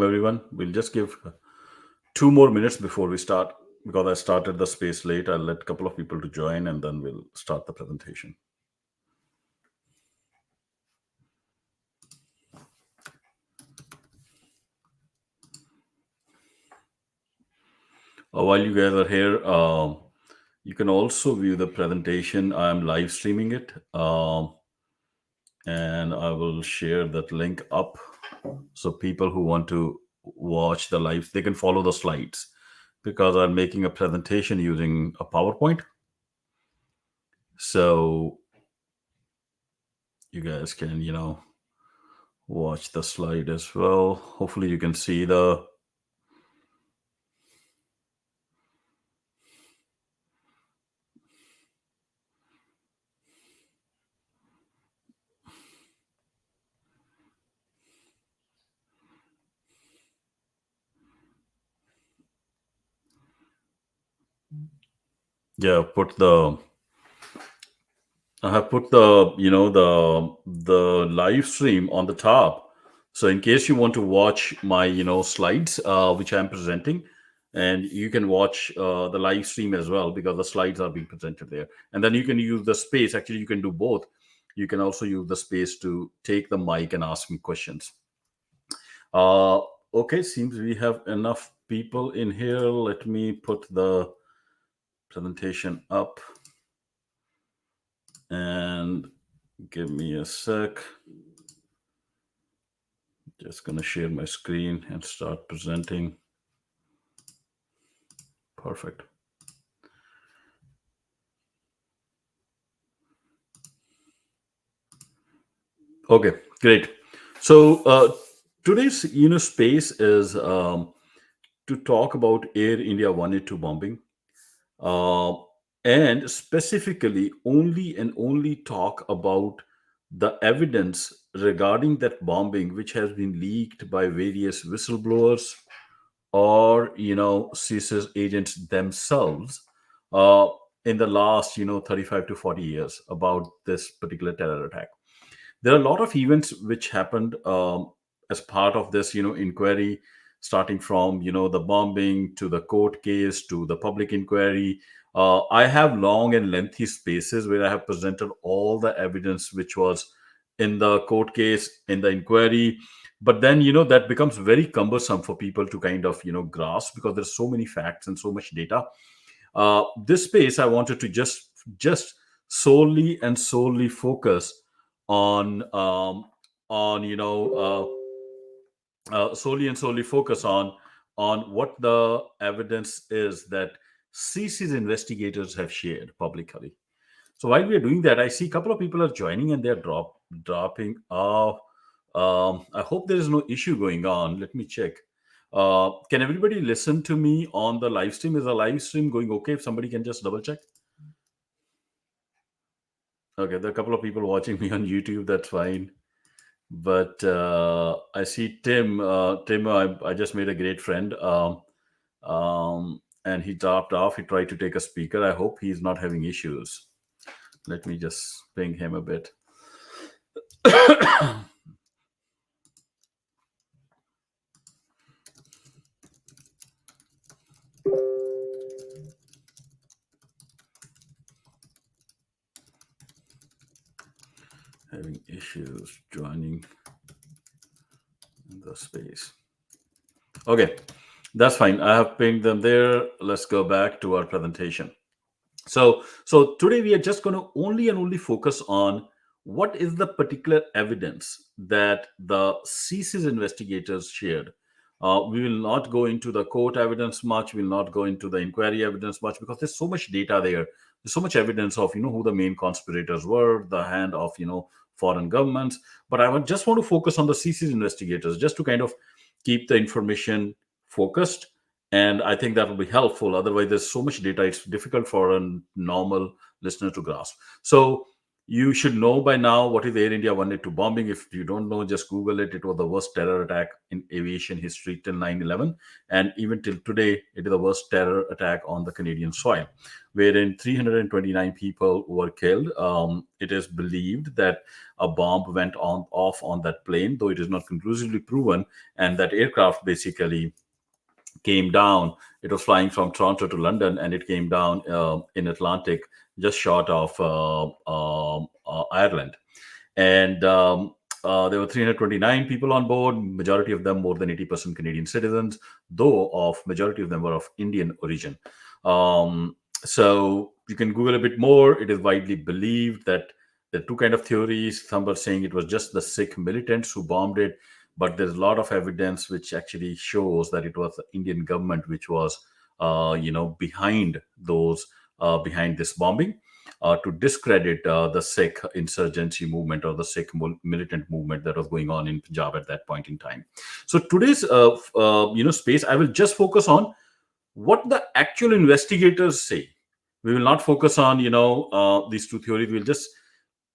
Welcome, everyone. We'll just give 2 more minutes before we start because I started the space late. I'll let a couple of people to join and then we'll start the presentation. While you guys are here, you can also view the presentation. I'm live streaming it, and I will share that link up so people who want to watch the live, they can follow the slides because I'm making a presentation using a PowerPoint. So you guys can, watch the slide as well. Hopefully you can see the yeah, put the I have put the the live stream on the top. So in case you want to watch my slides which I'm presenting, and you can watch the live stream as well because the slides are being presented there. And then you can use the space. Actually, you can do both. You can also use the space to take the mic and ask me questions. Uh, okay, seems we have enough people in here. Let me put the presentation up and give me a sec. Just gonna share my screen and start presenting. Perfect. Okay, great. So today's space is to talk about Air India 182 bombing, uh, and specifically only and only talk about the evidence regarding that bombing, which has been leaked by various whistleblowers or CSIS agents themselves uh, in the last 35 to 40 years about this particular terror attack. There are a lot of events which happened as part of this inquiry, starting from the bombing to the court case to the public inquiry. I have long and lengthy spaces where I have presented all the evidence which was in the court case, in the inquiry. But then that becomes very cumbersome for people to kind of grasp because there's so many facts and so much data. This space I wanted to just solely and solely focus on solely and solely focus on what the evidence is that CC's investigators have shared publicly. So while we are doing that, I see a couple of people are joining and they're dropping off. I hope there is no issue going on. Let me check. Can everybody listen to me on the live stream? Is the live stream going okay? If somebody can just double check. Okay, there are a couple of people watching me on YouTube. That's fine. But I see Tim. Tim, I just made a great friend. And he dropped off. He tried to take a speaker. I hope he's not having issues. Let me just ping him a bit. Having issues joining the space. Okay, that's fine. I have pinged them there. Let's go back to our presentation. So today we are just going to only and only focus on what is the particular evidence that the CSIS investigators shared. We will not go into the court evidence much. We'll not go into the inquiry evidence much because there's so much data there. There's so much evidence of who the main conspirators were, the hand of foreign governments. But I just want to focus on the CSIS investigators just to kind of keep the information focused, and I think that will be helpful. Otherwise there's so much data, it's difficult for a normal listener to grasp. So You should know by now what is Air India 182 bombing. If you don't know, just Google it. It was the worst terror attack in aviation history till 9/11, and even till today, it is the worst terror attack on the Canadian soil, wherein 329 people were killed. It is believed that a bomb went on off on that plane, though it is not conclusively proven, and that aircraft basically came down. It was flying from Toronto to London, and it came down in Atlantic, just short of Ireland. And there were 329 people on board. Majority of them, more than 80% Canadian citizens, though of majority of them were of Indian origin. So you can Google a bit more. It is widely believed that there are two kind of theories. Some are saying it was just the Sikh militants who bombed it, but there's a lot of evidence which actually shows that it was the Indian government which was, behind behind this bombing, to discredit the Sikh insurgency movement or the Sikh militant movement that was going on in Punjab at that point in time. So today's space, I will just focus on what the actual investigators say. We will not focus on these two theories. We'll just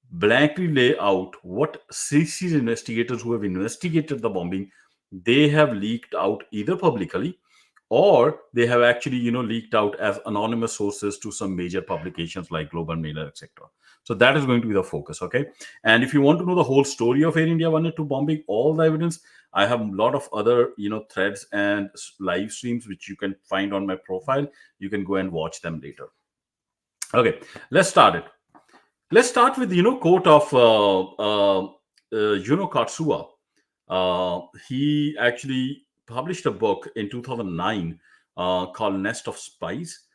blankly lay out what CC's investigators who have investigated the bombing, they have leaked out either publicly, or they have actually leaked out as anonymous sources to some major publications like Global Mailer, etc. So that is going to be the focus. Okay, and if you want to know the whole story of Air India 182 bombing, all the evidence, I have a lot of other threads and live streams which you can find on my profile. You can go and watch them later. Okay, let's start it. Let's start with quote of Juneau Katsuya. He actually published a book in 2009 called Nest of Spies.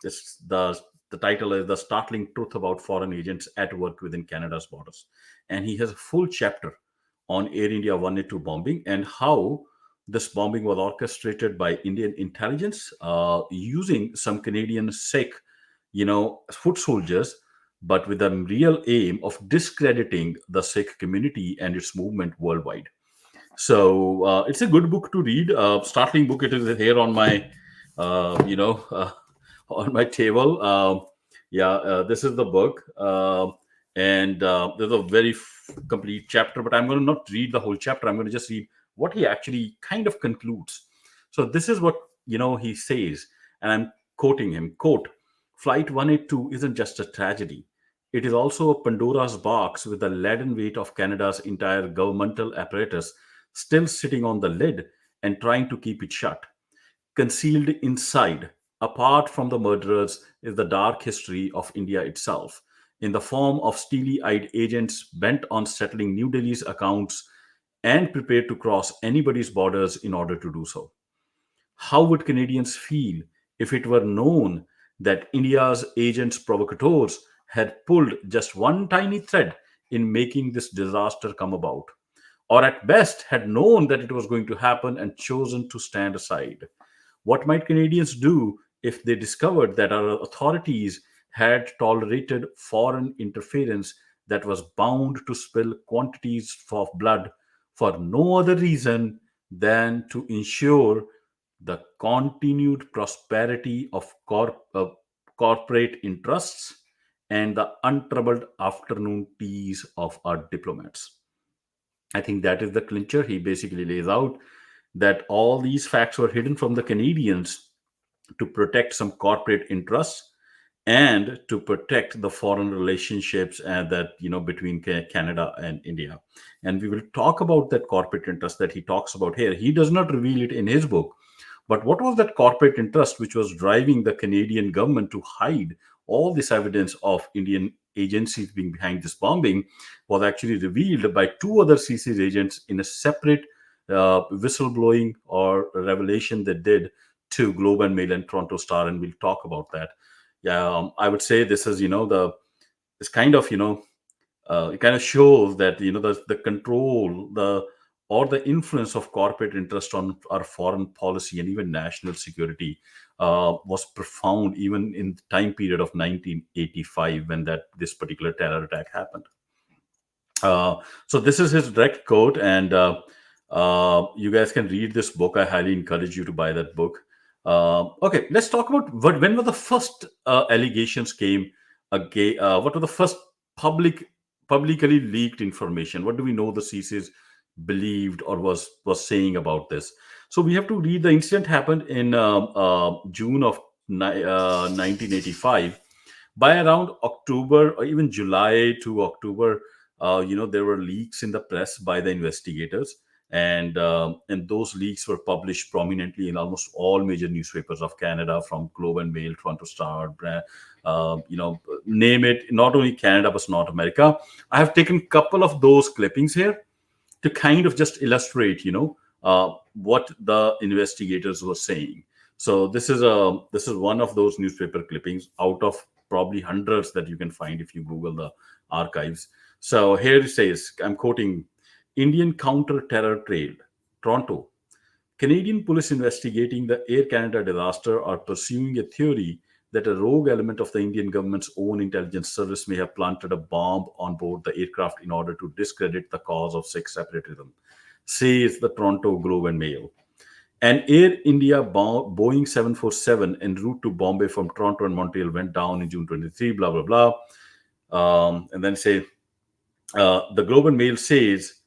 It's the title is The Startling Truth About Foreign Agents at Work Within Canada's Borders. And he has a full chapter on Air India 182 bombing and how this bombing was orchestrated by Indian intelligence using some Canadian Sikh, foot soldiers, but with a real aim of discrediting the Sikh community and its movement worldwide. So it's a good book to read. Startling book. It is here on my, on my table. This is the book, and there's a very complete chapter. But I'm going to not read the whole chapter. I'm going to just read what he actually kind of concludes. So this is what he says, and I'm quoting him. Quote: Flight 182 isn't just a tragedy. It is also a Pandora's box with the leaden weight of Canada's entire governmental apparatus still sitting on the lid and trying to keep it shut. Concealed inside, apart from the murderers, is the dark history of India itself, in the form of steely eyed agents bent on settling New Delhi's accounts and prepared to cross anybody's borders in order to do so. How would Canadians feel if it were known that India's agents provocateurs had pulled just one tiny thread in making this disaster come about, or at best had known that it was going to happen and chosen to stand aside? What might Canadians do if they discovered that our authorities had tolerated foreign interference that was bound to spill quantities of blood for no other reason than to ensure the continued prosperity of corporate interests and the untroubled afternoon teas of our diplomats? I think that is the clincher. He basically lays out that all these facts were hidden from the Canadians to protect some corporate interests and to protect the foreign relationships and that between Canada and India. And we will talk about that corporate interest that he talks about here. He does not reveal it in his book, but what was that corporate interest which was driving the Canadian government to hide all this evidence of Indian agencies being behind this bombing was actually revealed by two other CC's agents in a separate whistleblowing or revelation they did to Globe and Mail and Toronto Star, and we'll talk about that. Yeah, I would say this is the this kind of it kind of shows that the control or the influence of corporate interest on our foreign policy and even national security was profound even in the time period of 1985 when this particular terror attack happened. So this is his direct quote, and you guys can read this book. I highly encourage you to buy that book. Okay, let's talk about when were the first allegations came. What were the first public publicly leaked information. What do we know the CSIS believed or was saying about this? So we have to read. The incident happened in June of 1985. By around October or even July to October, there were leaks in the press by the investigators, and those leaks were published prominently in almost all major newspapers of Canada, from Globe and Mail, Toronto Star, name it. Not only Canada but North America. I have taken couple of those clippings here to kind of just illustrate, what the investigators were saying. So this is one of those newspaper clippings out of probably hundreds that you can find if you Google the archives. So here it says, I'm quoting: Indian counter-terror trail, Toronto. Canadian police investigating the Air Canada disaster are pursuing a theory that a rogue element of the Indian government's own intelligence service may have planted a bomb on board the aircraft in order to discredit the cause of Sikh separatism, says the Toronto Globe and Mail. An Air India Boeing 747 en route to Bombay from Toronto and Montreal went down in June 23, blah, blah, blah. And then say, the Globe and Mail says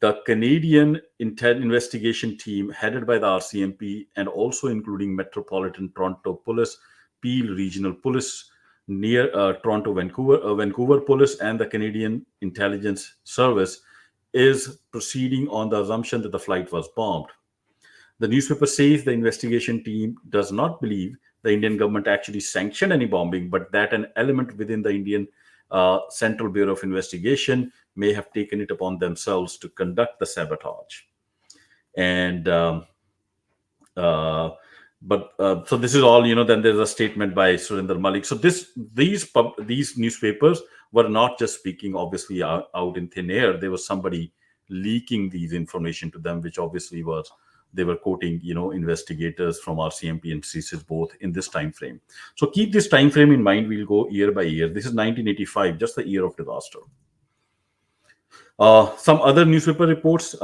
the Canadian investigation team, headed by the RCMP and also including Metropolitan Toronto Police, Peel Regional Police, near Toronto, Vancouver Police, and the Canadian Intelligence Service, is proceeding on the assumption that the flight was bombed. The newspaper says the investigation team does not believe the Indian government actually sanctioned any bombing, but that an element within the Indian Central Bureau of Investigation may have taken it upon themselves to conduct the sabotage. And so this is all, then there's a statement by Surinder Malik. So these newspapers were not just speaking obviously out in thin air. There was somebody leaking these information to them, which obviously was, they were quoting investigators from RCMP and CSIS both in this time frame. So keep this time frame in mind. We'll go year by year. This is 1985, just the year of disaster. Some other newspaper reports,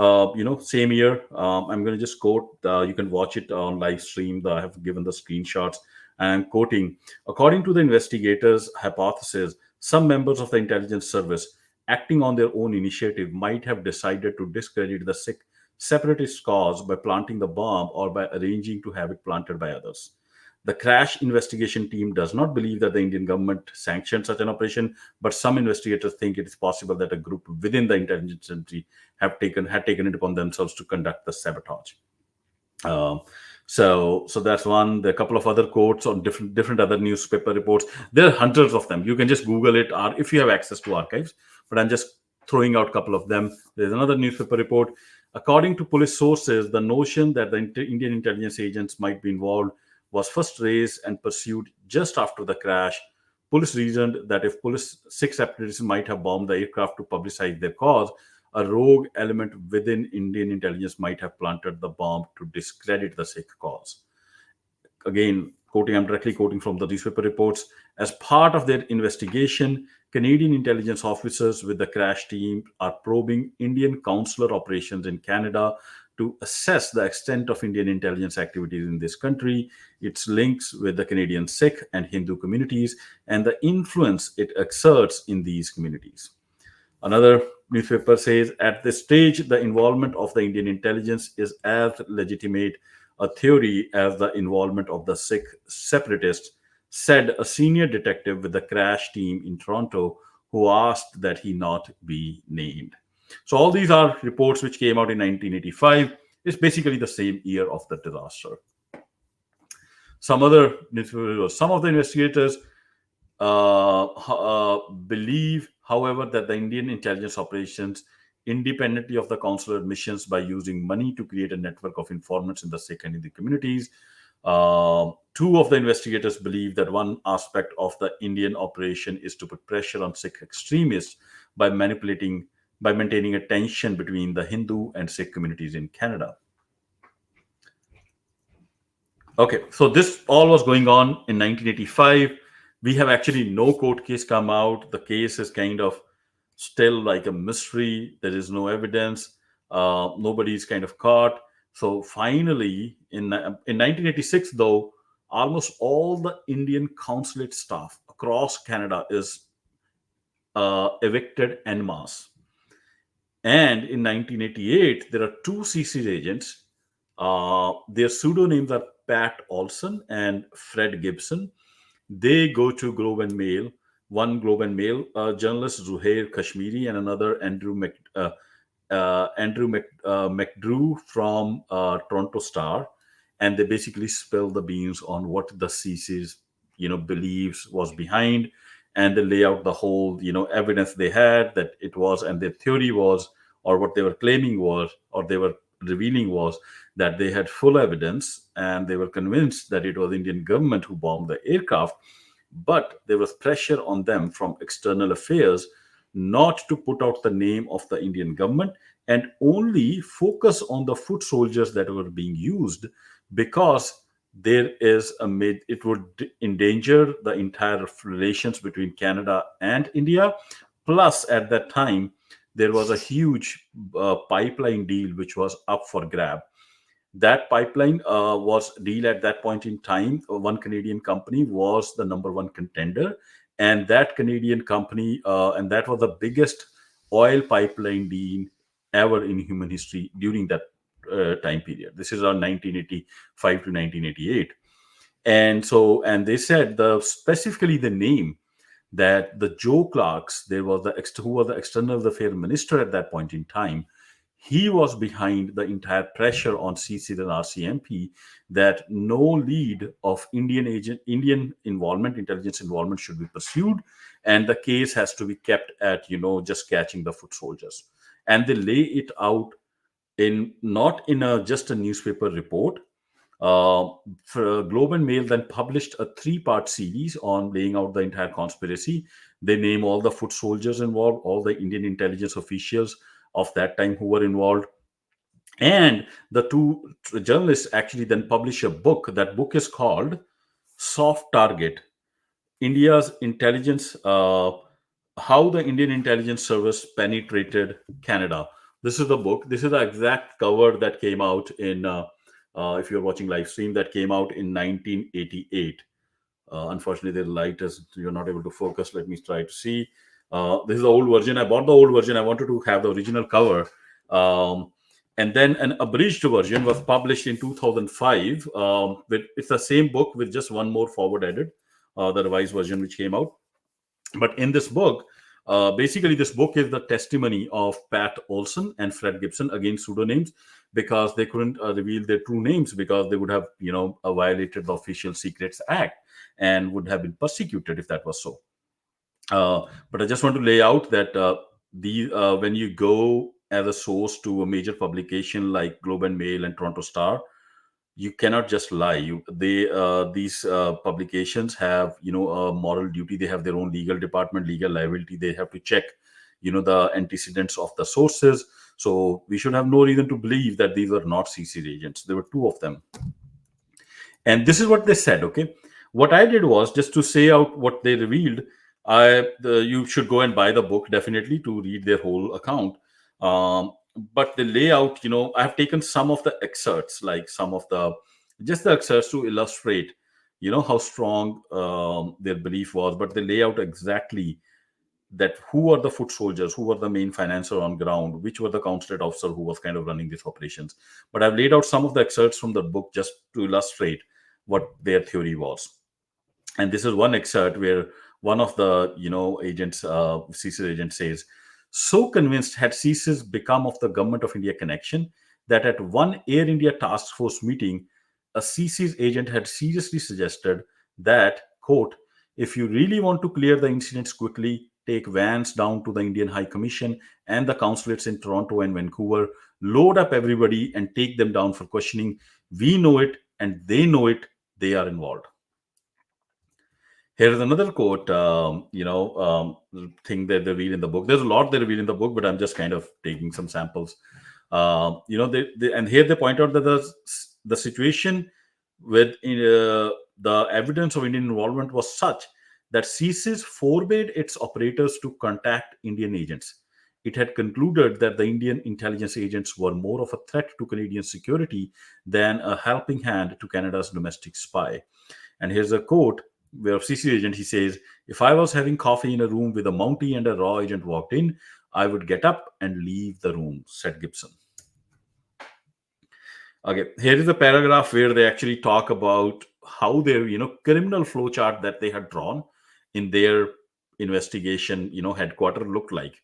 same year. I'm going to just quote. You can watch it on live stream. I have given the screenshots, and I'm quoting. According to the investigators' hypothesis, some members of the intelligence service, acting on their own initiative, might have decided to discredit the Sikh separatist cause by planting the bomb or by arranging to have it planted by others. The crash investigation team does not believe that the Indian government sanctioned such an operation, but some investigators think it is possible that a group within the intelligence agency had taken it upon themselves to conduct the sabotage. So that's one. There are a couple of other quotes on different other newspaper reports. There are hundreds of them. You can just Google it, or if you have access to archives. But I'm just throwing out a couple of them. There's another newspaper report. According to police sources, the notion that the Indian intelligence agents might be involved was first raised and pursued just after the crash. Police reasoned that if Sikh separatists might have bombed the aircraft to publicize their cause, a rogue element within Indian intelligence might have planted the bomb to discredit the Sikh cause. Again, I'm directly quoting from the newspaper reports. As part of their investigation, Canadian intelligence officers with the crash team are probing Indian consular operations in Canada to assess the extent of Indian intelligence activities in this country, its links with the Canadian Sikh and Hindu communities, and the influence it exerts in these communities. Another newspaper says, at this stage, the involvement of the Indian intelligence is as legitimate a theory as the involvement of the Sikh separatists, said a senior detective with the crash team in Toronto who asked that he not be named. So all these are reports which came out in 1985. It's basically the same year of the disaster. Some of the investigators believe, however, that the Indian intelligence operations independently of the consular missions by using money to create a network of informants in the Sikh and Hindu communities. Two of the investigators believe that one aspect of the Indian operation is to put pressure on Sikh extremists by maintaining a tension between the Hindu and Sikh communities in Canada. Okay, so this all was going on in 1985. We have actually no court case come out. The case is kind of still like a mystery. There is no evidence. Nobody's kind of caught. So finally, in 1986, though, almost all the Indian consulate staff across Canada is evicted en masse. And in 1988, there are two CC agents. Their pseudonyms are Pat Olson and Fred Gibson. They go to Globe and Mail, one Globe and Mail journalist, Zuhair Kashmiri, and another Andrew McDrew from Toronto Star, and they basically spill the beans on what the CC's believes was behind, and they lay out the whole evidence they had that it was, and their theory was, or what they were claiming was, or they were revealing was that they had full evidence and they were convinced that it was Indian government who bombed the aircraft, but there was pressure on them from external affairs not to put out the name of the Indian government and only focus on the foot soldiers that were being used, because there is it would endanger the entire relations between Canada and India. Plus, at that time, there was a huge pipeline deal which was up for grab. That pipeline was deal at that point in time. One Canadian company was the number one contender, and that Canadian company, and that was the biggest oil pipeline deal ever in human history during that time period. This is around 1985 to 1988. And so, and they said the specifically the name that the Joe Clarks, there was who was the external affairs minister at that point in time. He was behind the entire pressure on CC and RCMP that no lead of Indian involvement, intelligence involvement, should be pursued, and the case has to be kept at just catching the foot soldiers. And they lay it out in not in a just a newspaper report. uh, Globe and Mail then published a three-part series on laying out the entire conspiracy. They name all the foot soldiers involved, all the Indian intelligence officials of that time who were involved. And the two journalists actually then publish a book. That book is called Soft Target: India's Intelligence, How the Indian Intelligence Service Penetrated Canada. This is the book. This is the exact cover that came out in, if you're watching live stream, that came out in 1988. Unfortunately, the light is, you're not able to focus. Let me try to see. This is the old version. I bought the old version. I wanted to have the original cover. Um, and then an abridged version was published in 2005. It's the same book with just one more forward edit, the revised version which came out. But in this book, basically, this book is the testimony of Pat Olson and Fred Gibson, again pseudonyms, because they couldn't reveal their true names because they would have, violated the Official Secrets Act and would have been persecuted if that was so. But I just want to lay out that when you go as a source to a major publication like Globe and Mail and Toronto Star, you cannot just lie. These publications have a moral duty. They have their own legal department, legal liability. They have to check the antecedents of the sources. So we should have no reason to believe that these were not CC agents. There were two of them, and this is what they said. Okay, what I did was just to say out what they revealed. You should go and buy the book definitely to read their whole account. But the layout, I have taken some of the excerpts, like some of the just the excerpts to illustrate, how strong their belief was. But they lay out exactly that who are the foot soldiers, who were the main financer on ground, which were the consulate officer who was kind of running these operations. But I've laid out some of the excerpts from the book just to illustrate what their theory was. And this is one excerpt where one of the agents, CSIS agent, says, so convinced had CSIS become of the government of India connection that at one Air India task force meeting, a CSIS agent had seriously suggested that, quote, if you really want to clear the incidents quickly, take vans down to the Indian High Commission and the consulates in Toronto and Vancouver, load up everybody and take them down for questioning. We know it and they know it. They are involved. Here's another quote, thing that they read in the book. There's a lot they read in the book, but I'm just kind of taking some samples. And here they point out that the situation with the evidence of Indian involvement was such that CSIS forbade its operators to contact Indian agents. It had concluded that the Indian intelligence agents were more of a threat to Canadian security than a helping hand to Canada's domestic spy. And here's a quote. where CC agent, he says, if I was having coffee in a room with a Mountie and a raw agent walked in, I would get up and leave the room, said Gibson. Okay, here is a paragraph where they actually talk about how their, criminal flowchart that they had drawn in their investigation, headquarter looked like.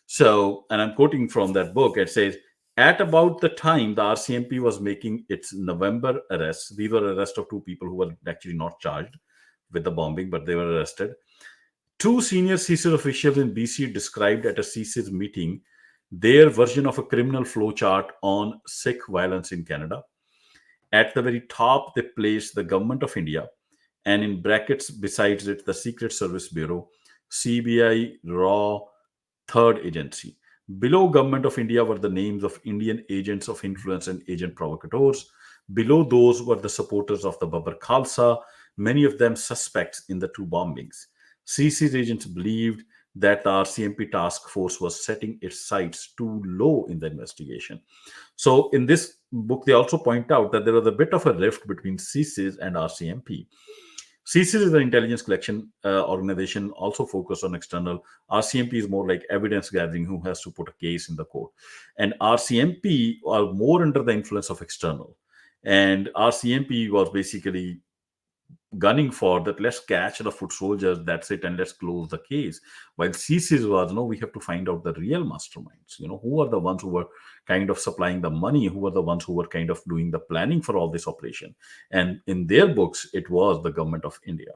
So, and I'm quoting from that book, it says, at about the time the RCMP was making its November arrests, these were arrests of two people who were actually not charged with the bombing, but they were arrested. Two senior CSIS officials in BC described at a CSIS meeting their version of a criminal flowchart on Sikh violence in Canada. At the very top, they placed the Government of India, and in brackets besides it, the Secret Service Bureau, CBI, RAW, Third Agency. Below Government of India were the names of Indian agents of influence and agent provocateurs. Below those were the supporters of the Babur Khalsa, many of them suspects in the two bombings. CC's agents believed that the RCMP task force was setting its sights too low in the investigation. So, in this book, they also point out that there was a bit of a rift between CSIS and RCMP. CSIS is an intelligence collection organization, also focused on external. RCMP is more like evidence gathering, who has to put a case in the court. And RCMP are more under the influence of external. And RCMP was basically gunning for that, let's catch the foot soldiers, that's it, and let's close the case. While CSIS was, no, we have to find out the real masterminds, who are the ones who were kind of supplying the money, who are the ones who were kind of doing the planning for all this operation. And in their books, it was the Government of India.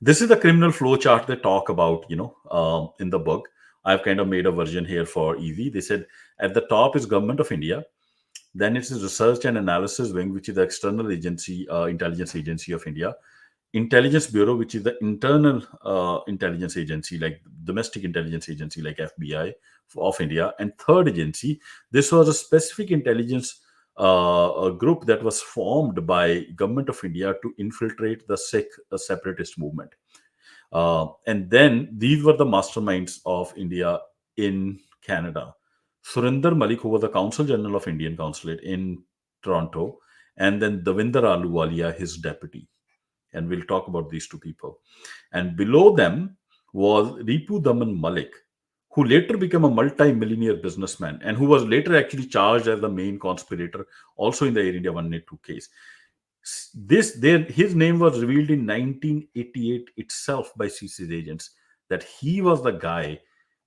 This is the criminal flow chart they talk about, in the book. I've kind of made a version here for easy. They said at the top is Government of India. Then it's a research and analysis wing, which is the external agency, intelligence agency of India. Intelligence Bureau, which is the internal intelligence agency, like domestic intelligence agency, like FBI of India. And third agency, this was a specific intelligence a group that was formed by Government of India to infiltrate the Sikh separatist movement. And then these were the masterminds of India in Canada. Surinder Malik, who was the Consul General of Indian Consulate in Toronto, and then Davinder Ahluwalia, his deputy. And we'll talk about these two people. And below them was Ripu Daman Malik, who later became a multi-millionaire businessman and who was later actually charged as the main conspirator, also in the Air India 182 case. His name was revealed in 1988 itself by CC's agents, that he was the guy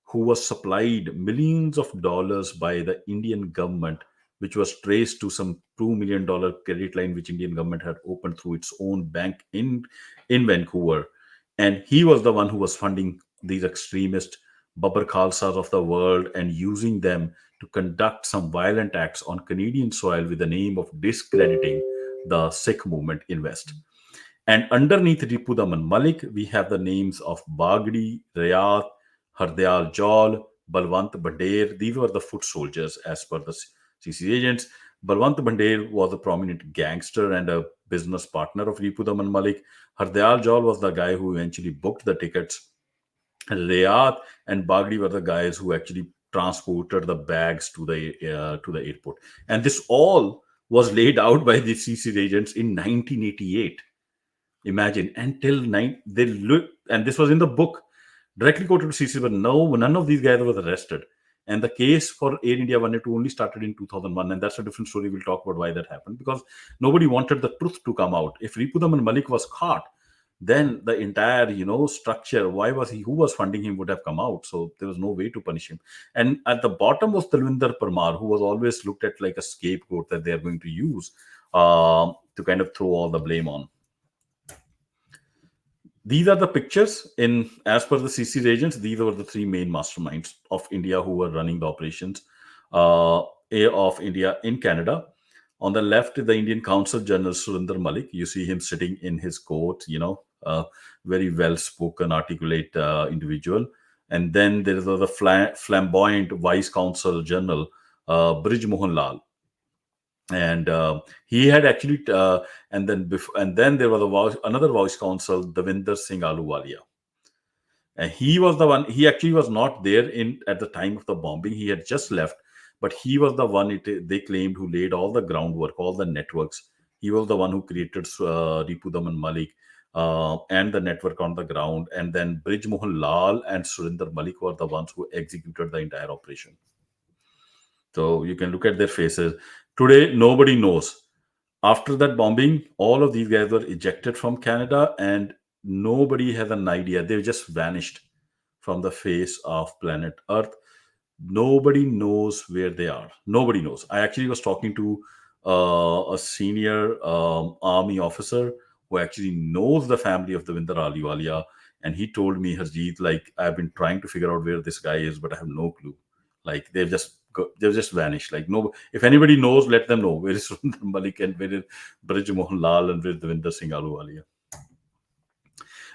who was supplied millions of dollars by the Indian government, which was traced to some $2 million credit line which Indian government had opened through its own bank in Vancouver. And he was the one who was funding these extremist Babur Khalsas of the world and using them to conduct some violent acts on Canadian soil with the name of discrediting the Sikh movement in West. And underneath Ripu Daman Malik, we have the names of Bagdi, Rayat, Hardyal Jol, Balwant Bandir. These were the foot soldiers as per the CC agents. Balwant Bandir was a prominent gangster and a business partner of Ripu Daman Malik. Hardyal Jol was the guy who eventually booked the tickets. Rayat and Bagdi were the guys who actually transported the bags to the airport. And this all was laid out by the CC agents in 1988. Imagine, until they look, and this was in the book, directly quoted to CC, but no, none of these guys was arrested. And the case for Air India 182 only started in 2001, and that's a different story. We'll talk about why that happened, because nobody wanted the truth to come out. If Ripudaman Malik was caught, then the entire structure, who was funding him, would have come out. So there was no way to punish him. And at the bottom was Talwinder Parmar, who was always looked at like a scapegoat that they are going to use to kind of throw all the blame on. These are the pictures in, as per the CC's agents, these were the three main masterminds of India who were running the operations of India in Canada. On the left is the Indian Consul General Surinder Malik. You see him sitting in his court, very well-spoken, articulate individual. And then there is the flamboyant Vice Consul General, Brij Mohan Lal. And he had actually, and then there was another Vice Consul, Davinder Singh Ahluwalia. And he was the one, he actually was not there at the time of the bombing. He had just left, but he was the one they claimed who laid all the groundwork, all the networks. He was the one who created Ripudam and Malik and the network on the ground. And then Brij Mohan Lal and Surinder Malik were the ones who executed the entire operation. So you can look at their faces. Today, nobody knows. After that bombing, all of these guys were ejected from Canada, and nobody has an idea. They just vanished from the face of planet Earth. Nobody knows where they are. Nobody knows. I actually was talking to a senior army officer who actually knows the family of Devinder Aliwalia, and he told me, Harjeet, like, I've been trying to figure out where this guy is, but I have no clue. Like, they've just vanished. Like, no, if anybody knows, let them know where is Sundar Malik and where is Brij Mohan Lal and where is Devinder Singh Ahluwalia.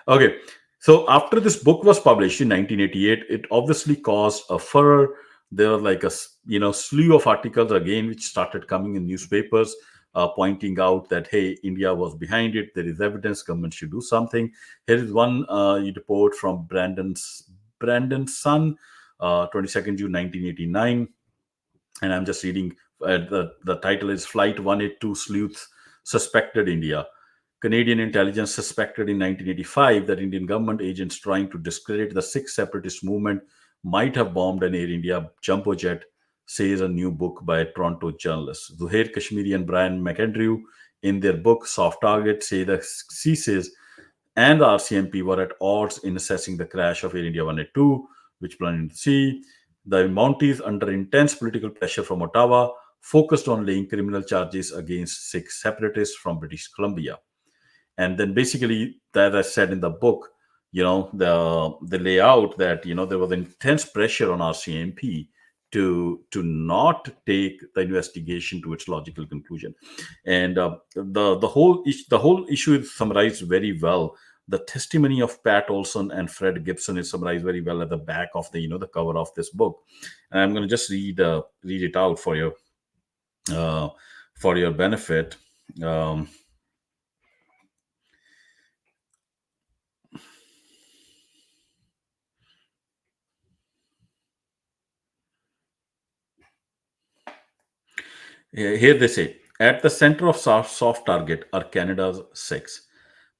Okay, so after this book was published in 1988, it obviously caused a furor. There were like a slew of articles again which started coming in newspapers, pointing out that, hey, India was behind it. There is evidence. Government should do something. Here is one report from Brandon's son, 22nd June 1989, and I'm just reading. The title is Flight 182 Sleuths Suspected India. Canadian intelligence suspected in 1985 that Indian government agents trying to discredit the Sikh separatist movement might have bombed an Air India jumbo jet, says a new book by Toronto journalists. Zuhair Kashmiri and Brian McAndrew, in their book Soft Target, say the CSIS and the RCMP were at odds in assessing the crash of Air India 182, which plunged into the sea. The Mounties, under intense political pressure from Ottawa, focused on laying criminal charges against Sikh separatists from British Columbia. And then basically, as I said in the book, the layout that there was intense pressure on RCMP to not take the investigation to its logical conclusion, and the whole issue is summarized very well. The testimony of Pat Olson and Fred Gibson is summarized very well at the back of the cover of this book, and I'm going to just read it out uh, for your benefit. Um, Here they say, at the center of soft target are Canada's Sikhs.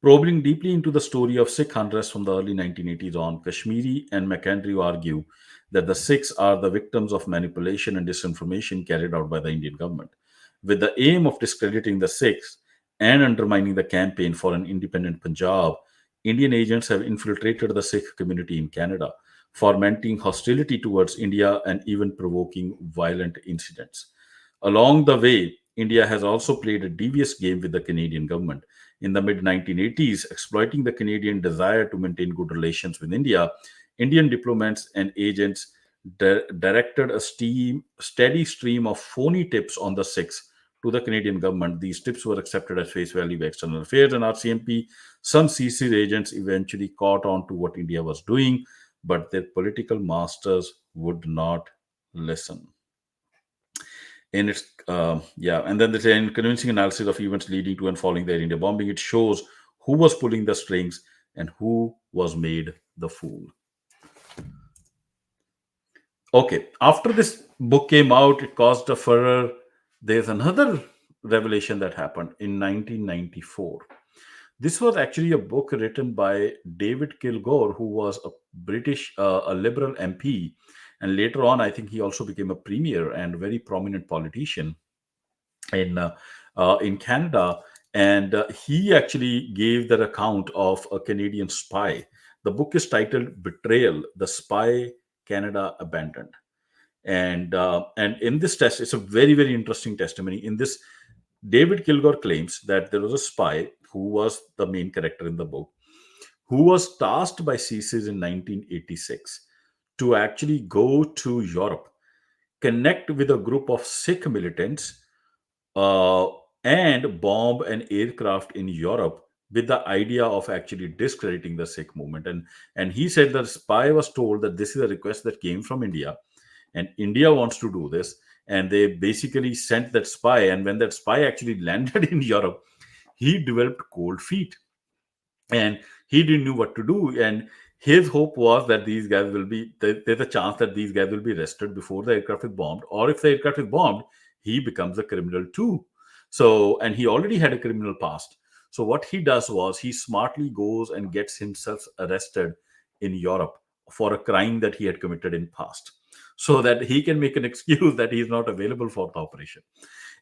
Probing deeply into the story of Sikh unrest from the early 1980s on, Kashmiri and McAndrew argue that the Sikhs are the victims of manipulation and disinformation carried out by the Indian government. With the aim of discrediting the Sikhs and undermining the campaign for an independent Punjab, Indian agents have infiltrated the Sikh community in Canada, fomenting hostility towards India and even provoking violent incidents. Along the way, India has also played a devious game with the Canadian government. In the mid 1980s, exploiting the Canadian desire to maintain good relations with India, Indian diplomats and agents directed a steady stream of phony tips on the Sikhs to the Canadian government. These tips were accepted at face value by External Affairs and RCMP. Some CC agents eventually caught on to what India was doing, but their political masters would not listen. And then there's a convincing analysis of events leading to and following the Air India bombing. It shows who was pulling the strings and who was made the fool. Okay, after this book came out, it caused a furor. There's another revelation that happened in 1994. This was actually a book written by David Kilgore, who was a liberal MP, and later on, I think he also became a premier and very prominent politician in Canada, and he actually gave that account of a Canadian spy. The book is titled "Betrayal: The Spy Canada Abandoned." And in this test, it's a very very interesting testimony. In this, David Kilgore claims that there was a spy who was the main character in the book, who was tasked by CSIS in 1986 to actually go to Europe, connect with a group of Sikh militants, uh, and bomb an aircraft in Europe with the idea of actually discrediting the Sikh movement. And he said that spy was told that this is a request that came from India, and India wants to do this. And they basically sent that spy. And when that spy actually landed in Europe, he developed cold feet, and he didn't know what to do. And his hope was that these guys will be there's a chance that these guys will be arrested before the aircraft is bombed, or if the aircraft is bombed, he becomes a criminal too. So, and he already had a criminal past. So, what he does was he smartly goes and gets himself arrested in Europe for a crime that he had committed in past, so that he can make an excuse that he is not available for the operation.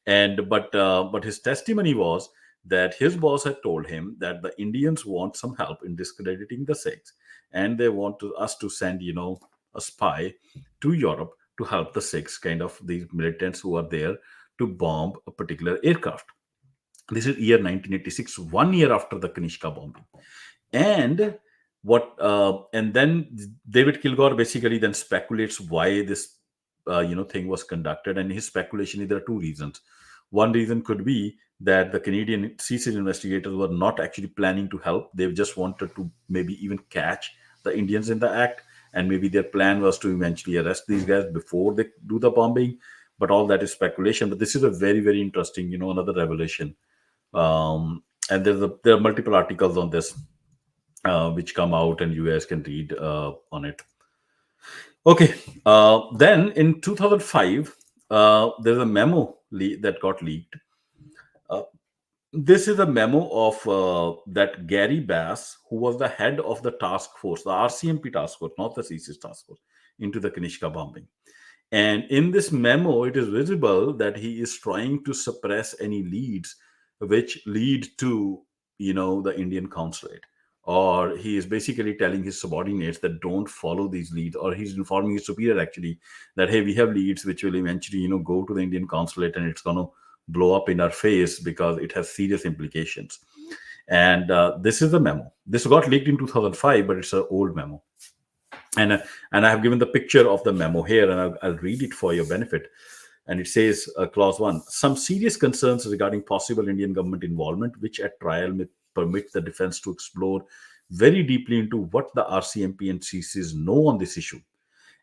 And but his testimony was that his boss had told him that the Indians want some help in discrediting the Sikhs, and they want us to send, a spy to Europe to help the Sikhs, kind of these militants who are there, to bomb a particular aircraft. This is year 1986, 1 year after the Kanishka bombing. And and then David Kilgore basically then speculates why this thing was conducted. And his speculation is there are two reasons. One reason could be that the Canadian CSIS investigators were not actually planning to help. They just wanted to maybe even catch the Indians in the act, and maybe their plan was to eventually arrest these guys before they do the bombing. But all that is speculation. But this is a very, very interesting, another revelation. And there are multiple articles on this which come out, and you guys can read on it. Okay. Then in 2005, there's a memo that got leaked. Uh, this is a memo of that Gary Bass, who was the head of the task force, the RCMP task force, not the CSIS task force, into the Kanishka bombing. And in this memo, it is visible that he is trying to suppress any leads which lead to, the Indian consulate. Or he is basically telling his subordinates that don't follow these leads, or he's informing his superior actually that, hey, we have leads which will eventually, go to the Indian consulate, and it's going to blow up in our face because it has serious implications. And this is the memo. This got leaked in 2005, but it's an old memo. And I have given the picture of the memo here, and I'll read it for your benefit. And it says, clause 1, some serious concerns regarding possible Indian government involvement, which at trial may permit the defense to explore very deeply into what the RCMP and CSIS know on this issue.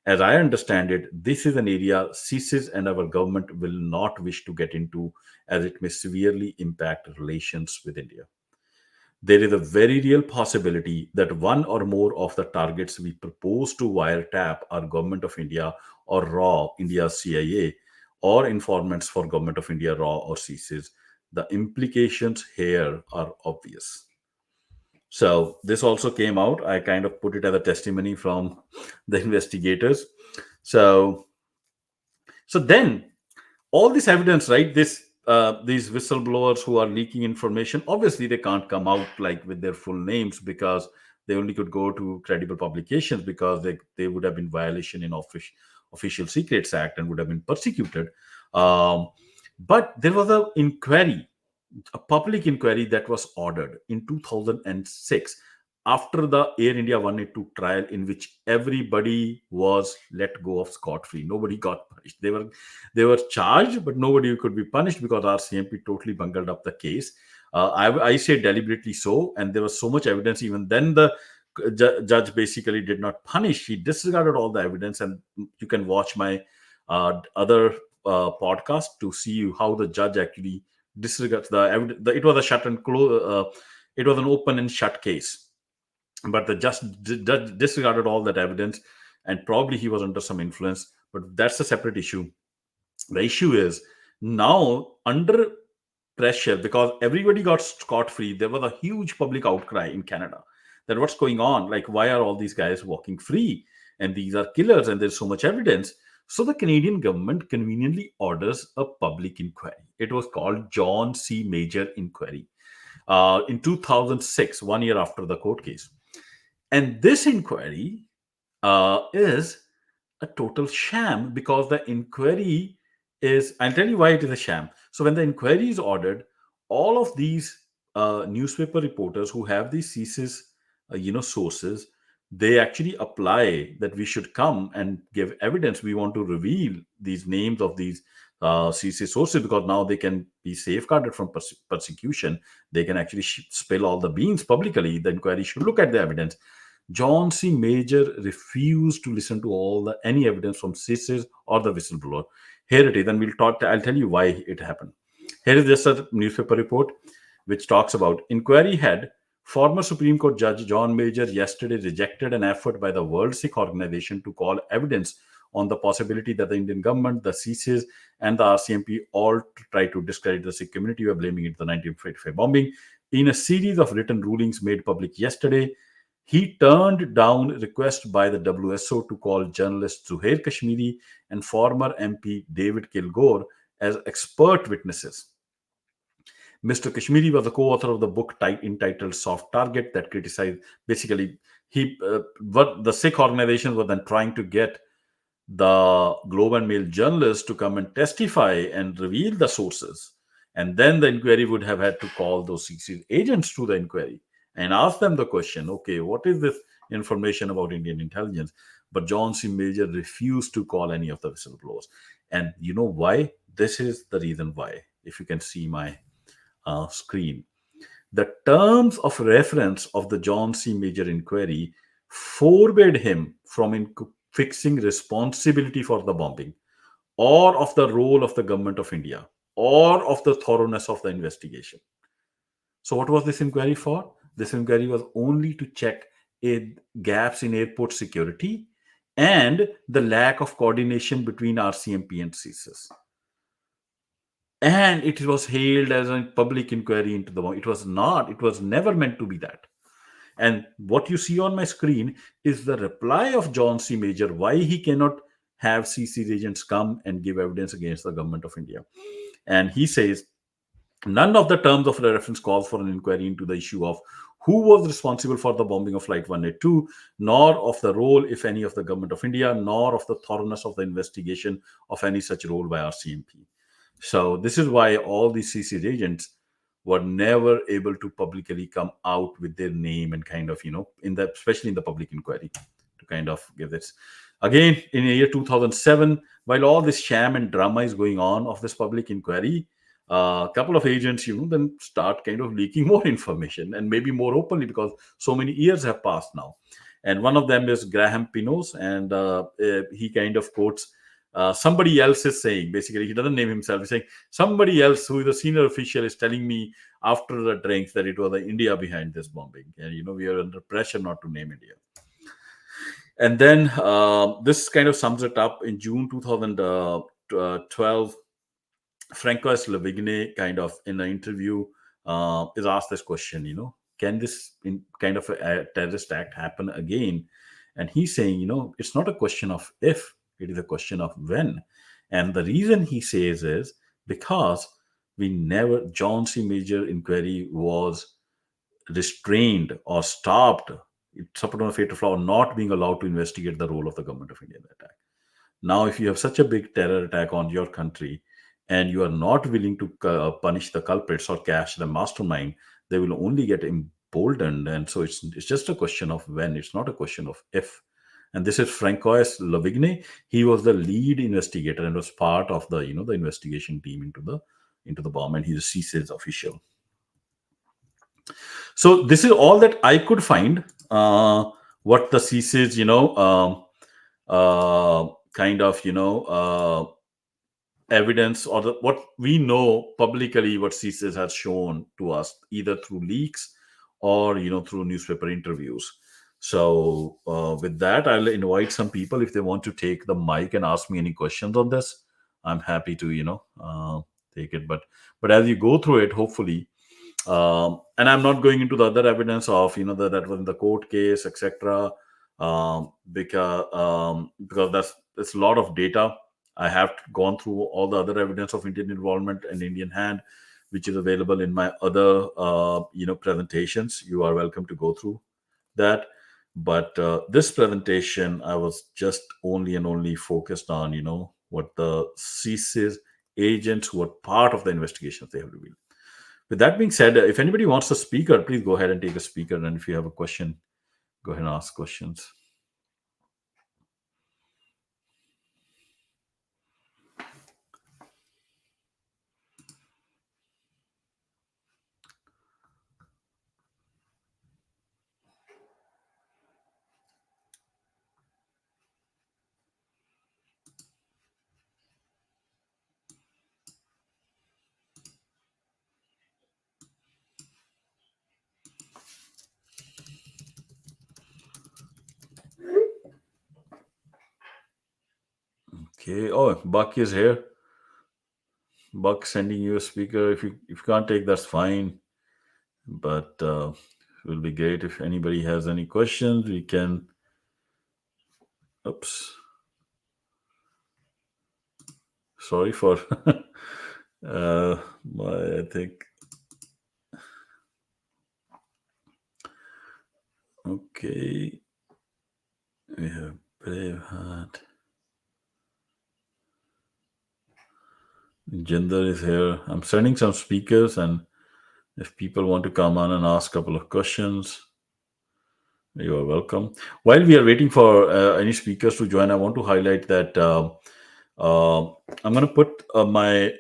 As I understand it, this is an area CSIS and our government will not wish to get into, as it may severely impact relations with India. There is a very real possibility that one or more of the targets we propose to wiretap are Government of India or RAW, India CIA, or informants for Government of India, RAW, or CSIS. The implications here are obvious. So this also came out. I kind of put it as a testimony from the investigators. So, so then all this evidence, right? These whistleblowers who are leaking information, obviously they can't come out like with their full names, because they only could go to credible publications, because they would have been violation in Official Secrets Act and would have been persecuted. But there was a public inquiry that was ordered in 2006 after the Air India 182 trial, in which everybody was let go of scot free. Nobody got punished. They were charged, but nobody could be punished because RCMP totally bungled up the case. I say deliberately so, and there was so much evidence. Even then, the judge basically did not punish. He disregarded all the evidence, and you can watch my other podcast to see how the judge actually disregards the evidence. It was a shut and close. It was an open and shut case, but the judge disregarded all that evidence, and probably he was under some influence. But that's a separate issue. The issue is now under pressure, because everybody got scot free. There was a huge public outcry in Canada that what's going on? Like, why are all these guys walking free? And these are killers, and there's so much evidence. So the Canadian government conveniently orders a public inquiry. It was called John C. Major Inquiry in 2006, 1 year after the court case. And this inquiry is a total sham, because the inquiry is, I'll tell you why it is a sham. So when the inquiry is ordered, all of these newspaper reporters who have these CSIS, sources, they actually apply that we should come and give evidence. We want to reveal these names of these CSIS sources, because now they can be safeguarded from persecution. They can actually spill all the beans publicly. The inquiry should look at the evidence. John C. Major refused to listen to any evidence from CSIS or the whistleblower. Here it is, and I'll tell you why it happened. Here is just a newspaper report which talks about inquiry head. Former Supreme Court Judge John Major yesterday rejected an effort by the World Sikh Organization to call evidence on the possibility that the Indian government, the CSIS, and the RCMP all try to discredit the Sikh community by blaming it the 1945 bombing. In a series of written rulings made public yesterday, he turned down requests by the WSO to call journalist Zuhair Kashmiri and former MP David Kilgore as expert witnesses. Mr. Kashmiri was the co-author of the book entitled "Soft Target" that criticized basically what the Sikh organizations were then trying to get the Globe and Mail journalists to come and testify and reveal the sources. And then the inquiry would have had to call those 60 agents to the inquiry and ask them the question, okay, what is this information about Indian intelligence? But John C. Major refused to call any of the whistleblowers. And you know why? This is the reason why. If you can see my screen. The terms of reference of the John C. Major inquiry forbade him from fixing responsibility for the bombing, or of the role of the government of India, or of the thoroughness of the investigation. So, what was this inquiry for? This inquiry was only to check gaps in airport security and the lack of coordination between RCMP and CSIS. And it was hailed as a public inquiry into the bomb. It was not, it was never meant to be that. And what you see on my screen is the reply of John C. Major why he cannot have CC agents come and give evidence against the government of India. And he says, none of the terms of the reference calls for an inquiry into the issue of who was responsible for the bombing of Flight 182, nor of the role, if any, of the government of India, nor of the thoroughness of the investigation of any such role by RCMP. So this is why all these CC agents were never able to publicly come out with their name and kind of, in the especially in the public inquiry to kind of give this. Again, in the year 2007, while all this sham and drama is going on of this public inquiry, a couple of agents, then start kind of leaking more information and maybe more openly because so many years have passed now. And one of them is Graham Pinos, and he kind of quotes somebody else is saying, basically, he doesn't name himself. He's saying somebody else who is a senior official is telling me after the drinks that it was the India behind this bombing. And, we are under pressure not to name India. And then this kind of sums it up. In June 2012, Francois Levigne kind of in an interview is asked this question, can this kind of a terrorist act happen again? And he's saying, it's not a question of if, it is a question of when. And the reason he says is because John C. Major inquiry was restrained or stopped. It's upon a fatal flaw, not being allowed to investigate the role of the government of India in the attack. Now, if you have such a big terror attack on your country and you are not willing to punish the culprits or catch the mastermind, they will only get emboldened. And so it's just a question of when, it's not a question of if. And this is Francois Levigne. He was the lead investigator and was part of the the investigation team into the bomb, and he's a CSIS official. So this is all that I could find. What the CSIS, kind of, evidence, or what we know publicly, what CSIS has shown to us, either through leaks or through newspaper interviews. So with that, I'll invite some people if they want to take the mic and ask me any questions on this. I'm happy to take it. But as you go through it, hopefully, and I'm not going into the other evidence of that was in the court case, etc. Because that's a lot of data. I have gone through all the other evidence of Indian involvement and Indian hand, which is available in my other presentations. You are welcome to go through that. But this presentation, I was just only focused on what the CSIS agents who were part of the investigations they have revealed. With that being said, if anybody wants a speaker, please go ahead and take a speaker. And if you have a question, go ahead and ask questions. Okay. Oh, Buck is here. Buck sending you a speaker. If you can't take, that's fine. But it will be great if anybody has any questions. We can. Oops. Sorry for my. I think. Okay. We have Braveheart. Jinder is here. I'm sending some speakers, and if people want to come on and ask a couple of questions, you are welcome. While we are waiting for any speakers to join, I want to highlight that I'm going to put my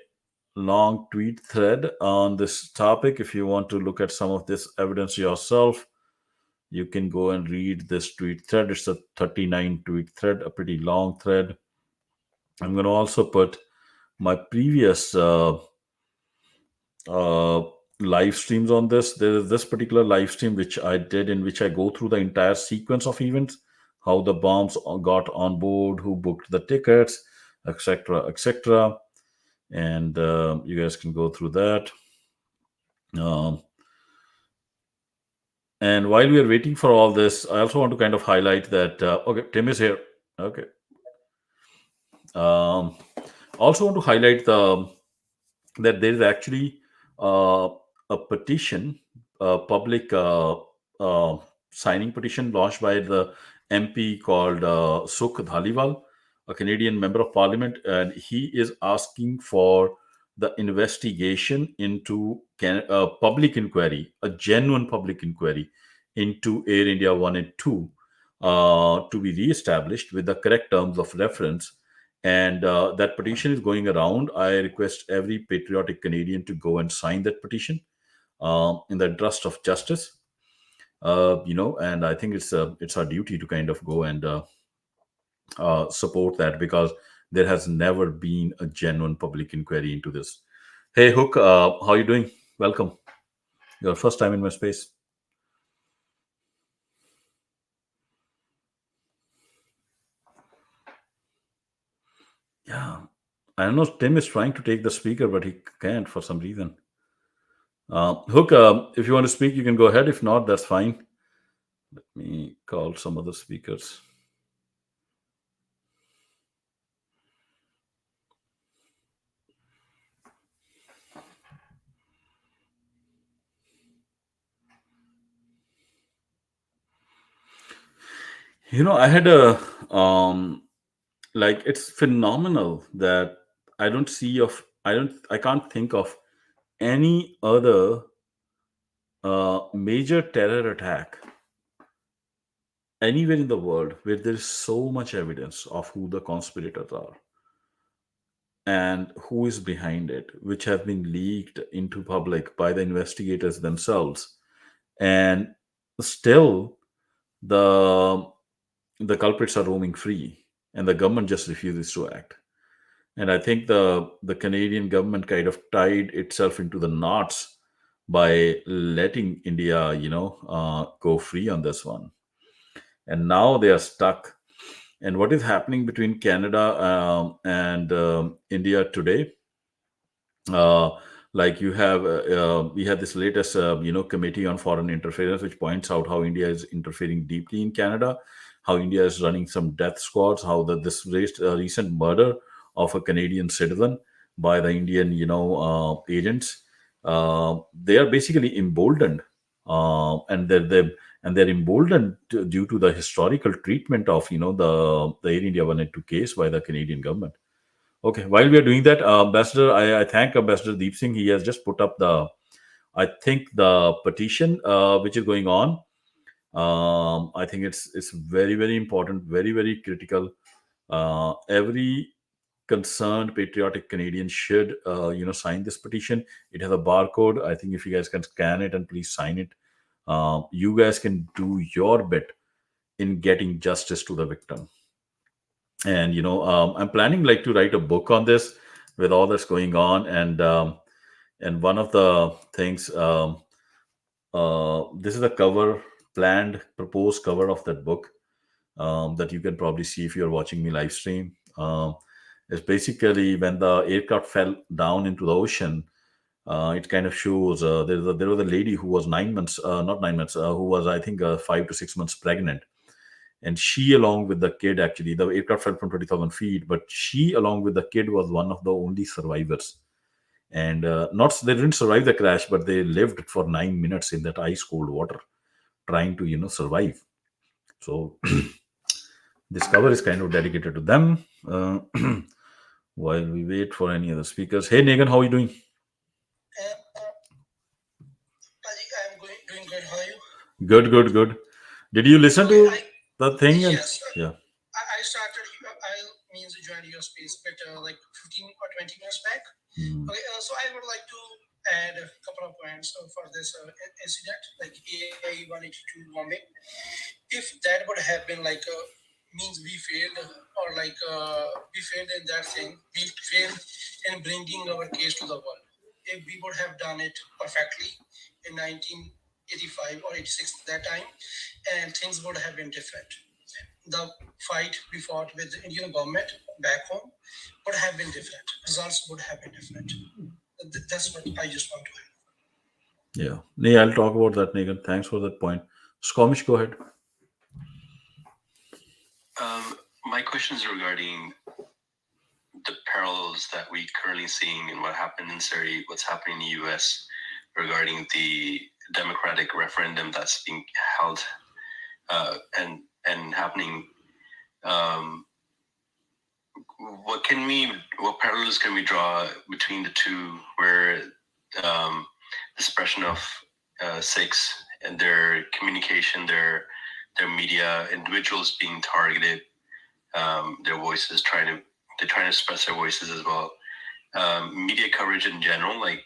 long tweet thread on this topic. If you want to look at some of this evidence yourself, you can go and read this tweet thread. It's a 39 tweet thread, a pretty long thread. I'm going to also put my previous uh, live streams on this. There is this particular live stream which I did, in which I go through the entire sequence of events, how the bombs got on board, who booked the tickets, etc., etc. And you guys can go through that. Um, and while we are waiting for all this, I also want to kind of highlight that. Okay, Tim is here. Okay. Um, also want to highlight that there is actually uh, a petition, a public uh, signing petition launched by the MP called Sukh Dhaliwal, a Canadian member of parliament, and he is asking for the investigation into public inquiry, a genuine public inquiry into Air India 1 and 2 to be re-established with the correct terms of reference, and that petition is going around. I request every patriotic Canadian to go and sign that petition in the interest of justice. And I think it's our duty to kind of go and support that, because there has never been a genuine public inquiry into this. Hey, Hook, how are you doing? Welcome. Your first time in my space. Yeah, I don't know. Tim is trying to take the speaker, but he can't for some reason. Hook, if you want to speak, you can go ahead. If not, that's fine. Let me call some other speakers. I had a it's phenomenal that I can't think of any other major terror attack anywhere in the world where there is so much evidence of who the conspirators are and who is behind it, which have been leaked into public by the investigators themselves, and still the the culprits are roaming free, and the government just refuses to act. And I think the Canadian government kind of tied itself into the knots by letting India, go free on this one. And now they are stuck. And what is happening between Canada and India today? uh, like you have we had this latest committee on foreign interference, which points out how India is interfering deeply in Canada, how India is running some death squads, how this raised recent murder of a Canadian citizen by the Indian agents. They are basically emboldened, and they're emboldened due to the historical treatment of the Air India 1 and 2 case by the Canadian government. Okay, while we are doing that, Ambassador, I thank Ambassador Deep Singh. He has just put up I think, the petition which is going on. I think it's very, very important, very, very critical. Every concerned patriotic Canadian should, sign this petition. It has a barcode. I think if you guys can scan it and please sign it, you guys can do your bit in getting justice to the victim. And I'm planning like to write a book on this with all that's going on. And one of the things, this is a cover, planned proposed cover of that book, that you can probably see if you're watching me live stream. It's basically when the aircraft fell down into the ocean. It kind of shows there was a lady who was 9 months, not 9 months, who was, I think, 5 to 6 months pregnant, and she, along with the kid, actually, the aircraft fell from 20,000 feet, but she, along with the kid, was one of the only survivors. And not they didn't survive the crash, but they lived for 9 minutes in that ice cold water, trying to survive. So this cover is kind of dedicated to them. While we wait for any other speakers, hey Negan, how are you doing? Rajiv, I'm doing good. How are you? Good, good, good. Did you listen Okay, to the thing? And yes, yeah. I started. I means joined your space, but like 15 or 20 minutes back. Hmm. Okay, so I would like to add a couple of points for this incident, like AI 182 bombing. If that would have been like means we failed, or like we failed in that thing, we failed in bringing our case to the world. If we would have done it perfectly in 1985 or 86 that time, and things would have been different. The fight we fought with the Indian government back home would have been different. Results would have been different. That's what I just want to add. Yeah. Nee, I'll talk about that, Negan. Thanks for that point. Skomish, go ahead. Um, my question is regarding the parallels that we currently seeing in what happened in Syria, what's happening in the U.S. regarding the democratic referendum that's being held and happening. Um, what parallels can we draw between the two, where the suppression of Sikhs and their communication, their media, individuals being targeted, their voices they're trying to express their voices as well. Media coverage in general, like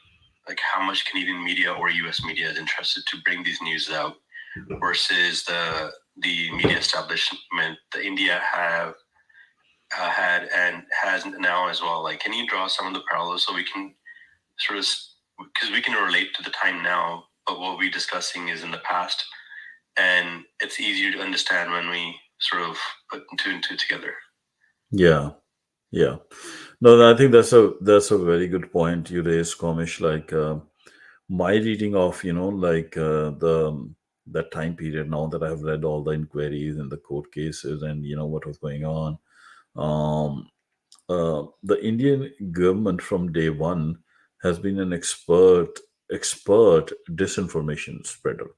how much Canadian media or U.S. media is interested to bring these news out versus the media establishment that India have had and has now as well. Like, can you draw some of the parallels so we can sort of, because we can relate to the time now, but what we're discussing is in the past, and it's easier to understand when we sort of put two and two together. Yeah. Yeah. No, I think that's a very good point you raised, Komish. Like my reading of the that time period. Now that I've read all the inquiries and the court cases and what was going on, um, the Indian government from day one has been an expert disinformation spreader,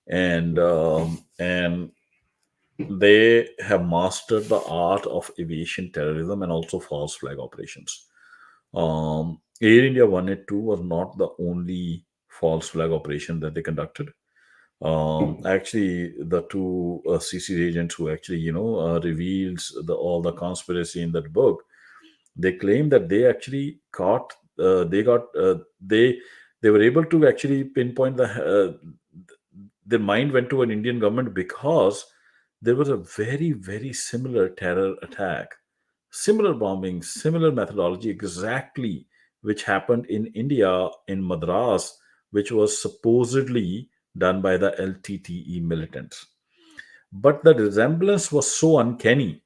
and they have mastered the art of aviation terrorism and also false flag operations. Air India 182 was not the only false flag operation that they conducted. Actually, the two CC agents who actually, reveals all the conspiracy in that book, they claim that they actually caught, they got, they were able to actually pinpoint their mind went to an Indian government because there was a very, very similar terror attack, similar bombing, similar methodology exactly, which happened in India in Madras, which was supposedly done by the LTTE militants. But the resemblance was so uncanny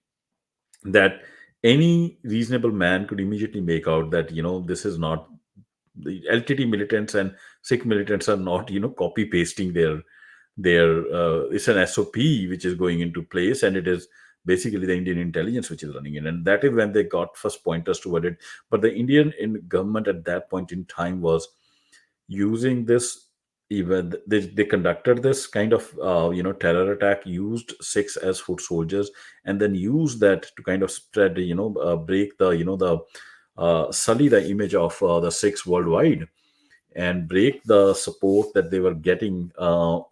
that any reasonable man could immediately make out that this is not the LTT militants, and Sikh militants are not copy pasting their it's an SOP which is going into place, and it is basically the Indian intelligence which is running it, and that is when they got first pointers toward it. But the Indian government at that point in time was using this. Even they conducted this kind of terror attack, used Sikhs as foot soldiers, and then used that to kind of spread, break the the sully the image of the Sikhs worldwide, and break the support that they were getting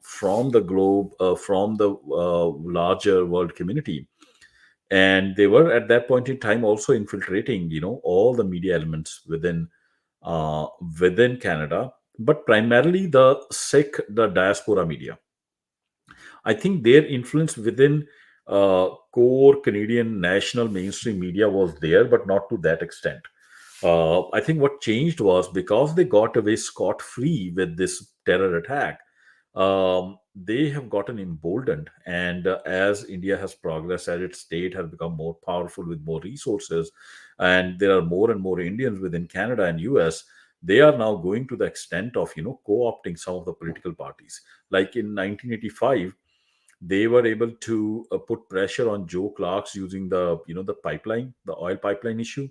from the globe, from the larger world community. And they were at that point in time also infiltrating, all the media elements uh, within Canada, but primarily the Sikh, the diaspora media. I think their influence within core Canadian national mainstream media was there, but not to that extent. I think what changed was because they got away scot free with this terror attack, they have gotten emboldened. And as India has progressed, as its state has become more powerful with more resources, and there are more and more Indians within Canada and US. They are now going to the extent of co-opting some of the political parties. Like in 1985, they were able to put pressure on Joe Clark's using the pipeline, the oil pipeline issue.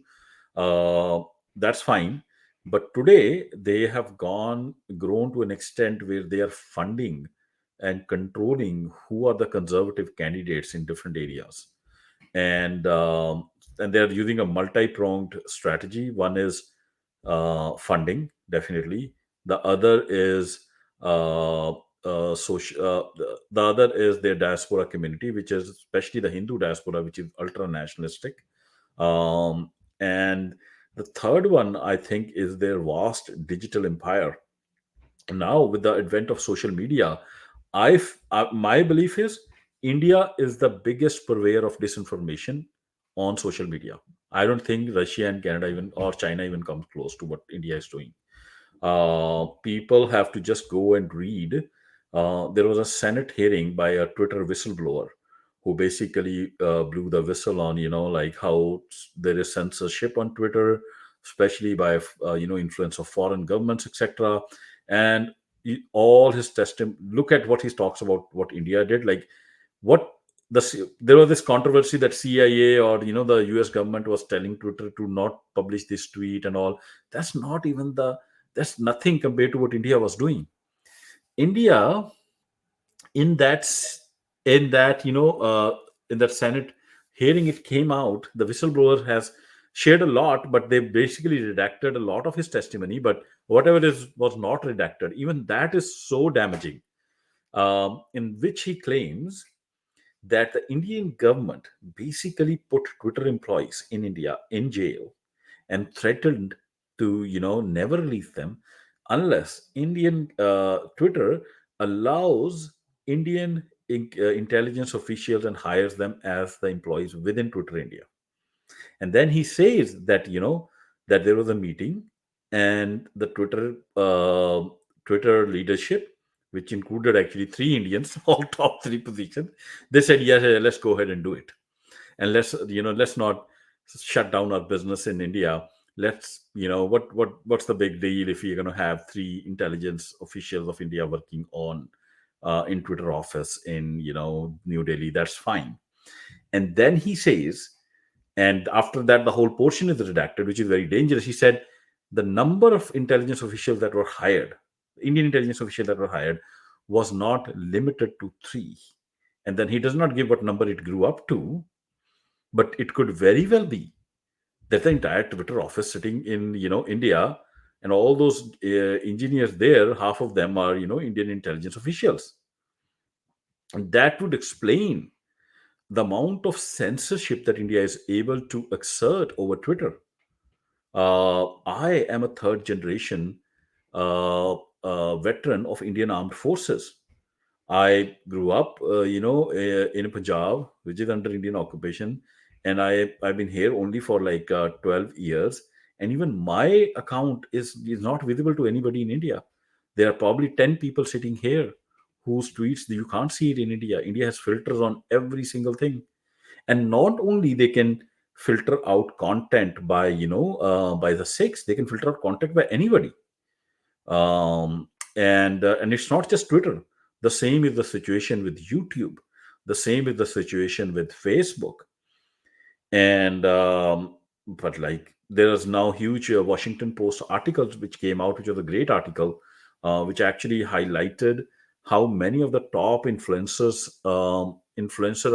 uh, that's fine. But today they have grown to an extent where they are funding and controlling who are the conservative candidates in different areas. And they're using a multi-pronged strategy. One is funding, definitely. The other is the other is their diaspora community, which is especially the Hindu diaspora, which is ultra nationalistic. And the third one, I think, is their vast digital empire. Now, with the advent of social media, my belief is India is the biggest purveyor of disinformation on social media. I don't think Russia and Canada even or China even comes close to what India is doing. People have to just go and read. There was a Senate hearing by a Twitter whistleblower who basically blew the whistle on, like how there is censorship on Twitter, especially by, influence of foreign governments, etc. And all his testimony, look at what he talks about what India did. Like what there was this controversy that CIA or the US government was telling Twitter to not publish this tweet and all. That's not even the that's nothing compared to what India was doing. India, in that s- in that in that Senate hearing, it came out the whistleblower has shared a lot, but they basically redacted a lot of his testimony. But whatever is was not redacted, even that is so damaging. In which he claims that the Indian government basically put Twitter employees in India in jail and threatened to never release them unless Indian Twitter allows Indian intelligence officials and hires them as the employees within Twitter India. And then he says that that there was a meeting, and the Twitter leadership, which included actually three Indians, all top three positions, they said, yes, yeah, let's go ahead and do it. And let's not shut down our business in India. Let's what's the big deal if you're going to have three intelligence officials of India working on in Twitter office in New Delhi? That's fine. And then he says, and after that the whole portion is redacted, which is very dangerous. He said the number of intelligence officials that were hired, Indian intelligence officials that were hired, was not limited to three. And then he does not give what number it grew up to, but it could very well be that the entire Twitter office sitting in India, and all those engineers there, half of them are Indian intelligence officials. And that would explain the amount of censorship that India is able to exert over Twitter. I am a third generation veteran of Indian Armed Forces. I grew up, in Punjab, which is under Indian occupation, and I've been here only for like 12 years, and even my account is not visible to anybody in India. There are probably 10 people sitting here whose tweets you can't see it in India. India has filters on every single thing, and not only they can filter out content by by the Sikhs, they can filter out content by anybody. Um, and uh, and it's not just Twitter. The same is the situation with YouTube. The same is the situation with Facebook. And but like there is now huge Washington Post articles which came out, which was a great article, which actually highlighted how many of the top influencer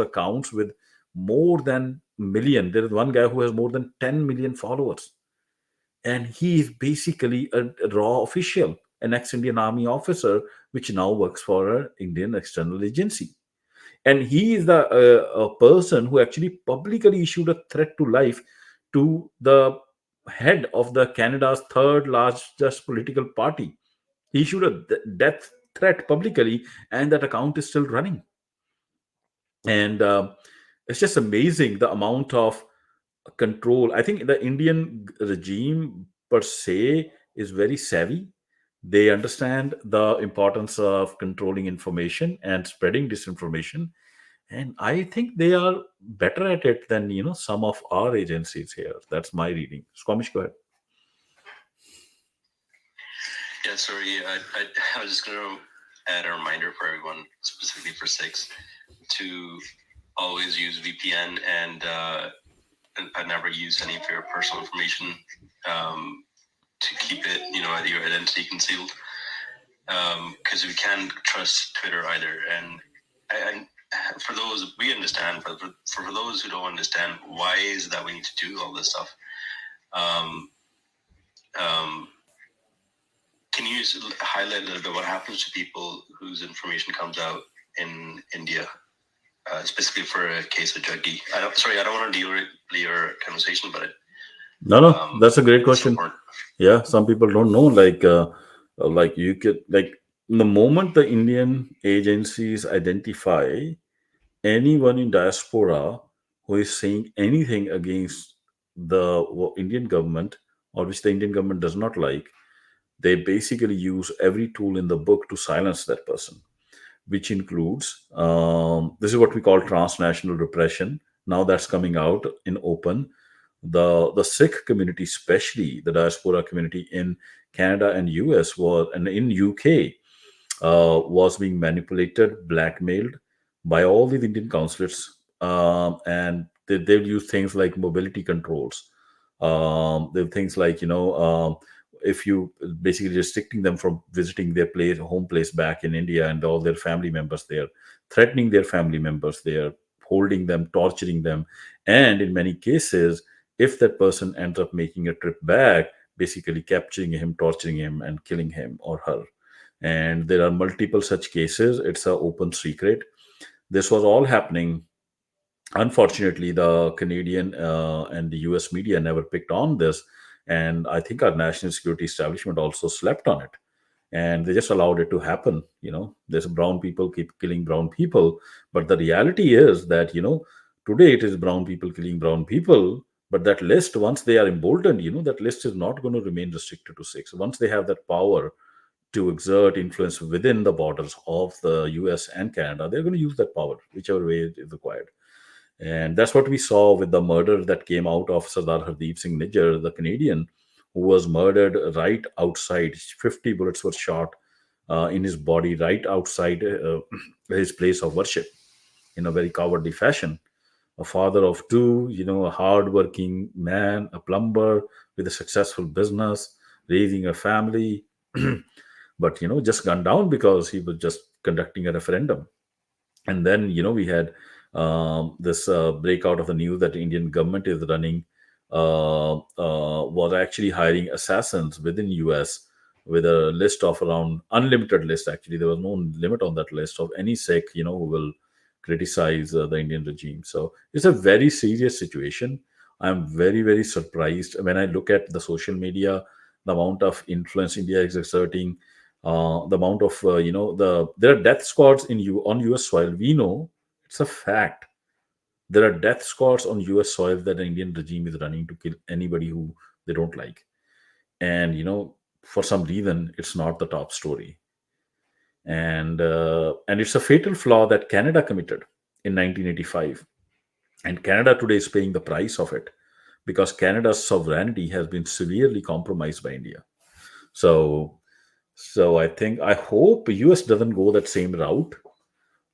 accounts with more than million. There is one guy who has more than 10 million followers, and he is basically a raw official, an ex-Indian Army officer, which now works for an Indian external agency. And he is the a person who actually publicly issued a threat to life to the head of the Canada's third largest political party. He issued a death threat publicly, and that account is still running. And it's just amazing the amount of control. I think the Indian regime per se is very savvy. They understand the importance of controlling information and spreading disinformation. And I think they are better at it than some of our agencies here. That's my reading. Squamish, go ahead. Yeah, sorry. I was just going to add a reminder for everyone, specifically for six, to always use VPN and I never use any of your personal information to keep it, your identity concealed. Because we can't trust Twitter either. And for those we understand, for those who don't understand, why is it that we need to do all this stuff? Um, um, can you highlight a little bit what happens to people whose information comes out in India, specifically for a case of Jaggi? I don't want to derail your conversation, but No, that's a great it's question. important. Yeah, some people don't know. Like you could like the moment the Indian agencies identify anyone in diaspora who is saying anything against the Indian government or which the Indian government does not like, they basically use every tool in the book to silence that person, which includes this is what we call transnational repression. Now that's coming out in open. The Sikh community, especially the diaspora community in Canada and US was and in UK was being manipulated, blackmailed by all the Indian consulates, and they'll use things like mobility controls. They'll things like if you basically restricting them from visiting their place, home place back in India, and all their family members there, threatening their family members there, holding them, torturing them, and in many cases, if that person ends up making a trip back, basically capturing him, torturing him, and killing him or her. And there are multiple such cases. It's an open secret. This was all happening. Unfortunately, the Canadian and the US media never picked on this, and I think our national security establishment also slept on it, and they just allowed it to happen. There's brown people keep killing brown people, but the reality is that today it is brown people killing brown people. But that list, once they are emboldened, that list is not going to remain restricted to six. Once they have that power to exert influence within the borders of the US and Canada, they're going to use that power, whichever way it is required. And that's what we saw with the murder that came out of Sardar Hardeep Singh Nijjar, the Canadian, who was murdered right outside. 50 bullets were shot in his body right outside his place of worship in a very cowardly fashion. A father of two, a hardworking man, a plumber with a successful business, raising a family, but just gunned down because he was just conducting a referendum. And then we had this breakout of the news that the Indian government is running was actually hiring assassins within US with a list of around unlimited list. Actually, there was no limit on that list of any Sikh who will criticize the Indian regime. So it's a very serious situation. I'm very, very surprised when I look at the social media, the amount of influence India is exerting, the amount of there are death squads on US soil. We know it's a fact. There are death squads on US soil that the Indian regime is running to kill anybody who they don't like. And for some reason, it's not the top story. And it's a fatal flaw that Canada committed in 1985, and Canada today is paying the price of it because Canada's sovereignty has been severely compromised by India. So, I hope US doesn't go that same route.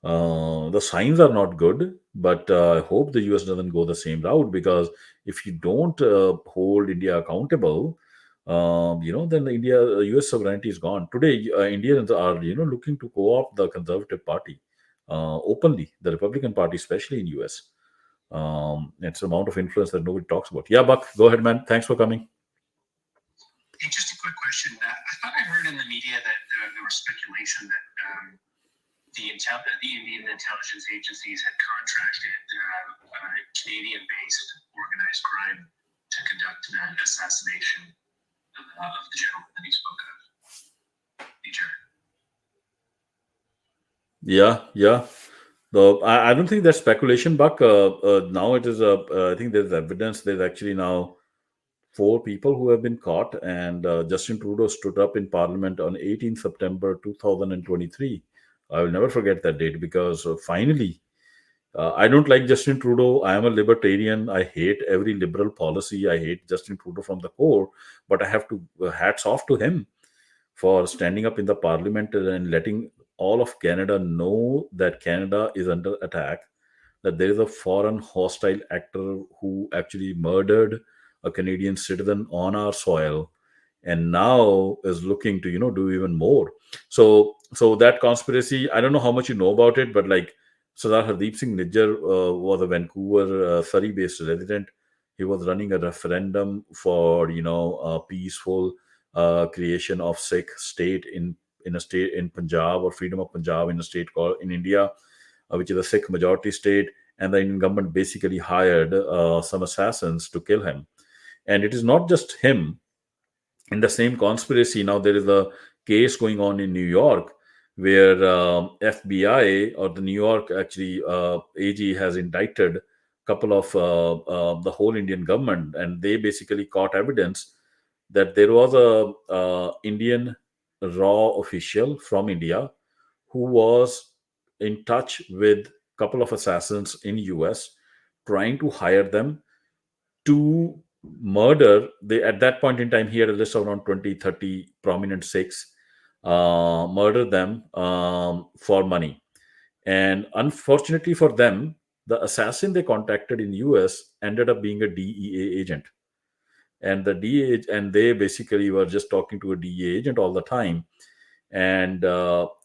The signs are not good, but I hope the US doesn't go the same route because if you don't hold India accountable, then the US sovereignty is gone. Today, Indians are looking to co-opt the Conservative Party openly, the Republican Party, especially in US. It's an amount of influence that nobody talks about. Yeah, Buck, go ahead, man. Thanks for coming. Hey, just a quick question. I thought I heard in the media that there was speculation that the Indian intelligence agencies had contracted Canadian-based organized crime to conduct that assassination of the gentleman that he spoke of, Niger. Yeah. I don't think that's speculation, Buck. Now it is I think there's evidence. There's actually now four people who have been caught, and Justin Trudeau stood up in Parliament on 18 September 2023. I will never forget that date because finally I don't like Justin Trudeau. I am a libertarian. I hate every liberal policy. I hate Justin Trudeau from the core. But I have to hats off to him for standing up in the parliament and letting all of Canada know that Canada is under attack, that there is a foreign hostile actor who actually murdered a Canadian citizen on our soil and now is looking to do even more. So that conspiracy, I don't know how much you know about it, but like Sardar Hardeep Singh Nijjar was a Vancouver, Surrey based resident. He was running a referendum for a peaceful creation of Sikh state in a state in Punjab, or freedom of Punjab in a state called in India, which is a Sikh majority state. And the Indian government basically hired some assassins to kill him. And it is not just him. In the same conspiracy, now there is a case going on in New York where FBI, or the New York actually AG, has indicted a couple of the whole Indian government, and they basically caught evidence that there was a Indian raw official from India who was in touch with a couple of assassins in US, trying to hire them to murder. They, at that point in time, he had a list of around 20, 30 prominent Sikhs, murder them for money. And unfortunately for them, the assassin they contacted in US ended up being a DEA agent. And the DEA, and they basically were just talking to a DEA agent all the time. And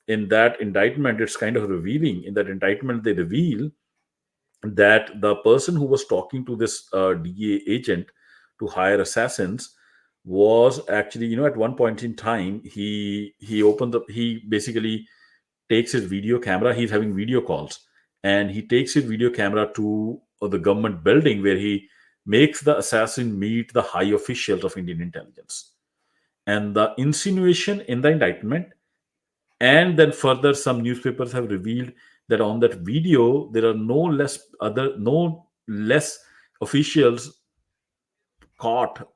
in that indictment, it's kind of revealing. In that indictment, they reveal that the person who was talking to this DEA agent to hire assassins was actually, at one point in time, he basically takes his video camera. He's having video calls, and he takes his video camera to the government building where he makes the assassin meet the high officials of Indian intelligence. And the insinuation in the indictment, and then further some newspapers have revealed that on that video there are no less officials caught,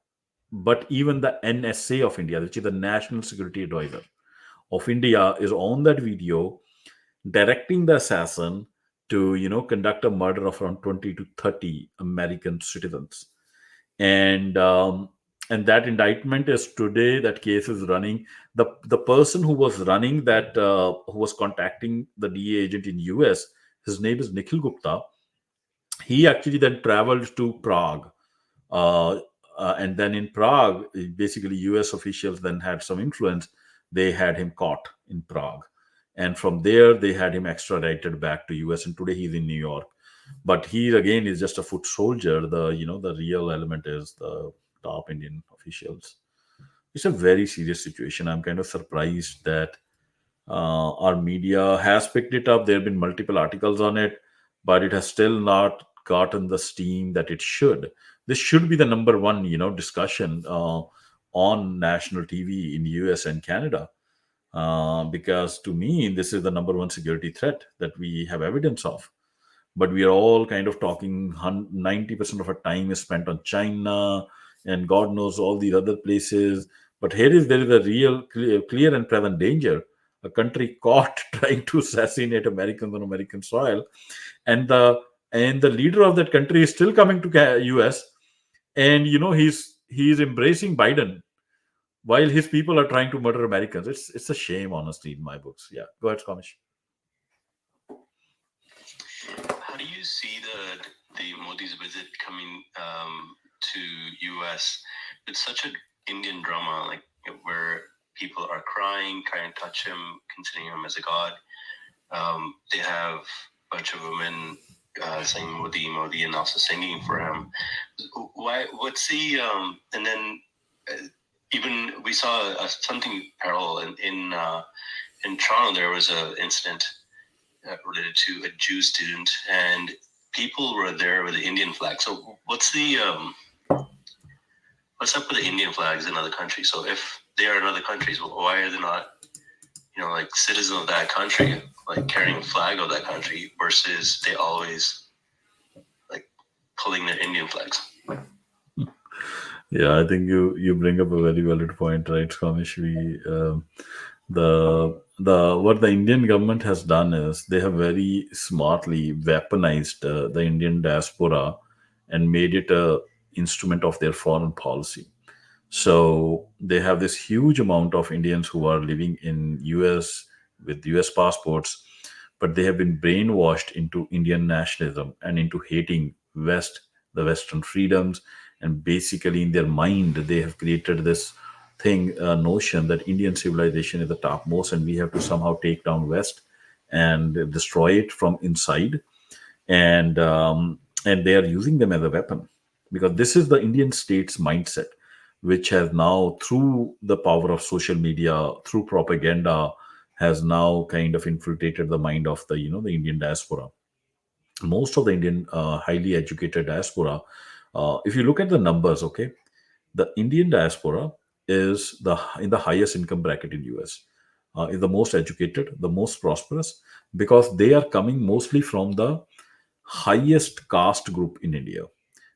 but even the NSA of India, which is the National Security Advisor of India, is on that video directing the assassin to conduct a murder of around 20 to 30 American citizens. And that indictment is today, that case is running. The person who was running that, who was contacting the DA agent in US, his name is Nikhil Gupta. He actually then traveled to Prague, uh, and then in Prague, basically US officials then had some influence. They had him caught in Prague, and from there they had him extradited back to US, and today he's in New York. But he again is just a foot soldier. The real element is the top Indian officials. It's a very serious situation. I'm kind of surprised that our media has picked it up. There have been multiple articles on it, but it has still not gotten the steam that it should. This should be the number one, discussion on national TV in US and Canada, because to me, this is the number one security threat that we have evidence of. But we are all kind of talking 90% of our time is spent on China and God knows all these other places. But there is a real clear and present danger. A country caught trying to assassinate Americans on American soil, and the leader of that country is still coming to US, and he's embracing Biden while his people are trying to murder Americans. It's a shame, honestly, in my books. Yeah, go ahead, Skamish. How do you see the Modi's visit coming to US with such an Indian drama, like where people are crying, trying to touch him, considering him as a god? They have a bunch of women saying Modi, Modi, and also singing for him. Why? What's the and then even we saw something parallel in Toronto. There was an incident related to a Jew student, and people were there with the Indian flag. So what's up with the Indian flags in other countries? So if they are in other countries, why are they not, like citizens of that country, like carrying a flag of that country, versus they always like pulling their Indian flags? Yeah, I think you bring up a very valid point, right, Skamish? The the what the Indian government has done is they have very smartly weaponized the Indian diaspora and made it a instrument of their foreign policy. So they have this huge amount of Indians who are living in US with US passports, but they have been brainwashed into Indian nationalism and into hating West, the Western freedoms, and basically in their mind they have created this thing, notion that Indian civilization is the topmost, and we have to somehow take down West and destroy it from inside, and they are using them as a weapon because this is the Indian state's mindset, which has now, through the power of social media, through propaganda, has now kind of infiltrated the mind of the Indian diaspora. Most of the Indian highly educated diaspora, if you look at the numbers, okay, the Indian diaspora is the in the highest income bracket in US, is the most educated, the most prosperous, because they are coming mostly from the highest caste group in India.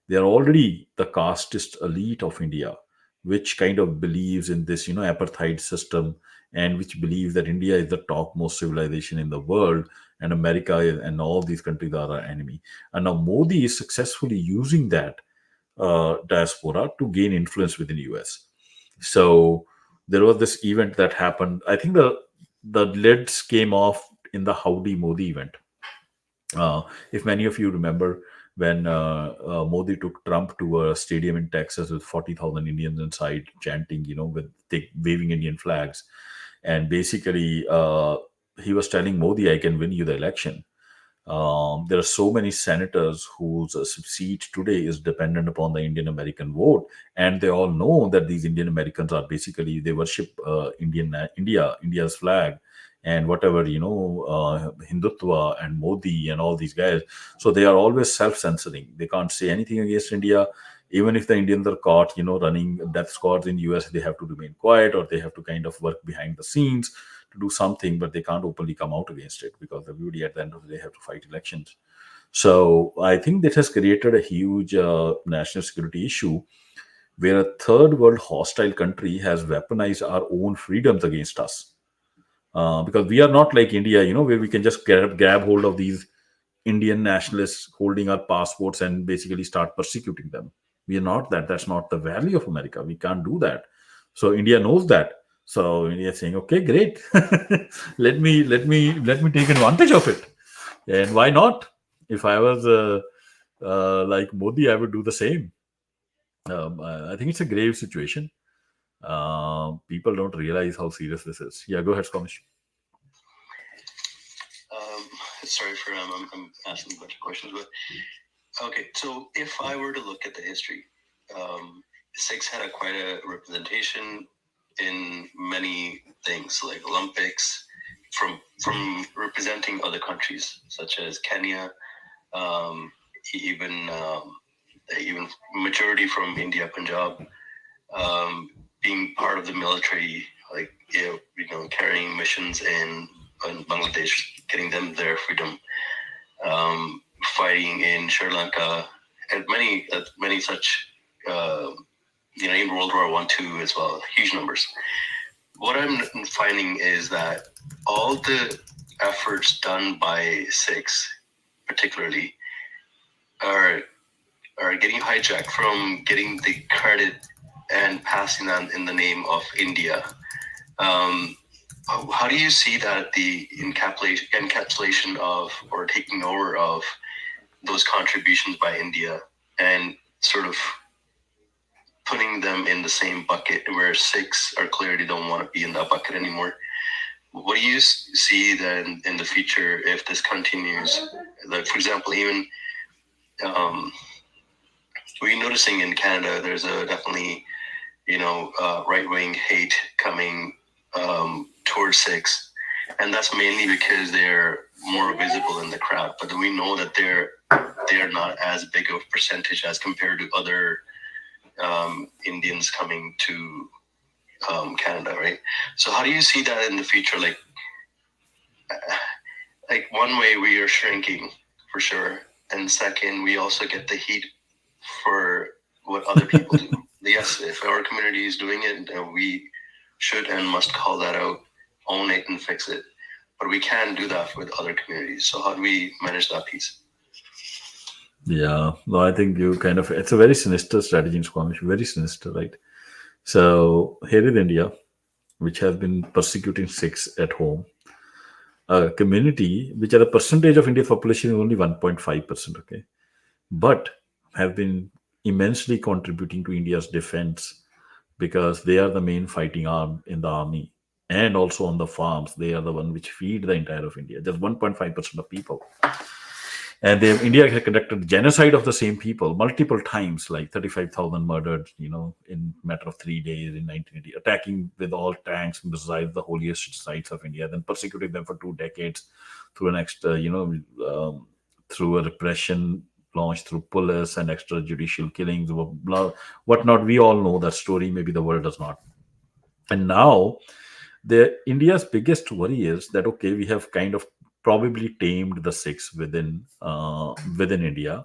They are already the casteist elite of India, which kind of believes in this, apartheid system, and which believes that India is the topmost civilization in the world, and and all these countries are our enemy. And now Modi is successfully using that diaspora to gain influence within US. So there was this event that happened. I think the lids came off in the Howdy Modi event. If many of you remember when Modi took Trump to a stadium in Texas with 40,000 Indians inside chanting, with waving Indian flags. And basically, he was telling Modi, I can win you the election. There are so many senators whose seat today is dependent upon the Indian American vote, and they all know that these Indian Americans are basically they worship India's flag, and whatever Hindutva and Modi and all these guys. So they are always self-censoring. They can't say anything against India. Even if the Indians are caught, running death squads in US, they have to remain quiet, or they have to kind of work behind the scenes to do something, but they can't openly come out against it because everybody at the end of the day have to fight elections. So I think that has created a huge national security issue where a third world hostile country has weaponized our own freedoms against us. Because we are not like India, where we can just grab hold of these Indian nationalists holding our passports and basically start persecuting them. We are not that. That's not the value of America. We can't do that. So India knows that. So India is saying, okay, great. Let me take advantage of it. And why not? If I was like Modi, I would do the same. I think it's a grave situation. People don't realize how serious this is. Yeah, go ahead, Skamish. Um, Sorry for I'm asking a bunch of questions, but okay. So if I were to look at the history, Six had quite a representation in many things, like Olympics, from representing other countries such as Kenya, um, even even majority from India, Punjab, being part of the military, like carrying missions in Bangladesh, getting them their freedom, fighting in Sri Lanka, and many such. Uh, in World War One, two as well, huge numbers. What I'm finding is that all the efforts done by Six, particularly, are getting hijacked from getting the credit and passing on in the name of India. How do you see that the encapsulation of or taking over of those contributions by India and sort of putting them in the same bucket where Six are clearly don't want to be in that bucket anymore? What do you see then in the future if this continues? Like, for example, even we're noticing in Canada, there's a definitely right-wing hate coming towards Six, and that's mainly because they're more visible in the crowd. But we know that they're not as big of a percentage as compared to other Indians coming to Canada, right? So how do you see that in the future? Like one way we are shrinking for sure, and second, we also get the heat for what other people do. Yes, if our community is doing it, we should and must call that out. own it and fix it. But we can do that with other communities. So how do we manage that piece? Yeah, no, I think you kind of, it's a very sinister strategy in Squamish, very sinister, right? So here in India, which has been persecuting Sikhs at home, a community which at a percentage of India's population is only 1.5%, okay, but have been immensely contributing to India's defense because they are the main fighting arm in the army and also on the farms. They are the one which feed the entire of India. Just 1.5% of people, and India had conducted genocide of the same people multiple times, like 35,000 murdered, in matter of 3 days in 1980, attacking with all tanks, missiles, the holiest sites of India, then persecuting them for 2 decades through an extra, through a repression launched through police and extrajudicial killings, whatnot. We all know that story. Maybe the world does not. And now the India's biggest worry is that okay, we have kind of probably tamed the Sikhs within India,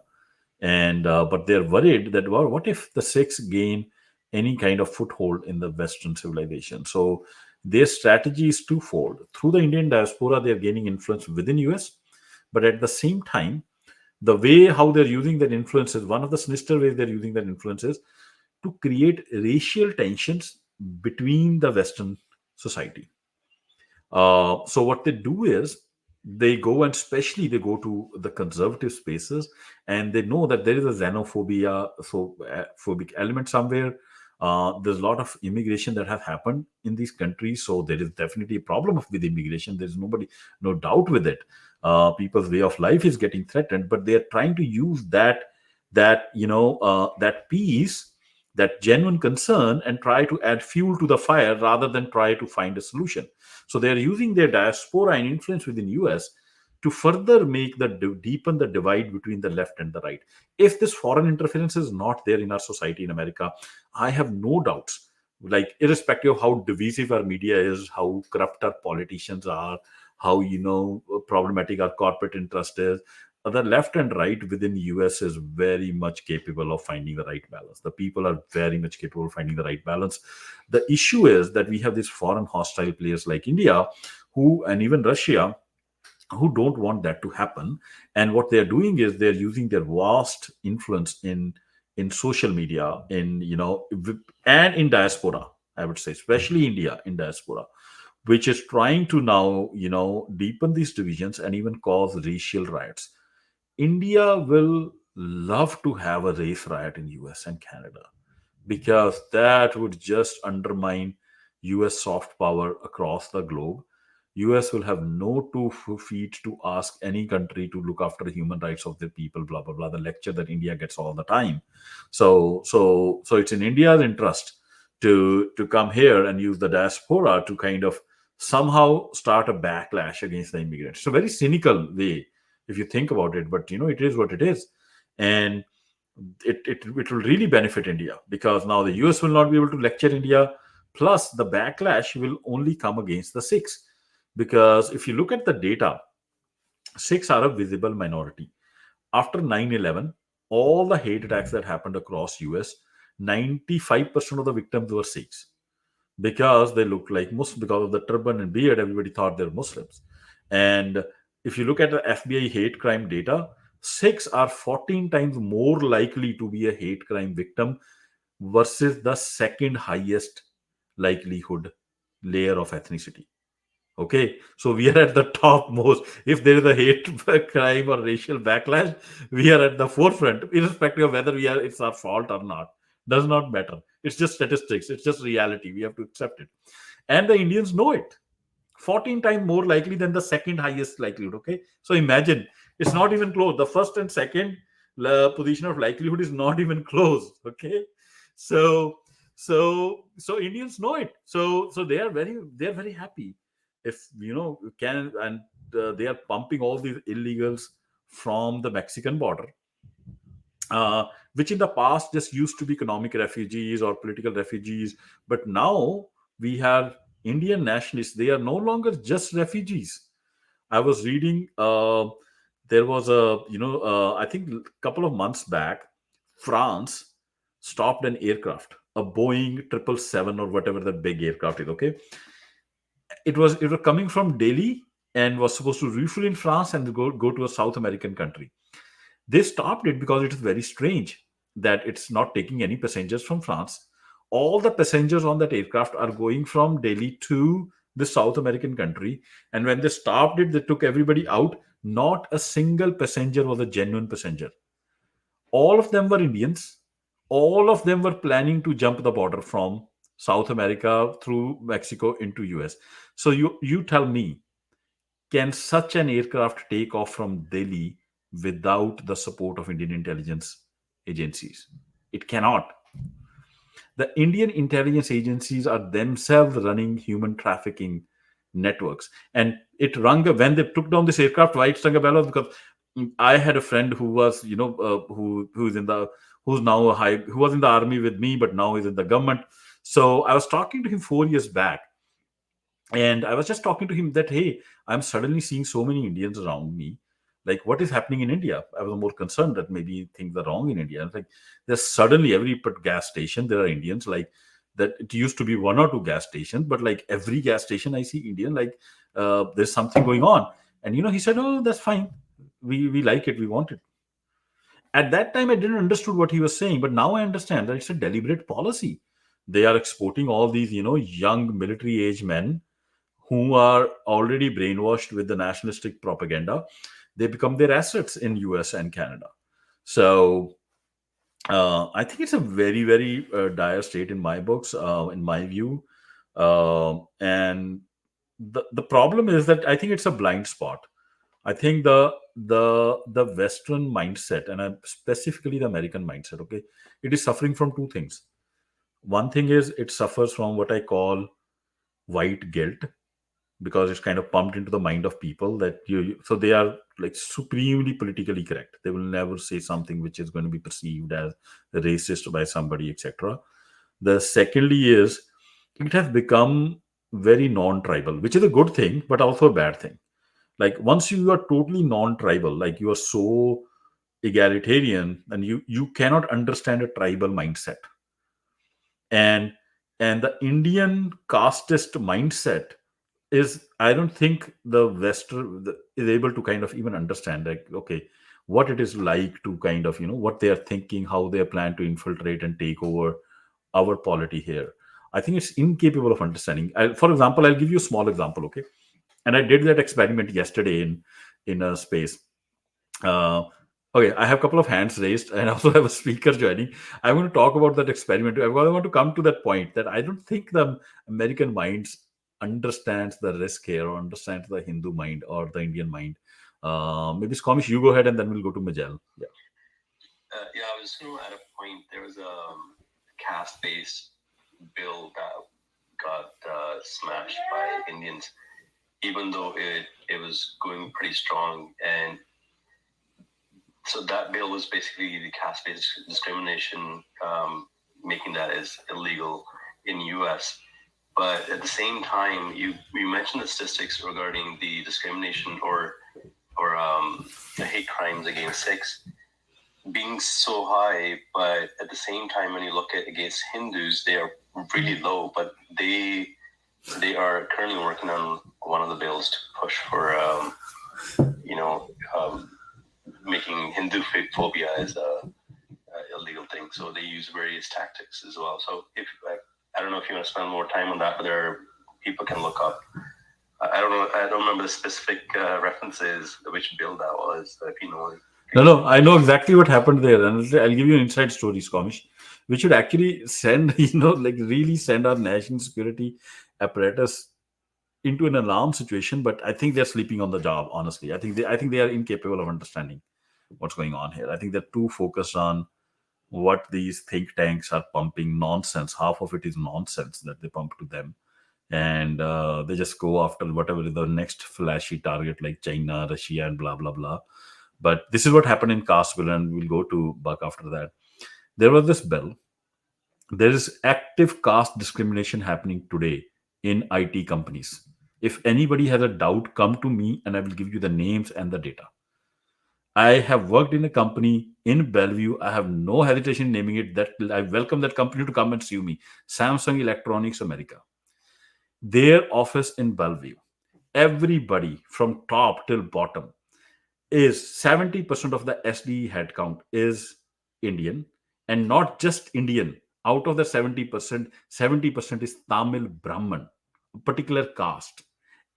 and but they're worried that, well, what if the Sikhs gain any kind of foothold in the Western civilization? So their strategy is twofold. Through the Indian diaspora, they are gaining influence within US, but at the same time, the way how they're using that influence is one of the sinister ways they're using that influence is to create racial tensions between the Western society. So what they do is they go, and especially they go to the conservative spaces, and they know that there is a xenophobia, so phobic element somewhere. There's a lot of immigration that have happened in these countries, so there is definitely a problem with immigration. There's no doubt with it. People's way of life is getting threatened, but they are trying to use that peace, that genuine concern, and try to add fuel to the fire rather than try to find a solution. So they are using their diaspora and influence within US to further make deepen the divide between the left and the right. If this foreign interference is not there in our society in America, I have no doubts. Like, irrespective of how divisive our media is, how corrupt our politicians are, how problematic our corporate interest is, the left and right within the US is very much capable of finding the right balance. The people are very much capable of finding the right balance. The issue is that we have these foreign hostile players like India, who, and even Russia, who don't want that to happen. And what they're doing is they're using their vast influence in social media, and in diaspora, I would say, especially India in diaspora, which is trying to now deepen these divisions and even cause racial riots. India will love to have a race riot in US and Canada, because that would just undermine US soft power across the globe. US will have no feet to ask any country to look after the human rights of their people, blah blah blah, the lecture that India gets all the time. So it's in India's interest to come here and use the diaspora to kind of somehow start a backlash against the immigrants. It's a very cynical way if you think about it, but it is what it is. And it will really benefit India, because now the US will not be able to lecture India. Plus, the backlash will only come against the Sikhs, because if you look at the data, Sikhs are a visible minority. After 9/11, all the hate attacks that happened across US, 95% of the victims were Sikhs, because they looked like Muslims. Because of the turban and beard, everybody thought they're Muslims. And if you look at the FBI hate crime data, Sikhs are 14 times more likely to be a hate crime victim versus the second highest likelihood layer of ethnicity. Okay, so we are at the top most. If there is a hate crime or racial backlash, we are at the forefront, irrespective of whether it's our fault or not. Does not matter. It's just statistics. It's just reality. We have to accept it, and the Indians know it. 14 times more likely than the second highest likelihood. Okay, so imagine, it's not even close. The first and second position of likelihood is not even close. Okay, so so Indians know it. So they're very happy if can, and they are pumping all these illegals from the Mexican border, which in the past just used to be economic refugees or political refugees. But now we have Indian nationalists. They are no longer just refugees. I was reading, there was I think a couple of months back, France stopped an aircraft, a Boeing 777 or whatever that big aircraft is. Okay, It was coming from Delhi and was supposed to refuel in France and go to a South American country. They stopped it because it is very strange that it's not taking any passengers from France. All the passengers on that aircraft are going from Delhi to the South American country. And when they stopped it, they took everybody out. Not a single passenger was a genuine passenger. All of them were Indians. All of them were planning to jump the border from South America through Mexico into US. So you tell me, can such an aircraft take off from Delhi without the support of Indian intelligence agencies? It cannot. The Indian intelligence agencies are themselves running human trafficking networks. And it rung when they took down this aircraft, why it rung a bell? Because I had a friend who was, who's in the who's now a high who was in the army with me, but now is in the government. So I was talking to him 4 years back, and I was just talking to him that, hey, I'm suddenly seeing so many Indians around me. Like, what is happening in India? I was more concerned that maybe things are wrong in India. It's like there's suddenly every gas station there are Indians. Like that, it used to be one or two gas stations, but like every gas station I see Indian. Like there's something going on. And he said, "Oh, that's fine. We like it. We want it." At that time, I didn't understood what he was saying, but now I understand that it's a deliberate policy. They are exporting all these, young military age men who are already brainwashed with the nationalistic propaganda. They become their assets in US and Canada. So I think it's a very, very dire state in my books, in my view. And the problem is that I think it's a blind spot. I think the Western mindset, and specifically the American mindset, okay, it is suffering from two things. One thing is it suffers from what I call white guilt, because it's kind of pumped into the mind of people that so they are like supremely politically correct. They will never say something which is going to be perceived as racist by somebody, etc. The secondly is it has become very non-tribal, which is a good thing but also a bad thing. Like once you are totally non-tribal, like you are so egalitarian, and you cannot understand a tribal mindset. And and the Indian casteist mindset is, I don't think the is able to kind of even understand, like, okay, what it is like to kind of, what they are thinking, how they plan to infiltrate and take over our polity here. I think it's incapable of understanding. For example, I'll give you a small example, okay? And I did that experiment yesterday in a space. uh, okay, I have a couple of hands raised, and also have a speaker joining. I want to talk about that experiment. I want to come to that point that I don't think the American minds understands the risk here, or understands the Hindu mind or the Indian mind. Maybe Squamish, you go ahead, and then we'll go to Majel. Yeah. Yeah, I was at a point. There was a caste-based bill that got smashed by Indians, even though it was going pretty strong. And so that bill was basically the caste-based discrimination, making that as illegal in U.S. But at the same time, you mentioned the statistics regarding the discrimination or the hate crimes against Sikhs being so high, but at the same time, when you look at against Hindus, they are really low. But they are currently working on one of the bills to push for making Hindu phobia as a illegal thing. So they use various tactics as well. So if I don't know if you want to spend more time on that, but there are people can look up. I don't know. I don't remember the specific references, which bill that was. If you know. No, I know exactly what happened there, and I'll give you an inside story, Squamish. We should actually send, like really send our national security apparatus into an alarm situation. But I think they're sleeping on the job. Honestly, I think they are incapable of understanding what's going on here. I think they're too focused on what these think tanks are pumping nonsense. Half of it is nonsense that they pump to them, and they just go after whatever is the next flashy target, like China, Russia, and blah blah blah. But this is what happened in Castville, and we'll go to Buck after that. There was this bill. There is active caste discrimination happening today in IT companies. If anybody has a doubt, come to me and I will give you the names and the data. I have worked in a company in Bellevue. I have no hesitation in naming it. That I welcome that company to come and sue me. Samsung Electronics America. Their office in Bellevue, everybody from top till bottom is 70% of the SDE headcount is Indian, and not just Indian. Out of the 70%, 70% is Tamil Brahman, a particular caste.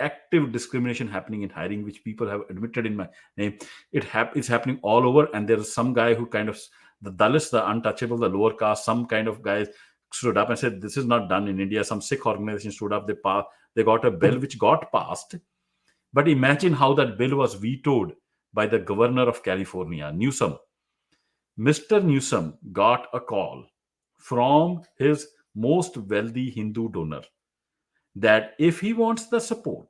Active discrimination happening in hiring, which people have admitted in my name. It's happening all over, and there's some guy who kind of, the Dalits, the untouchable, the lower caste, some kind of guys stood up and said, "This is not done in India." Some Sikh organization stood up. They got a bill which got passed, but imagine how that bill was vetoed by the governor of California, Newsom. Mr. Newsom got a call from his most wealthy Hindu donor that if he wants the support,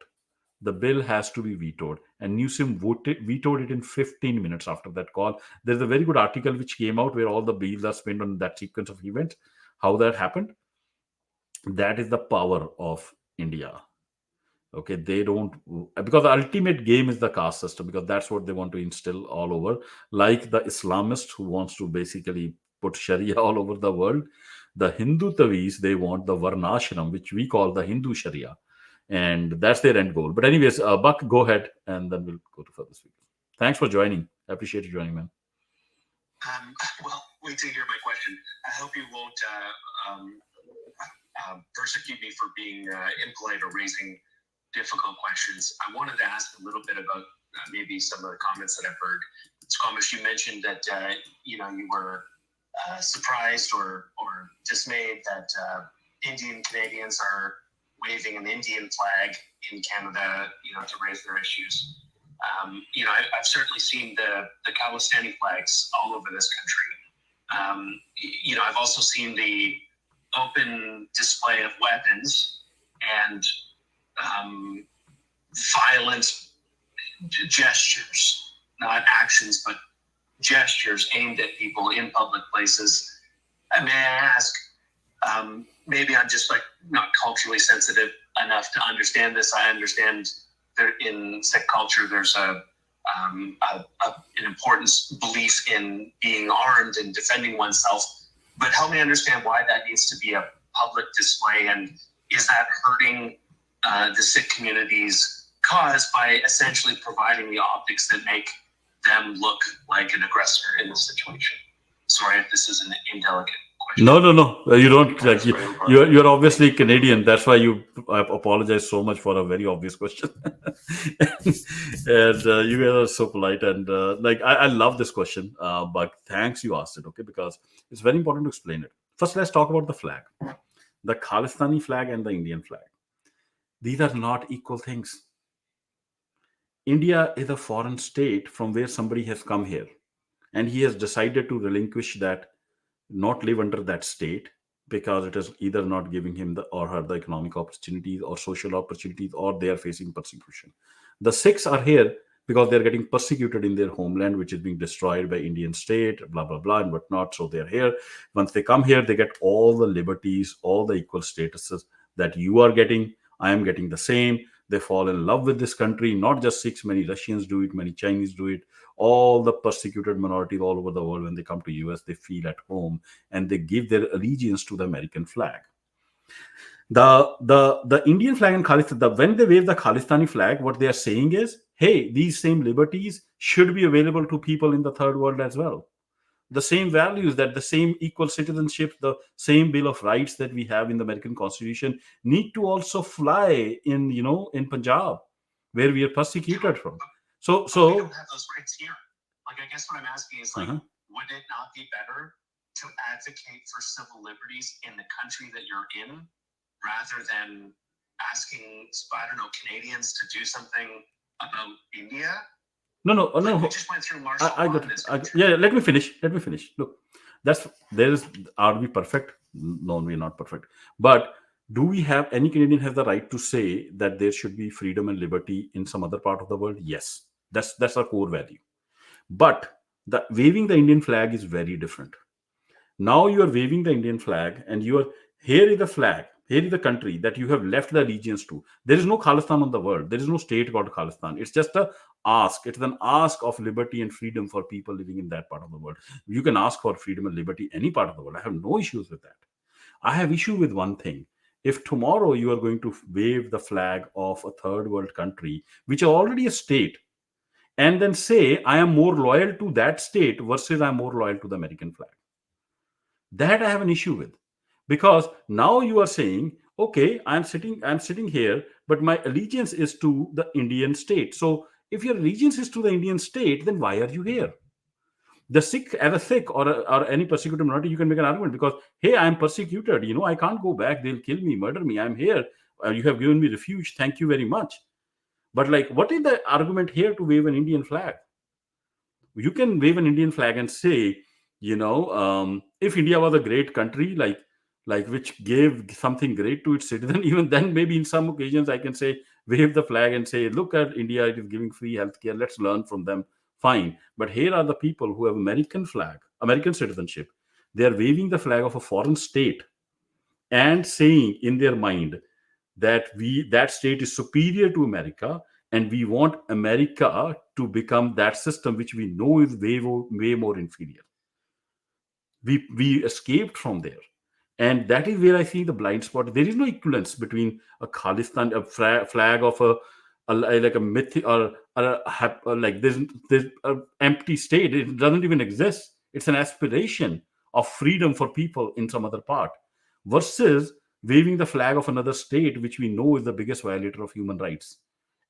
the bill has to be vetoed. And Newsom vetoed it in 15 minutes after that call. There's a very good article which came out where all the bills are spent on that sequence of events, how that happened. That is the power of India. Okay, they don't, because the ultimate game is the caste system, because that's what they want to instill all over, like the Islamist who wants to basically put Sharia all over the world. The Hindu Tavis, they want the Varnashram, which we call the Hindu Sharia, and that's their end goal. But anyways, Buck, go ahead, and then we'll go to further speakers. Thanks for joining. I appreciate you joining, man. Well, wait till you hear my question. I hope you won't persecute me for being impolite or raising difficult questions. I wanted to ask a little bit about maybe some of the comments that I've heard. Squamish, you mentioned that you were surprised or dismayed that Indian Canadians are waving an Indian flag in Canada, to raise their issues. I've certainly seen the Khalistani flags all over this country. I've also seen the open display of weapons and violent gestures, not actions, but gestures aimed at people in public places. May I ask, maybe I'm just not culturally sensitive enough to understand this. I understand that in Sikh culture, there's an important belief in being armed and defending oneself. But help me understand why that needs to be a public display, and is that hurting the Sikh community's cause by essentially providing the optics that make them look like an aggressor in this situation? Sorry if this is an indelicate question. No. You don't. You're obviously Canadian. That's why I apologize so much for a very obvious question. And you guys are so polite. And I love this question. But thanks you asked it. Okay, because it's very important to explain it. First, let's talk about the flag. The Khalistani flag and the Indian flag. These are not equal things. India is a foreign state from where somebody has come here, and he has decided to relinquish that, not live under that state, because it is either not giving him or her the economic opportunities or social opportunities, or they are facing persecution. The Sikhs are here because they're getting persecuted in their homeland, which is being destroyed by Indian state, blah blah blah and whatnot. So they're here. Once they come here, they get all the liberties, all the equal statuses that you are getting. I am getting the same. They fall in love with this country. Not just Sikhs, many Russians do it, many Chinese do it. All the persecuted minorities all over the world, when they come to US, they feel at home, and they give their allegiance to the American flag. The Indian flag and Khalistan, when they wave the Khalistani flag, what they are saying is, hey, these same liberties should be available to people in the third world as well. The same values, that the same equal citizenship, the same Bill of Rights that we have in the American Constitution need to also fly in Punjab, where we are persecuted from. So we don't have those rights here. I guess what I'm asking is, would it not be better to advocate for civil liberties in the country that you're in, rather than asking, Canadians to do something about India? No. We just went through martial law in this country. Yeah, let me finish. Look, are we perfect? No, we're not perfect. But do we have, any Canadian has the right to say that there should be freedom and liberty in some other part of the world? Yes, that's our core value. But the waving the Indian flag is very different. Now you are waving the Indian flag, and here is the flag. Here is the country that you have left the allegiance to. There is no Khalistan on the world. There is no state called Khalistan. It's just a ask. It's an ask of liberty and freedom for people living in that part of the world. You can ask for freedom and liberty any part of the world. I have no issues with that. I have issue with one thing. If tomorrow you are going to wave the flag of a third world country, which is already a state, and then say, I am more loyal to that state versus I'm more loyal to the American flag, that I have an issue with. Because now you are saying, okay, I'm sitting here, but my allegiance is to the Indian state. So if your allegiance is to the Indian state, then why are you here? The Sikh, as a Sikh or any persecuted minority, you can make an argument because, hey, I'm persecuted. I can't go back. They'll kill me, murder me. I'm here. You have given me refuge. Thank you very much. But like, what is the argument here to wave an Indian flag? You can wave an Indian flag and say, if India was a great country, like which gave something great to its citizen, even then, maybe in some occasions, I can say, wave the flag and say, look at India, it is giving free healthcare. Let's learn from them. Fine. But here are the people who have American flag, American citizenship. They are waving the flag of a foreign state and saying in their mind that that state is superior to America, and we want America to become that system which we know is way more inferior. We escaped from there, and that is where I see the blind spot. There is no equivalence between a Khalistan, flag of like a myth, or like there's a empty state. It doesn't even exist. It's an aspiration of freedom for people in some other part, versus waving the flag of another state which we know is the biggest violator of human rights,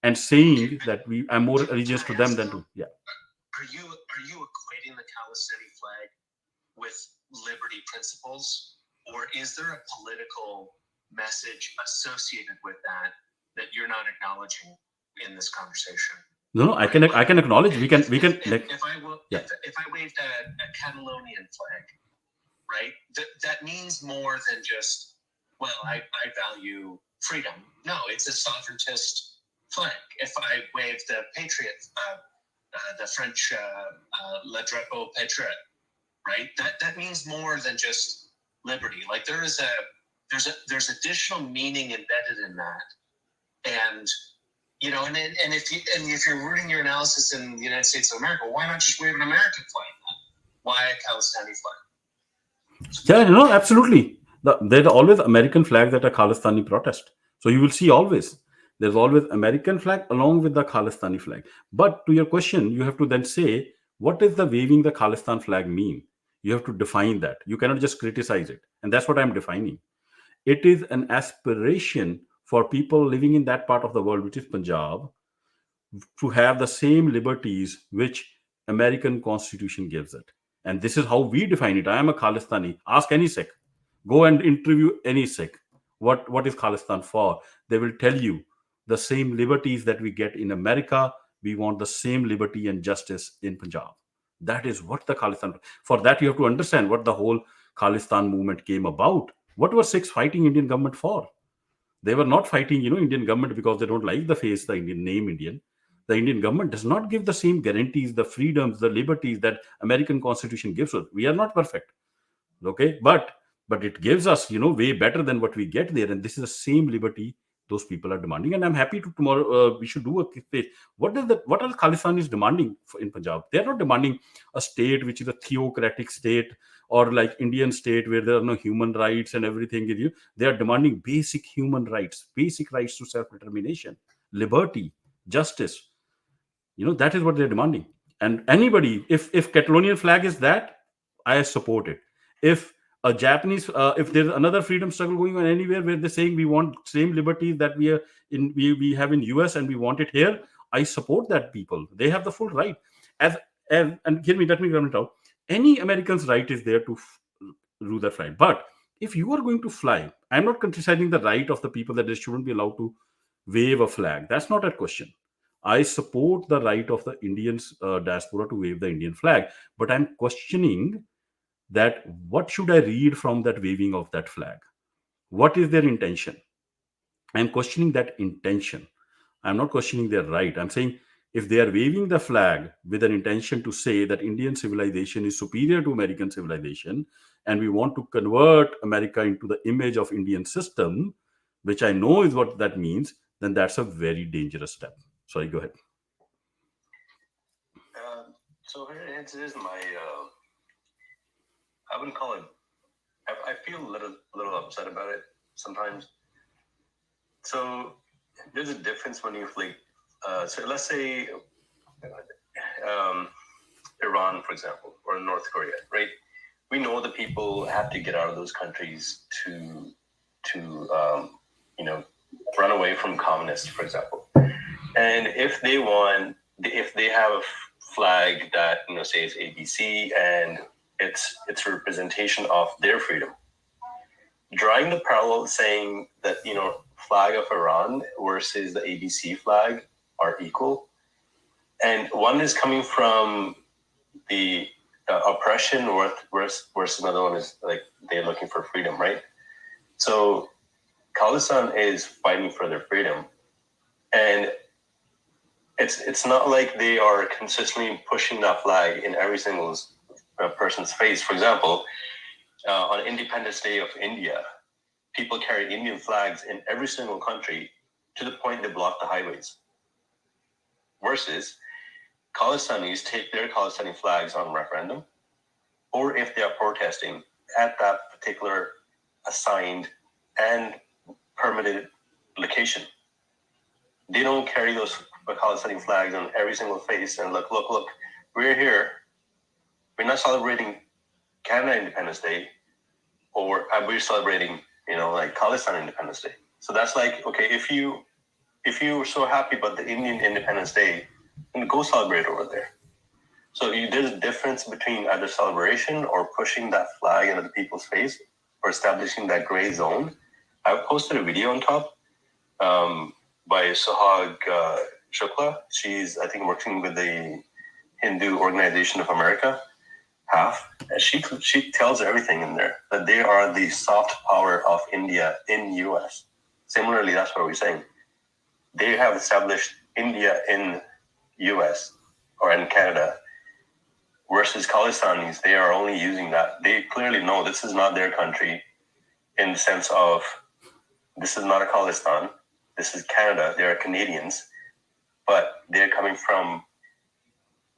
and saying that we I'm more Can allegiance I to them ask than though? to, yeah. Are you equating the Calisthenic flag with liberty principles, or is there a political message associated with that you're not acknowledging in this conversation? No, no, I can acknowledge. We can like, yeah. If I waved a Catalonian flag, right? That means more than just, well, I value freedom. No, it's a sovereigntist flag. If I wave the Patriot, the French Le Drapeau Patriot, right? That means more than just liberty. Like there's additional meaning embedded in that, and if you're rooting your analysis in the United States of America, why not just wave an American flag? Why a Palestinian flag? Yeah, no, absolutely. There's always American flags at a Khalistani protest. So you will see always. There's always American flag along with the Khalistani flag. But to your question, you have to then say, what does the waving the Khalistan flag mean? You have to define that. You cannot just criticize it. And that's what I'm defining. It is an aspiration for people living in that part of the world, which is Punjab, to have the same liberties which American Constitution gives it. And this is how we define it. I am a Khalistani. Ask any Sikh. Go and interview any Sikh. What is Khalistan for? They will tell you the same liberties that we get in America. We want the same liberty and justice in Punjab. That is what the Khalistan. For that, you have to understand what the whole Khalistan movement came about. What were Sikhs fighting Indian government for? They were not fighting, Indian government because they don't like the face, the Indian name Indian. The Indian government does not give the same guarantees, the freedoms, the liberties that American Constitution gives us. We are not perfect, okay, but it gives us, way better than what we get there, and this is the same liberty those people are demanding. And I'm happy to tomorrow. We should do a case. What are Khalistan is demanding in Punjab? They are not demanding a state which is a theocratic state, or like Indian state where there are no human rights and everything is you. They are demanding basic human rights, basic rights to self-determination, liberty, justice. That is what they're demanding. And anybody, if Catalonian flag is that, I support it. If a Japanese, if there's another freedom struggle going on anywhere where they're saying we want same liberties that we have in US and we want it here, I support that. People, they have the full right. And let me run it out. Any American's right is there to do that flight. But if you are going to fly, I'm not criticizing the right of the people that they shouldn't be allowed to wave a flag. That's not a question. I support the right of the Indians diaspora to wave the Indian flag, but I'm questioning that what should I read from that waving of that flag? What is their intention? I'm questioning that intention. I'm not questioning their right. I'm saying if they are waving the flag with an intention to say that Indian civilization is superior to American civilization, and we want to convert America into the image of Indian system, which I know is what that means, then that's a very dangerous step. Sorry, go ahead. So it is my. I wouldn't call it. I feel a little upset about it sometimes So there's a difference when you so let's say Iran, for example, or North Korea, right? We know the people have to get out of those countries to run away from communists, for example. And if they have a flag that says ABC and it's a representation of their freedom, drawing the parallel saying that flag of Iran versus the ABC flag are equal, and one is coming from the oppression versus another one is like they're looking for freedom, right? So Khalistan is fighting for their freedom, and it's not like they are consistently pushing that flag in every single person's face. For example, on Independence Day of India, people carry Indian flags in every single country to the point they block the highways. Versus Khalistanis take their Khalistani flags on referendum, or if they are protesting at that particular assigned and permitted location. They don't carry those Khalistani flags on every single face and look, we're here. We're not celebrating Canada Independence Day, or we're celebrating, like Khalistan Independence Day. So that's like, okay, if you were so happy about the Indian Independence Day, then go celebrate over there. So there's a difference between either celebration or pushing that flag into the people's face or establishing that gray zone. I posted a video on top by Suhag Shukla. She's, I think, working with the Hindu Organization of America, half. And she tells everything in there, that they are the soft power of India in US. Similarly, that's what we're saying. They have established India in US or in Canada, versus Khalistanis, they are only using that. They clearly know this is not their country in the sense of this is not a Khalistan. This is Canada. They are Canadians, but they're coming from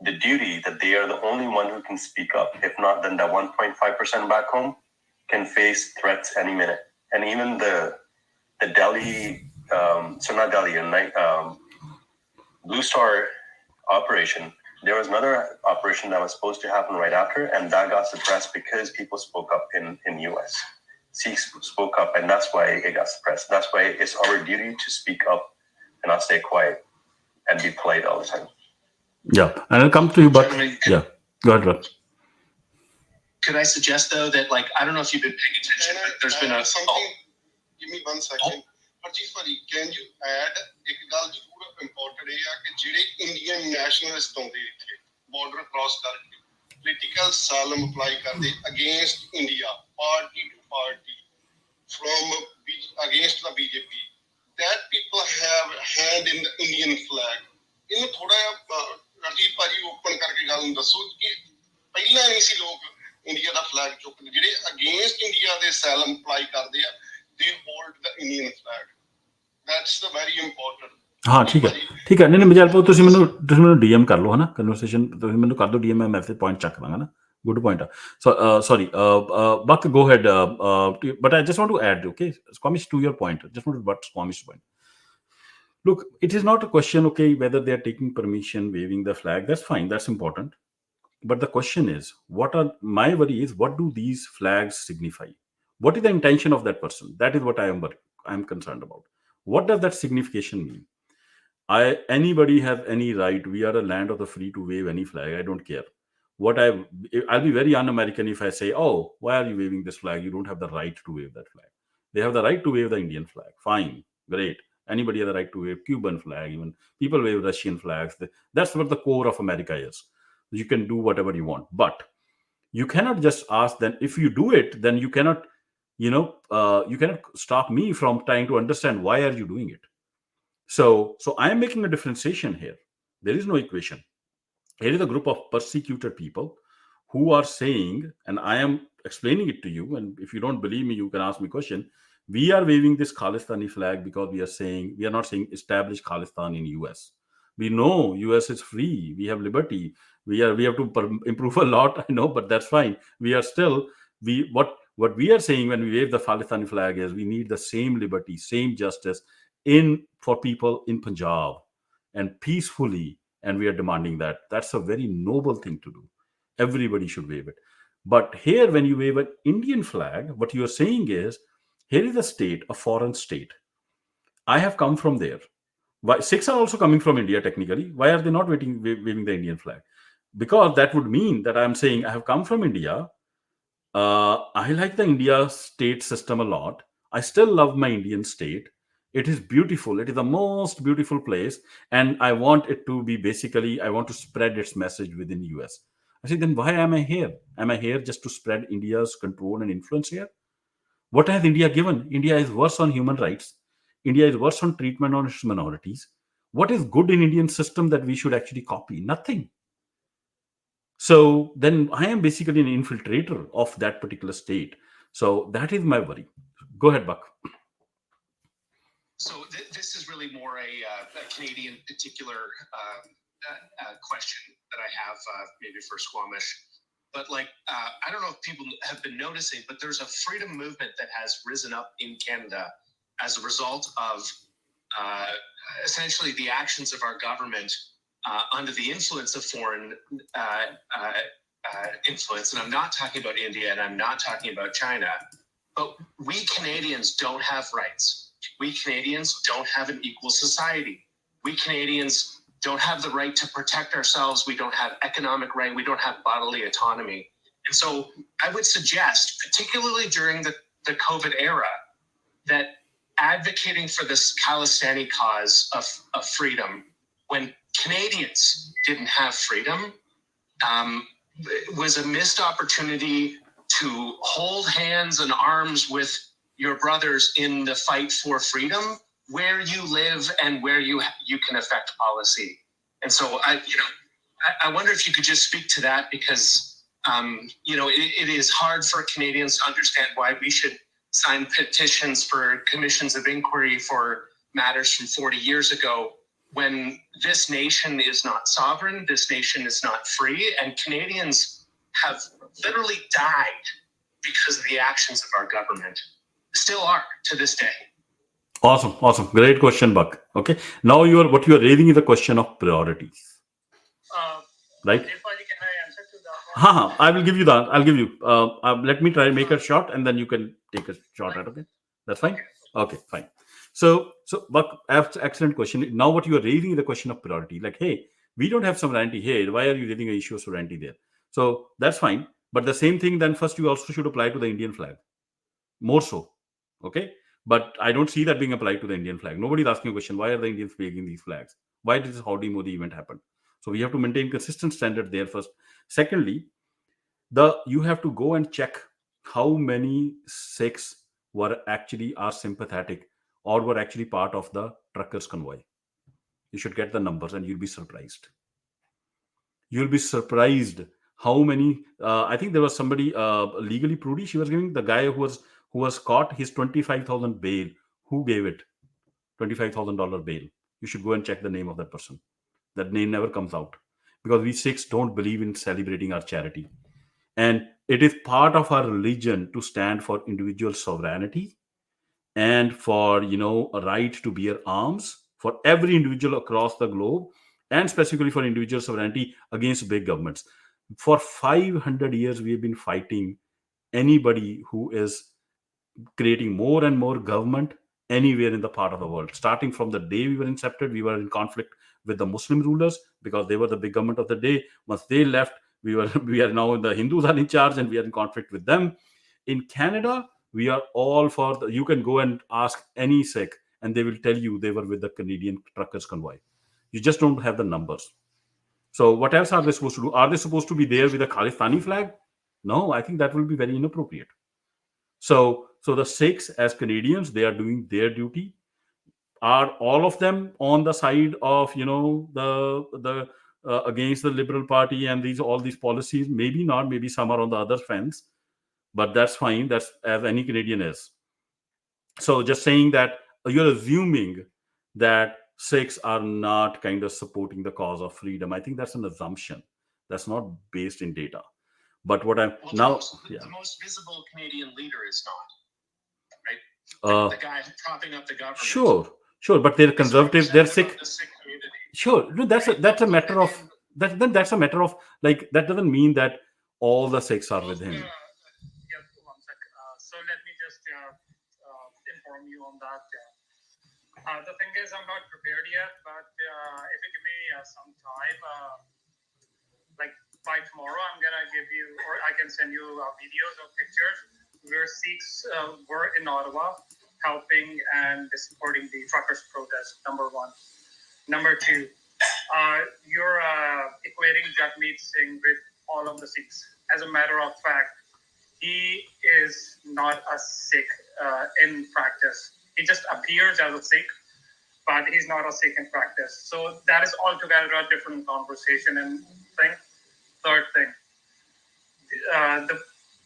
the duty that they are the only one who can speak up. If not, then that 1.5% back home can face threats any minute. And even the Delhi, not Delhi, Blue Star operation, there was another operation that was supposed to happen right after, and that got suppressed because people spoke up in US. Sikhs spoke up, and that's why it got suppressed. That's why it's our duty to speak up and not stay quiet and be polite all the time. Yeah, and I'll come to you, but yeah, go ahead, Rob. Could I suggest though that, like, I don't know if you've been paying attention, but there's been something. Give me 1 second. Can you add ਇੱਕ ਗੱਲ ਜ਼ਰੂਰ important ਇਹ ਆ ਕਿ ਜਿਹੜੇ Indian nationalist ਹੁੰਦੇ ਇੱਥੇ border cross ਕਰਕੇ ਪੋਲੀਟੀਕਲ ਸਾਲਮ ਅਪਲਾਈ ਕਰਦੇ against India party to party from against the BJP, that people have hand in the Indian flag. ਇਹਨੂੰ ਥੋੜਾ ਜਿਹਾ ਰਜੀਵ ਭਾਜੀ ਓਪਨ ਕਰਕੇ ਗੱਲ ਨੂੰ ਦੱਸੋ ਕਿ ਪਹਿਲਾਂ ਨਹੀਂ ਸੀ ਲੋਕ ਇੰਡੀਆ ਦਾ ਫਲੈਗ ਚੁੱਕਦੇ, ਜਿਹੜੇ ਅਗੇਂਸਟ ਇੰਡੀਆ ਦੇ ਸਾਲਮ ਅਪਲਾਈ ਕਰਦੇ ਆ, they hold the Indian flag. That's the very important. ਹਾਂ ਠੀਕ ਹੈ ਨਹੀਂ ਮਜਾਲ ਪੋ ਤੁਸੀਂ ਮੈਨੂੰ ਡੀਐਮ ਕਰ ਲਓ, ਹਨਾ, ਕਨਵਰਸੇਸ਼ਨ ਤੁਸੀਂ ਮੈਨੂੰ ਕਰ ਦਿਓ ਡੀਐਮ, ਮੈਂ ਮੈਸੇਜ ਪੁਆਇੰਟ ਚੱਕ ਲਾਂਗਾ ਨਾ. Good point. So, sorry, Buck, go ahead. But I just want to add, okay, Squamish, to your point. Just want to butt Squamish's point. Look, it is not a question, okay, whether they are taking permission, waving the flag. That's fine. That's important. But the question is, my worry is, what do these flags signify? What is the intention of that person? That is what I am concerned about. What does that signification mean? Anybody have any right? We are a land of the free to wave any flag. I don't care. I'll be very un-American if I say, oh, why are you waving this flag? You don't have the right to wave that flag. They have the right to wave the Indian flag. Fine, great. Anybody has the right to wave Cuban flag. Even people wave Russian flags. That's what the core of America is. You can do whatever you want, but you cannot just ask. Then if you do it, then you cannot, you cannot stop me from trying to understand why are you doing it. So I am making a differentiation here. There is no equation. Here is a group of persecuted people who are saying, and I am explaining it to you, and if you don't believe me, you can ask me a question. We are waving this Khalistani flag because we are not saying establish Khalistan in US. We know US is free. We have liberty. We have to improve a lot, I know, but that's fine. We are still, what we are saying when we wave the Khalistani flag is we need the same liberty, same justice in for people in Punjab and peacefully, and we are demanding that. That's a very noble thing to do. Everybody should wave it. But here, when you wave an Indian flag, what you are saying is, here is a state, a foreign state. I have come from there. Why Sikhs are also coming from India technically? Why are they not waving the Indian flag? Because that would mean that I am saying I have come from India. I like the India state system a lot. I still love my Indian state. It is beautiful. It is the most beautiful place, and I want it to be basically. I want to spread its message within US. I say, then why am I here? Am I here just to spread India's control and influence here? What has India given? India is worse on human rights. India is worse on treatment on its minorities. What is good in Indian system that we should actually copy? Nothing. So then I am basically an infiltrator of that particular state. So that is my worry. Go ahead, Buck. So this is really more a Canadian particular question that I have, maybe for Squamish. But I don't know if people have been noticing, but there's a freedom movement that has risen up in Canada as a result of essentially the actions of our government under the influence of foreign influence. And I'm not talking about India, and I'm not talking about China. But we Canadians don't have rights. We Canadians don't have an equal society. We Canadians don't have the right to protect ourselves. We don't have economic right. We don't have bodily autonomy. And so I would suggest, particularly during the COVID era, that advocating for this Khalistani cause of freedom, when Canadians didn't have freedom, was a missed opportunity to hold hands and arms with your brothers in the fight for freedom where you live and where you can affect policy. And so I wonder if you could just speak to that, because it is hard for Canadians to understand why we should sign petitions for commissions of inquiry for matters from 40 years ago, when this nation is not sovereign, this nation is not free, and Canadians have literally died because of the actions of our government. Still are to this day. Awesome. Great question, Buck. Okay. Now what you are raising is a question of priorities. Right? Can I answer to that? I will give you that. I'll give you. Let me try and make a shot, and then you can take a shot at. Okay, that's fine. Okay, fine. So Buck, excellent question. Now, what you are raising is the question of priority. Like, hey, we don't have sovereignty here. Why are you raising an issue of sovereignty there? So that's fine. But the same thing, then first you also should apply to the Indian flag. More so. Okay. But I don't see that being applied to the Indian flag. Nobody's asking a question. Why are the Indians flagging these flags? Why did this Howdy Modi event happen? So we have to maintain consistent standard there first. Secondly, you have to go and check how many Sikhs are sympathetic or were actually part of the truckers convoy. You should get the numbers, and you'll be surprised. You'll be surprised how many. I think there was somebody legally Prudy. She was giving the guy who was caught his 25,000 bail. Who gave it? $25,000 bail. You should go and check the name of that person. That name never comes out, because we Sikhs don't believe in celebrating our charity. And it is part of our religion to stand for individual sovereignty and for, a right to bear arms for every individual across the globe, and specifically for individual sovereignty against big governments. For 500 years, we have been fighting anybody who is creating more and more government anywhere in the part of the world. Starting from the day we were incepted, we were in conflict with the Muslim rulers because they were the big government of the day. Once they left, we are now, the Hindus are in charge, and we are in conflict with them. In Canada, we are all for you can go and ask any Sikh, and they will tell you they were with the Canadian truckers convoy. You just don't have the numbers. So what else are they supposed to do? Are they supposed to be there with a Khalistani flag? No, I think that will be very inappropriate. So the Sikhs, as Canadians, they are doing their duty. Are all of them on the side of the against the Liberal Party and all these policies? Maybe not. Maybe some are on the other fence, but that's fine. That's as any Canadian is. So just saying that you're assuming that Sikhs are not kind of supporting the cause of freedom. I think that's an assumption. That's not based in data. But what I'm now, the most visible Canadian leader is not, right? The guy propping up the government. Sure, but they're conservative, they're representative of Sikh. the Sikh community. Sure, no, Right. that's a So matter of that. Then that's a matter of, like, that doesn't mean that all the Sikhs are with him. Yeah, one sec. So let me just inform you on that. The thing is, I'm not prepared yet, but if you give me some time, like by tomorrow, I'm gonna give you, or I can send you videos or pictures where Sikhs were in Ottawa helping and supporting the truckers' protest. Number one. Number two, you're equating Jagmeet Singh with all of the Sikhs. As a matter of fact, he is not a Sikh in practice. He just appears as a Sikh, but he's not a Sikh in practice. So that is altogether a different conversation and thing. Third thing,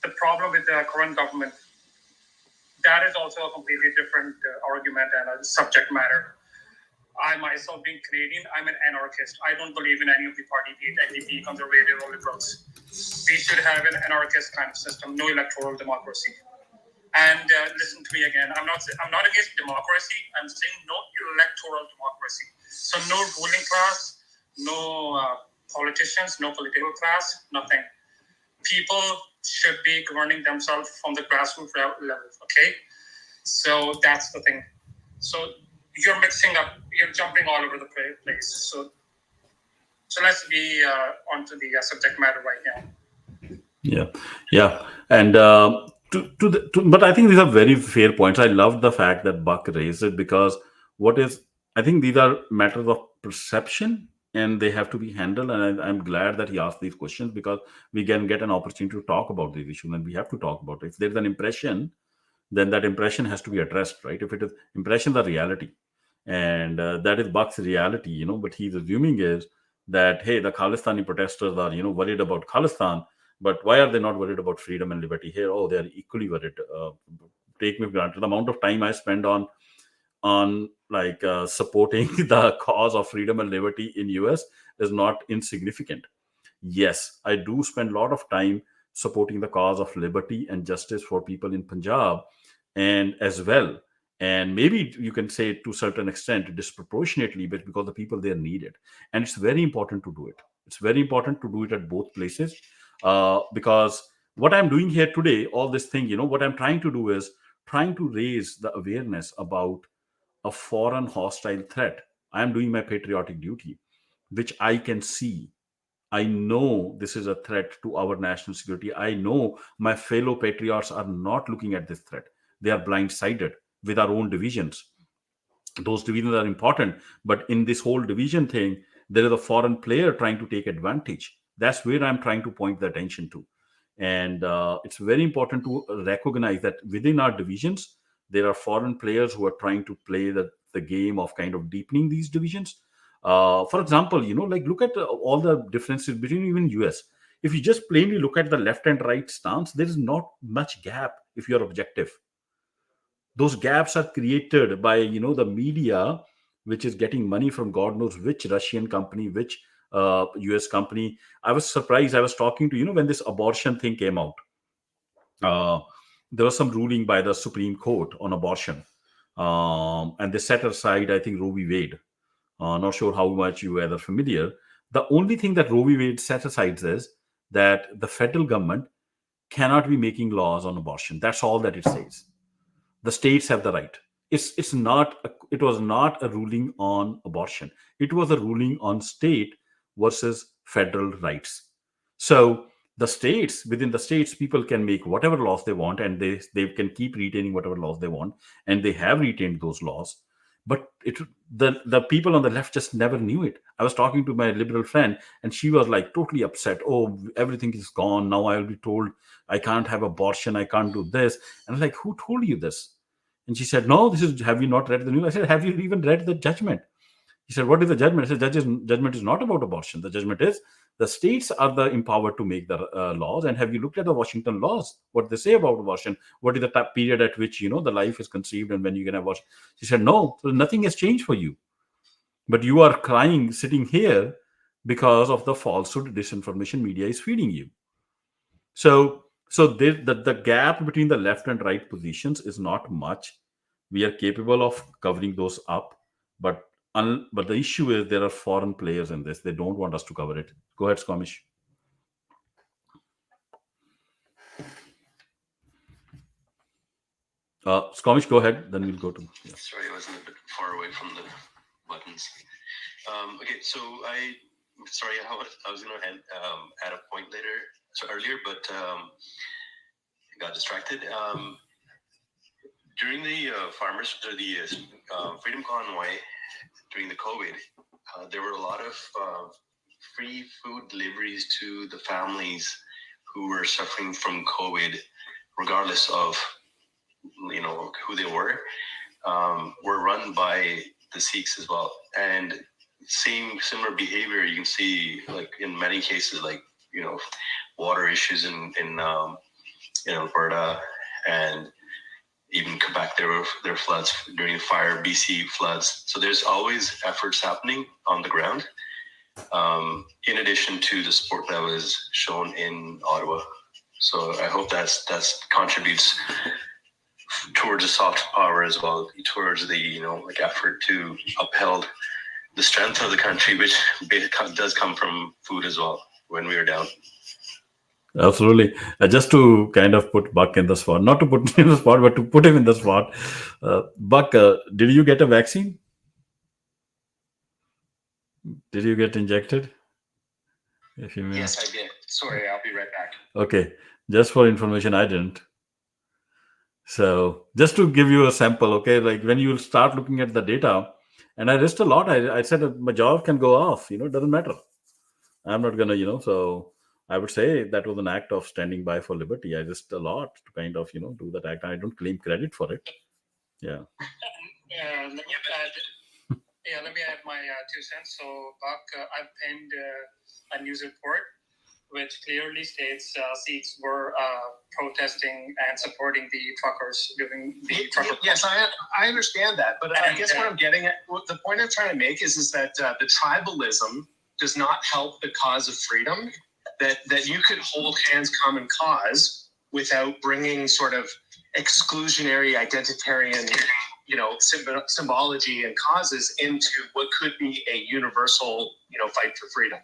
the problem with the current government, that is also a completely different argument and a subject matter. I myself, being Canadian, I'm an anarchist. I don't believe in any of the party, be it NDP, conservative, or liberals. We should have an anarchist kind of system, no electoral democracy. And listen to me again. I'm not against democracy. I'm saying no electoral democracy. So no ruling class, no politicians, no political class, nothing. People should be governing themselves from the grassroots level. Okay, so that's the thing. So you're mixing up. You're jumping all over the place. So let's be onto the subject matter right now. Yeah, yeah, and but I think these are very fair points. I love the fact that Buck raised it, because what is, I think these are matters of perception, and they have to be handled. And I'm glad that he asked these questions, because we can get an opportunity to talk about these issues, and we have to talk about it. If there's an impression, then that impression has to be addressed, right? If it is impression, the reality, and that is Buck's reality, But he's assuming is that, hey, the Khalistani protesters are, worried about Khalistan, but why are they not worried about freedom and liberty here? Oh, they are equally worried. Take me for granted. The amount of time I spend on like supporting the cause of freedom and liberty in US is not insignificant. Yes, I do spend a lot of time supporting the cause of liberty and justice for people in Punjab, and as well. And maybe you can say to a certain extent disproportionately, but because the people there need it. And it's very important to do it. It's very important to do it at both places. Because what I'm doing here today, all this thing, what I'm trying to do is trying to raise the awareness about a foreign hostile threat. I am doing my patriotic duty, which I can see. I know this is a threat to our national security. I know my fellow patriots are not looking at this threat. They are blindsided with our own divisions. Those divisions are important, but in this whole division thing, there is a foreign player trying to take advantage. That's where I'm trying to point the attention to. And it's very important to recognize that within our divisions, there are foreign players who are trying to play the game of kind of deepening these divisions. For example, like, look at all the differences between even US. If you just plainly look at the left and right stance, there is not much gap if you're objective. Those gaps are created by, the media, which is getting money from God knows which Russian company, which US company. I was surprised. I was talking to, when this abortion thing came out, uh, there was some ruling by the Supreme Court on abortion, and they set aside, I think, Roe v. Wade. Not sure how much you are familiar. The only thing that Roe v. Wade set aside is that the federal government cannot be making laws on abortion. That's all that it says. The states have the right. It was not a ruling on abortion. It was a ruling on state versus federal rights. So the states, within the states, people can make whatever laws they want, and they can keep retaining whatever laws they want, and they have retained those laws. But the people on the left just never knew it. I was talking to my liberal friend, and she was like totally upset. Oh, everything is gone now. I'll be told I can't have abortion. I can't do this. And I'm like, who told you this? And she said, no, this is, have you not read the news? I said, have you even read the judgment? He said, what is the judgment? I said, judgment is not about abortion. The judgment is the states are the empowered to make the laws. And have you looked at the Washington laws? What they say about abortion? What is the period at which, the life is conceived and when you can abortion? She said, no, so nothing has changed for you. But you are crying, sitting here because of the falsehood disinformation media is feeding you. So the gap between the left and right positions is not much. We are capable of covering those up. But but the issue is there are foreign players in this. They don't want us to cover it. Go ahead, Squamish. Squamish, go ahead. Then we'll go to. Yeah. Sorry, I wasn't a bit far away from the buttons. Okay, so sorry, I was going to add a point earlier, but I got distracted. During the farmers or the Freedom Convoy during the COVID, there were a lot of free food deliveries to the families who were suffering from COVID, regardless of who they were run by the Sikhs as well. And similar behavior you can see like in many cases, like water issues in Alberta, and even Quebec, there were floods during the fire, BC floods. So there's always efforts happening on the ground, in addition to the support that was shown in Ottawa. So I hope that contributes towards the soft power as well, towards the effort to uphold the strength of the country, which does come from food as well when we are down. Absolutely. Just to kind of put Buck in the spot, not to put him in the spot, but to put him in the spot. Buck, did you get a vaccine? Did you get injected? If you may. Yes, I did. Sorry, I'll be right back. Okay. Just for information, I didn't. So just to give you a sample, okay, like when you start looking at the data, and I risked a lot. I said that my job can go off, it doesn't matter. I'm not gonna, so I would say that was an act of standing by for liberty. I risked a lot to kind of, do that act. I don't claim credit for it. Yeah. Let me add my 2 cents. So, Buck, I've pinned a news report which clearly states Sikhs were protesting and supporting the truckers during the trucker. Yes, I understand that, but I guess what I'm getting at, the point I'm trying to make is that the tribalism does not help the cause of freedom. That you could hold hands, common cause, without bringing sort of exclusionary, identitarian, symbology and causes into what could be a universal, fight for freedom.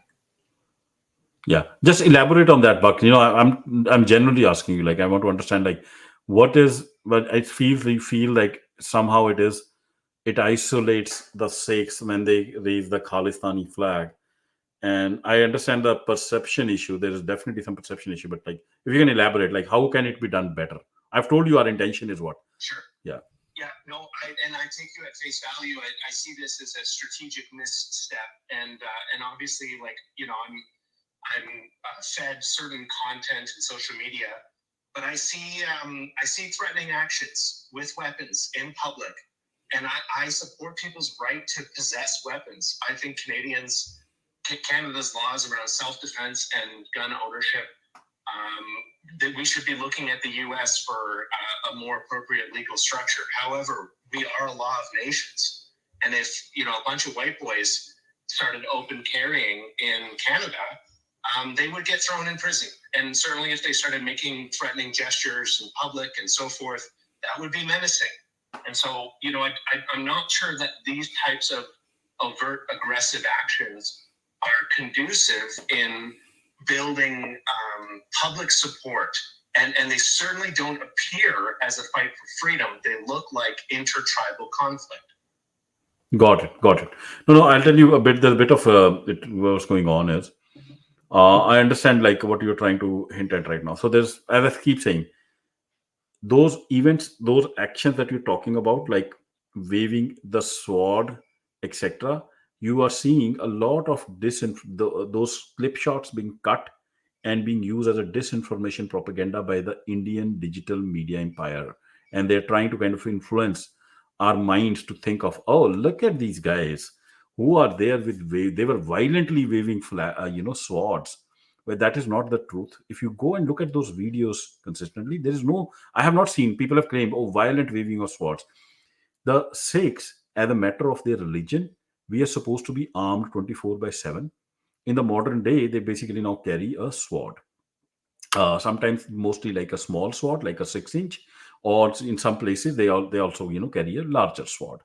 Yeah, just elaborate on that, Buck. I'm generally asking you, like, I want to understand, like, what is, but I feel like somehow it isolates the Sikhs when they raise the Khalistani flag. And I understand the perception issue. There is definitely some perception issue, but like, if you can elaborate, like, how can it be done better? I've told you our intention is what. Sure. Yeah. Yeah. No. I take you at face value. I see this as a strategic misstep, and obviously, like, I'm fed certain content in social media, but I see threatening actions with weapons in public, and I support people's right to possess weapons. I think Canada's laws around self-defense and gun ownership, that we should be looking at the U.S. for a more appropriate legal structure. However, we are a law of nations, and if a bunch of white boys started open carrying in Canada, they would get thrown in prison. And certainly if they started making threatening gestures in public and so forth, that would be menacing. And so, I'm not sure that these types of overt aggressive actions are conducive in building public support. And they certainly don't appear as a fight for freedom. They look like intertribal conflict. Got it. No, I'll tell you a bit. There's a bit of what's going on is, I understand like what you're trying to hint at right now. So there's, as I keep saying, those events, those actions that you're talking about, like waving the sword, etc. You are seeing a lot of those clip shots being cut and being used as a disinformation propaganda by the Indian digital media empire, and they're trying to kind of influence our minds to think of, oh, look at these guys who are there they were violently waving swords. But that is not the truth. If you go and look at those videos consistently, there is no, I have not seen, people have claimed, oh, violent waving of swords. The Sikhs, as a matter of their religion, we are supposed to be armed 24/7. In the modern day, they basically now carry a sword. Sometimes mostly like a small sword, like a 6-inch, or in some places they also carry a larger sword.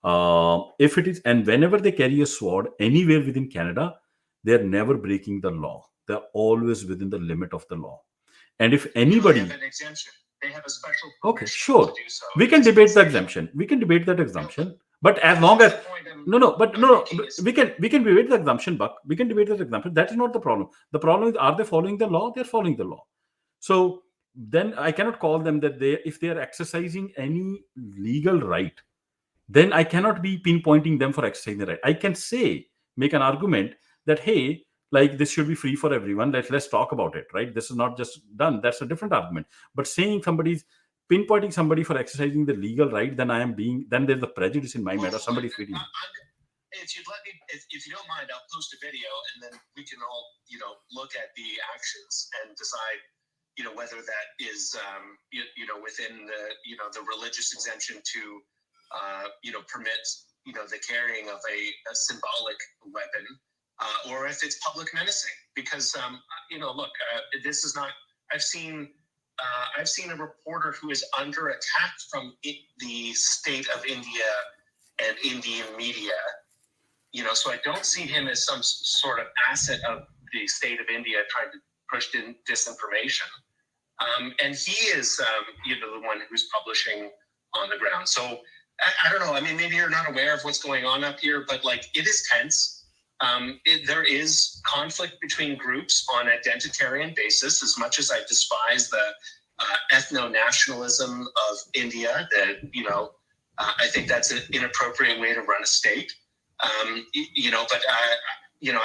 If it is, and whenever they carry a sword anywhere within Canada, they're never breaking the law. They're always within the limit of the law. And if They anybody, have an exemption. They have a special okay, permission sure, to do so. we in can debate the dispensation. exemption. We can debate that exemption. But as That's long as the point but I'm no, making is we can debate the exemption, Buck. We can debate that exemption. That is not the problem. The problem is, are they following the law? They're following the law. So then I cannot call them that they, if they are exercising any legal right, then I cannot be pinpointing them for exercising the right. I can say, make an argument that, hey, like this should be free for everyone. Let's talk about it, right? This is not just done. That's a different argument. But saying somebody's pinpointing somebody for exercising the legal right, then then there's a prejudice in my mind, or somebody's feeling. If you'd let me, if you don't mind, I'll post a video and then we can all, look at the actions and decide, whether that is, within the religious exemption to, permit, the carrying of a symbolic weapon, or if it's public menacing. Because, look, this is not. I've seen a reporter who is under attack from the state of India and Indian media. So I don't see him as some sort of asset of the state of India trying to push in disinformation. And he is, the one who's publishing on the ground. So I don't know. I mean, maybe you're not aware of what's going on up here, but like it is tense. There is conflict between groups on identitarian basis. As much as I despise the ethno-nationalism of India, that I think that's an inappropriate way to run a state. But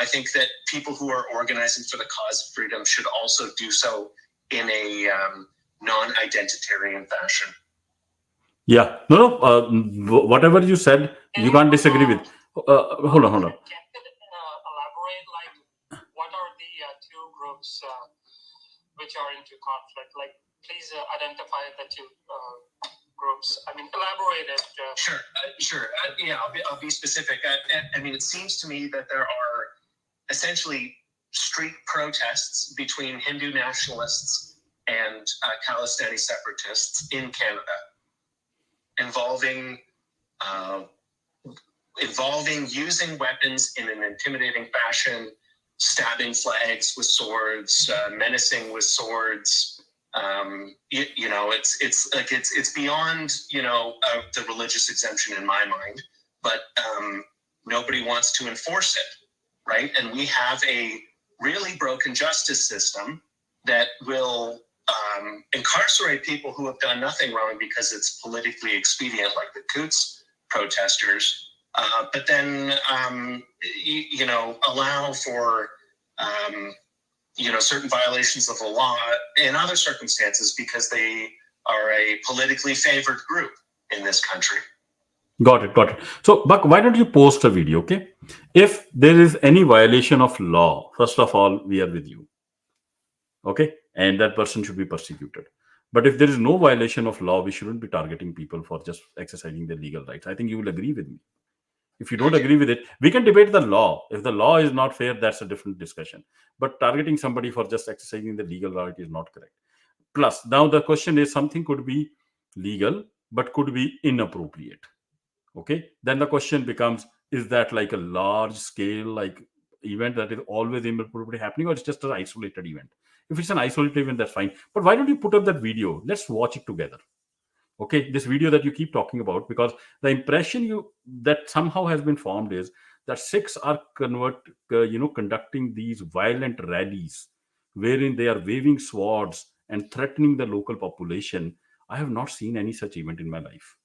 I think that people who are organizing for the cause of freedom should also do so in a non-identitarian fashion. Yeah, no. Whatever you said, you can't disagree with. Hold on. Can you elaborate, like, what are the two groups which are into conflict? Like, please identify the two groups. I mean, elaborate it. Sure. Yeah, I'll be specific. I mean, it seems to me that there are essentially street protests between Hindu nationalists and Khalistani separatists in Canada, involving using weapons in an intimidating fashion, stabbing flags with swords, menacing with swords. It's beyond the religious exemption in my mind, but nobody wants to enforce it, right? And we have a really broken justice system that will incarcerate people who have done nothing wrong because it's politically expedient, like the Coots protesters, but then allow for certain violations of the law in other circumstances because they are a politically favored group in this country. Got it. So, Buck, why don't you post a video, okay? If there is any violation of law, first of all, we are with you, okay? And that person should be persecuted. But if there is no violation of law, we shouldn't be targeting people for just exercising their legal rights. I think you will agree with me. If you don't agree with it, we can debate the law. If the law is not fair, that's a different discussion. But targeting somebody for just exercising the legal right is not correct. Plus, now the question is, something could be legal, but could be inappropriate. Okay. Then the question becomes, is that like a large scale, like event that is always inappropriately happening, or it's just an isolated event? If it's an isolated event, that's fine. But why don't you put up that video? Let's watch it together. Okay, this video that you keep talking about, because the impression that somehow has been formed is that Sikhs are conducting these violent rallies wherein they are waving swords and threatening the local population. I have not seen any such event in my life.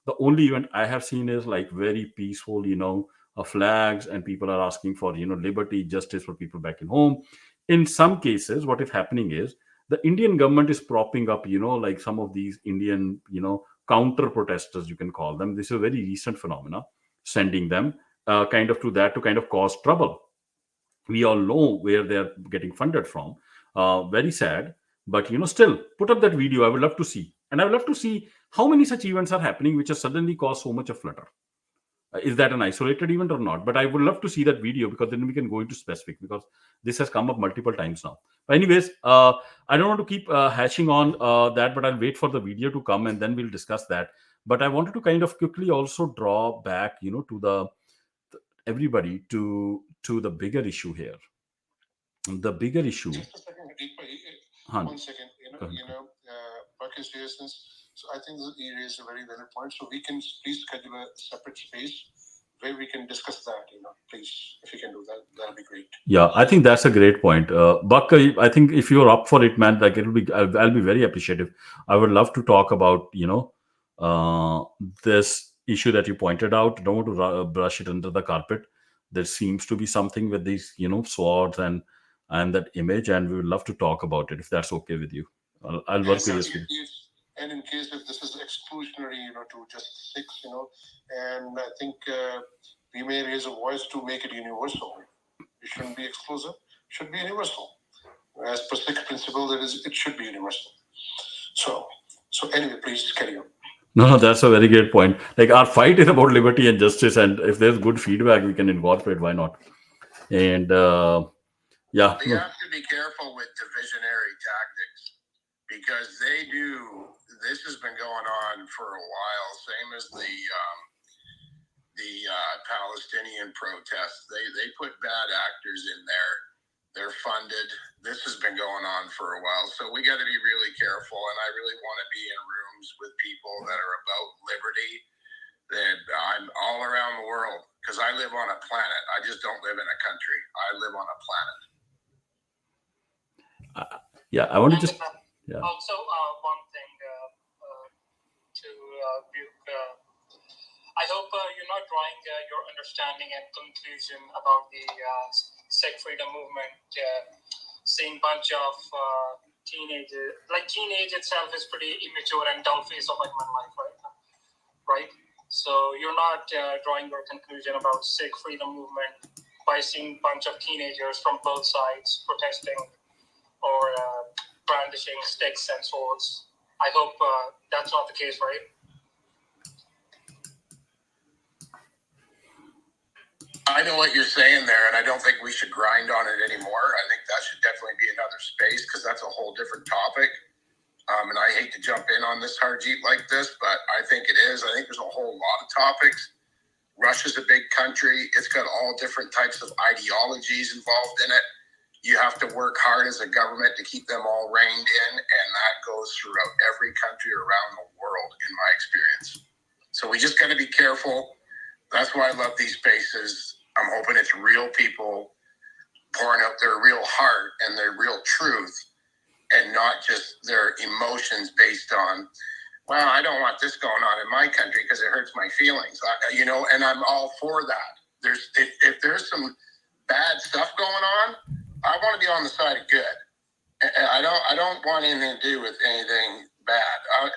The only event I have seen is like very peaceful, flags, and people are asking for liberty, justice for people back in home. In some cases, what is happening is the Indian government is propping up, like some of these Indian, counter protesters, you can call them. This is a very recent phenomena, sending them kind of to kind of cause trouble. We all know where they're getting funded from. Very sad, but still put up that video. I would love to see, and I would love to see how many such events are happening which have suddenly caused so much of flutter. Is that an isolated event or not? But I would love to see that video, because then we can go into specific, because this has come up multiple times now. But anyways, I don't want to keep hashing on that, but I'll wait for the video to come and then we'll discuss that. But I wanted to kind of quickly also draw back, to the everybody to the bigger issue here. The bigger issue. Just a second, Han, one second. go ahead. Buck is here since. So I think he raised a very valid point. So we can please schedule a separate space where we can discuss that. Please, if you can do that, that'll be great. Yeah, I think that's a great point. Buck, I think if you're up for it, man, like I'll be very appreciative. I would love to talk about, this issue that you pointed out. Don't want to brush it under the carpet. There seems to be something with these, swords and that image, and we would love to talk about it if that's okay with you. I'll work with you. And in case if this is exclusionary, to just six, and I think we may raise a voice to make it universal. It shouldn't be exclusive. It should be universal. As per sixth principle, it should be universal. So anyway, please carry on. No, that's a very great point. Like our fight is about liberty and justice, and if there's good feedback, we can incorporate. Why not? And yeah, We have to be careful with divisionary tactics because they do. This has been going on for a while. Same as the Palestinian protests. They put bad actors in there. They're funded. This has been going on for a while. So we got to be really careful. And I really want to be in rooms with people that are about liberty. That I'm all around the world because I live on a planet. I just don't live in a country. I live on a planet. yeah. I want to just Also, one thing to Buke, I hope you're not drawing your understanding and conclusion about the Sikh freedom movement, seeing bunch of teenagers. Like teenage itself is pretty immature and dull face of human life, right? So you're not drawing your conclusion about Sikh freedom movement by seeing bunch of teenagers from both sides protesting or brandishing sticks and swords. I hope that's not the case, right? I know what you're saying there, and I don't think we should grind on it anymore. I think that should definitely be another space because that's a whole different topic. And I hate to jump in on this Harjeet like this, but I think it is. I think there's a whole lot of topics. Russia's a big country. It's got all different types of ideologies involved in it. You have to work hard as a government to keep them all reined in, and that goes throughout every country around the world, in my experience. So we just got to be careful. That's why I love these spaces. I'm hoping it's real people pouring out their real heart and their real truth and not just their emotions based on, well, I don't want this going on in my country because it hurts my feelings, and I'm all for that. If there's some bad stuff going on, I want to be on the side of good. I don't want anything to do with anything bad.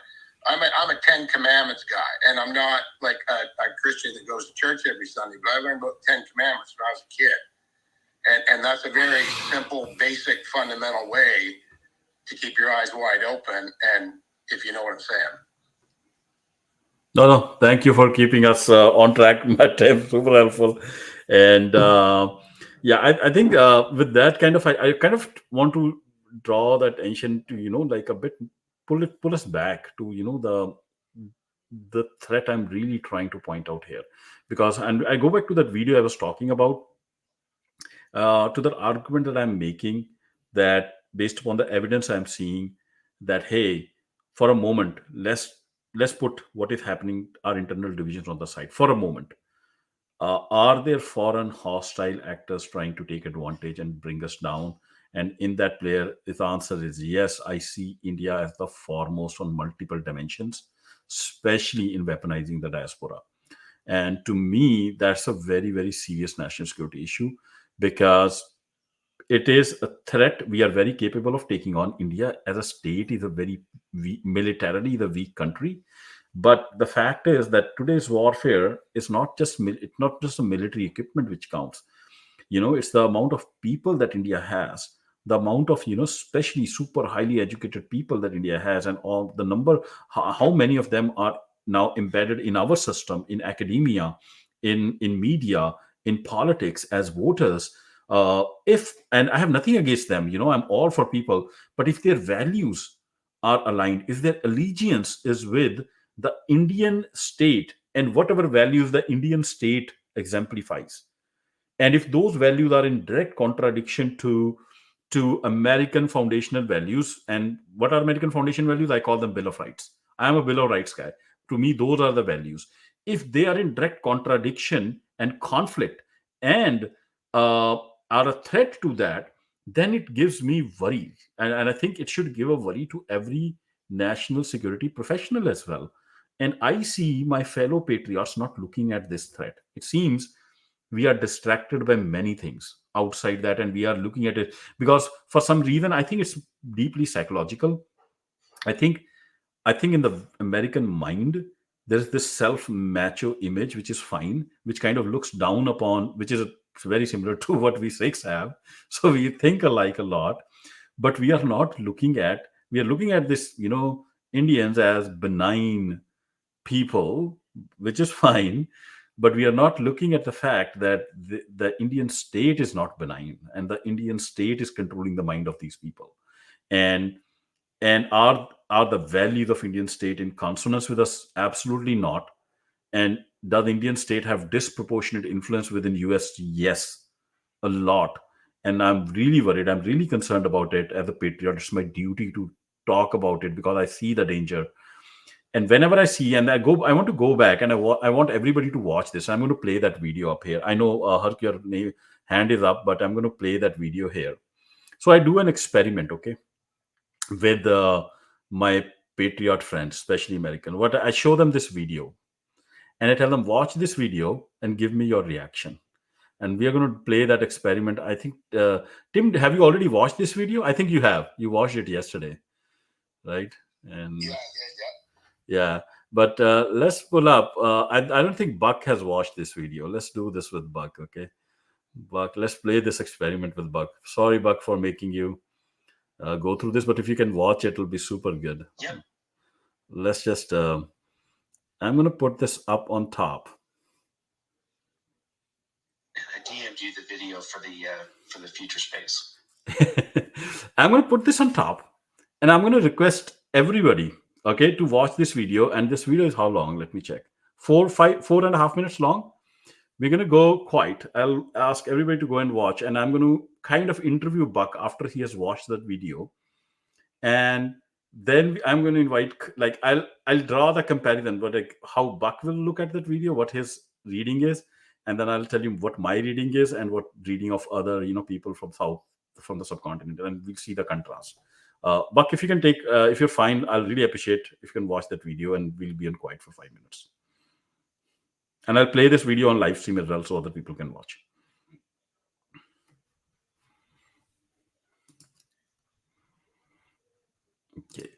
I'm a Ten Commandments guy, and I'm not like a Christian that goes to church every Sunday, but I learned about the Ten Commandments when I was a kid. And that's a very simple, basic, fundamental way to keep your eyes wide open, and if you know what I'm saying. no. Thank you for keeping us on track, Matt. Super helpful. And yeah, I think with that kind of, I kind of want to draw that attention to like a bit pull us back to the threat I'm really trying to point out here, because and I go back to that video I was talking about, to the argument that I'm making, that based upon the evidence I'm seeing, that hey, for a moment, let's put what is happening, our internal divisions on the side for a moment. Are there foreign hostile actors trying to take advantage and bring us down? And in that player, the answer is yes. I see India as the foremost on multiple dimensions, especially in weaponizing the diaspora. And to me, that's a very, very serious national security issue, because it is a threat we are very capable of taking on. India as a state is a very militarily the weak country. But the fact is that today's warfare is not just it's not just the military equipment which counts. It's the amount of people that India has, the amount of especially super highly educated people that India has, and all the number, how many of them are now embedded in our system, in academia, in media, in politics as voters. If and I have nothing against them, I'm all for people, but if their values are aligned, if their allegiance is with the Indian state and whatever values the Indian state exemplifies. And if those values are in direct contradiction to American foundational values, and what are American foundation values? I call them Bill of Rights. I am a Bill of Rights guy. To me, those are the values. If they are in direct contradiction and conflict and are a threat to that, then it gives me worry. And I think it should give a worry to every national security professional as well. And I see my fellow patriots not looking at this threat. It seems we are distracted by many things outside that, and we are looking at it because for some reason I think it's deeply psychological. I think i think in the American mind there's this self macho image which is fine, which kind of looks down upon, which is very similar to what we Sikhs have. So we think alike a lot, but we are looking at this, Indians as benign people, which is fine, but we are not looking at the fact that the Indian state is not benign, and the Indian state is controlling the mind of these people. And are the values of Indian state in consonance with us? Absolutely not. And does the Indian state have disproportionate influence within US? Yes, a lot. And I'm really worried. I'm really concerned about it. As a patriot, it's my duty to talk about it because I see the danger. And whenever I see, and I want to go back, and I want everybody to watch this. I'm going to play that video up here. I know, Hark, your hand is up, but I'm going to play that video here. So I do an experiment, okay, with my patriot friends, especially American. What I show them this video, and I tell them, watch this video and give me your reaction. And we are going to play that experiment. I think, Tim, have you already watched this video? I think you have. You watched it yesterday, right? And yeah, but let's pull up. I don't think Buck has watched this video. Let's do this with Buck, okay? Buck, let's play this experiment with Buck. Sorry, Buck, for making you go through this, but if you can watch it, it'll be super good. Yep. Let's just. I'm going to put this up on top. And I DM'd you the video for the future space. I'm going to put this on top, and I'm going to request everybody, okay, to watch this video. And this video is how long? Let me check. 4.5 minutes long. We're going to go quiet. I'll ask everybody to go and watch, and I'm going to kind of interview Buck after he has watched that video. And then I'm going to invite, like, I'll draw the comparison, but like how Buck will look at that video, what his reading is, and then I'll tell you what my reading is and what reading of other, people from the subcontinent, and we'll see the contrast. Buck, if you can take, if you're fine, I'll really appreciate if you can watch that video, and we'll be on quiet for 5 minutes. And I'll play this video on live stream as well so other people can watch. Okay.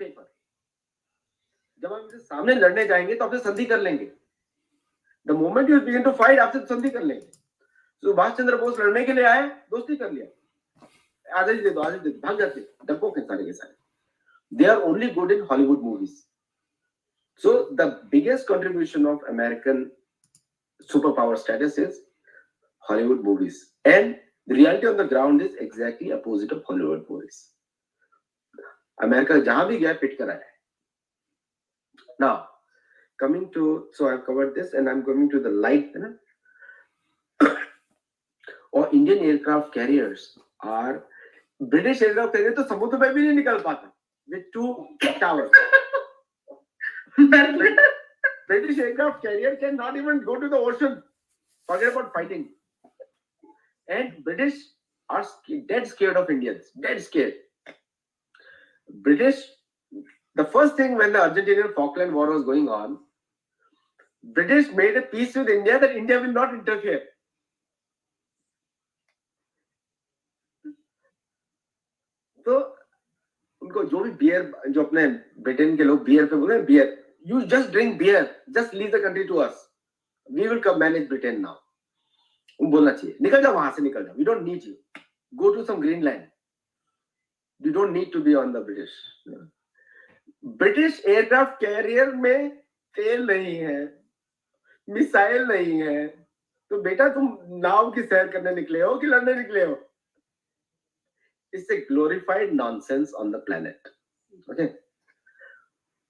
Paper जब हम इनसे सामने लड़ने जाएंगे तो आपसे संधि कर लेंगे. The moment you begin to fight, आपसे संधि कर लेंगे. सुभाष चंद्र बोस लड़ने के लिए आए, दोस्ती कर लिया. आजादी दे दो, भाग जाते, डब्बों के सारे. They are only good in Hollywood movies. So the biggest contribution of American superpower status is Hollywood movies, and the reality on the ground is exactly opposite of Hollywood movies. America जहां भी गया पिट कर आया. Now, coming to, so I've covered this, and I'm coming to the light. Or Indian aircraft carriers are British aircraft carrier तो समुद्र में भी नहीं निकल पाता with 2 towers. British aircraft carrier cannot even go to the ocean. Forget about fighting. And British are dead scared of Indians. Dead scared. British, the first thing when the Argentinian Falkland War was going on, British made a peace with India that India will not interfere. तो उनको जो भी beer, जो अपने Britain के लोग beer पे बोले beer, you just drink beer, just leave the country to us, we will come manage Britain now. उनको बोलना चाहिए निकल जाओ, वहां से निकल जाओ, we don't need you, go to some Greenland, you don't need to be on the British. British aircraft carrier में तेल नहीं है, मिसाइल नहीं है, तो बेटा तुम नाव की सैर करने निकले हो कि लड़ने निकले हो? It's a glorified nonsense on the planet. Okay.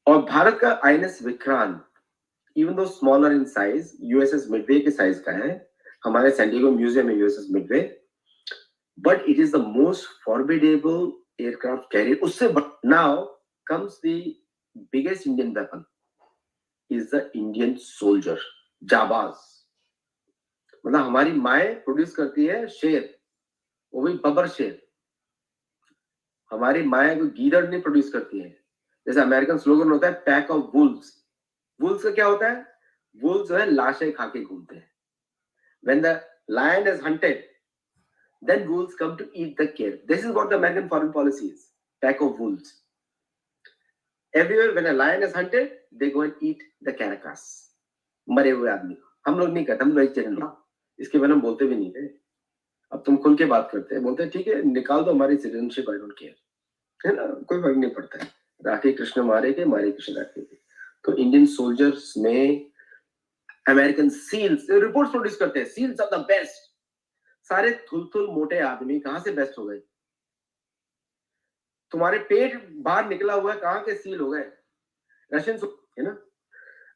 और भारत का INS Vikrant, even though smaller in size, USS Midway के size का है, हमारे सैन डिएगो म्यूजियम में USS Midway, but it is the most formidable aircraft carrier. उससे now comes the biggest Indian weapon is the Indian soldier, जाबाज. मतलब हमारी माएँ produce करती है शेर, वो भी बबर शेर. हमारी माएँ कोई गीदड़ नहीं प्रोड्यूस करती है. जैसे अमेरिकन स्लोगन होता है पैक ऑफ वुल्व्स. वुल्व्स का क्या होता है? वुल्व्स जो है लाशें खा के घूमते हैं. When the lion is hunted, then wolves come to eat the kill. This is what the American foreign policy is. Pack of wolves. Everywhere when a lion is hunted, they go and eat the carcass. मरे हुए आदमी. हम लोग नहीं करते, हम vegetarian लोग. इसके बारे में बोलते भी नहीं थे. अब तुम खुल के बात करते हैं, बोलते हैं ठीक है निकाल दो हमारी सिटीजनशिप, आई डोंट केयर, है ना, कोई फर्क नहीं पड़ता है. राखे कृष्ण मारे के, मारे कृष्ण राखे के. तो इंडियन सोल्जर्स में अमेरिकन सील्स रिपोर्ट्स प्रोड्यूस करते हैं. Seals are the best. सारे थुल मोटे आदमी कहां से बेस्ट हो गए? तुम्हारे पेट बाहर निकला हुआ है, कहां के सील हो गए? रशियन, है ना.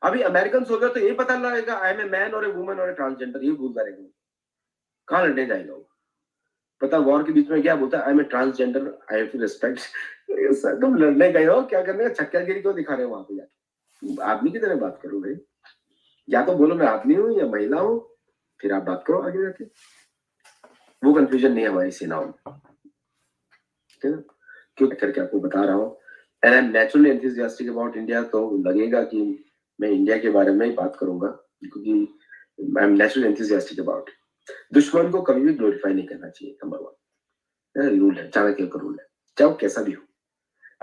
अभी अमेरिकन सोल्जर तो ये पता लगेगा आई एम ए मैन और ए वुमन और ए ट्रांसजेंडर, ये भूलता रहेगा. कहां लड़ने जाएगा वो? पता वॉर के बीच में क्या बोलता है? I am a transgender, I have to respect. तुम लड़ने गए हो, क्या करने? छक्कागिरी क्यों दिखा रहे हो वहां पे जाके? आदमी की तरह बात करो भाई. या तो बोलो मैं आदमी हूं या महिला हूं, फिर आप बात करो आगे जाके. वो कंफ्यूजन नहीं है हमारी सेनाओं में, ठीक है? क्यों करके आपको बता रहा हूँ. And I am naturally enthusiastic about India. तो लगेगा कि मैं इंडिया के बारे में ही बात करूंगा क्योंकि I am naturally enthusiastic about. दुश्मन को कभी भी ग्लोरीफाई नहीं करना चाहिए, नंबर 1 रूल है, चाणक्य का रूल है, चाहे कैसा भी हो.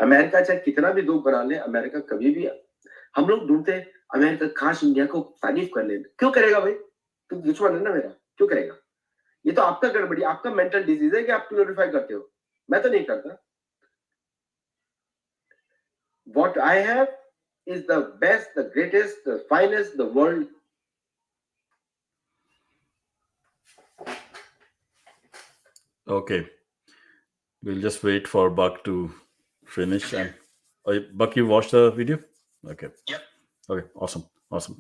अमेरिका चाहे कितना भी दुख बना ले, अमेरिका कभी भी, हम लोग ढूंढते हैं अमेरिका काश इंडिया को तारीफ कर ले. क्यों करेगा भाई? तो दुश्मन है ना मेरा, क्यों करेगा? ये तो आपका गड़बड़ी, आपका मेंटल डिजीज है कि आप ग्लोरीफाई करते हो. मैं तो नहीं करता. What I have is the best, the greatest, the finest the world. Okay, we'll just wait for Buck to finish. And Buck, you watched the video? Okay. Yep. Okay. Awesome.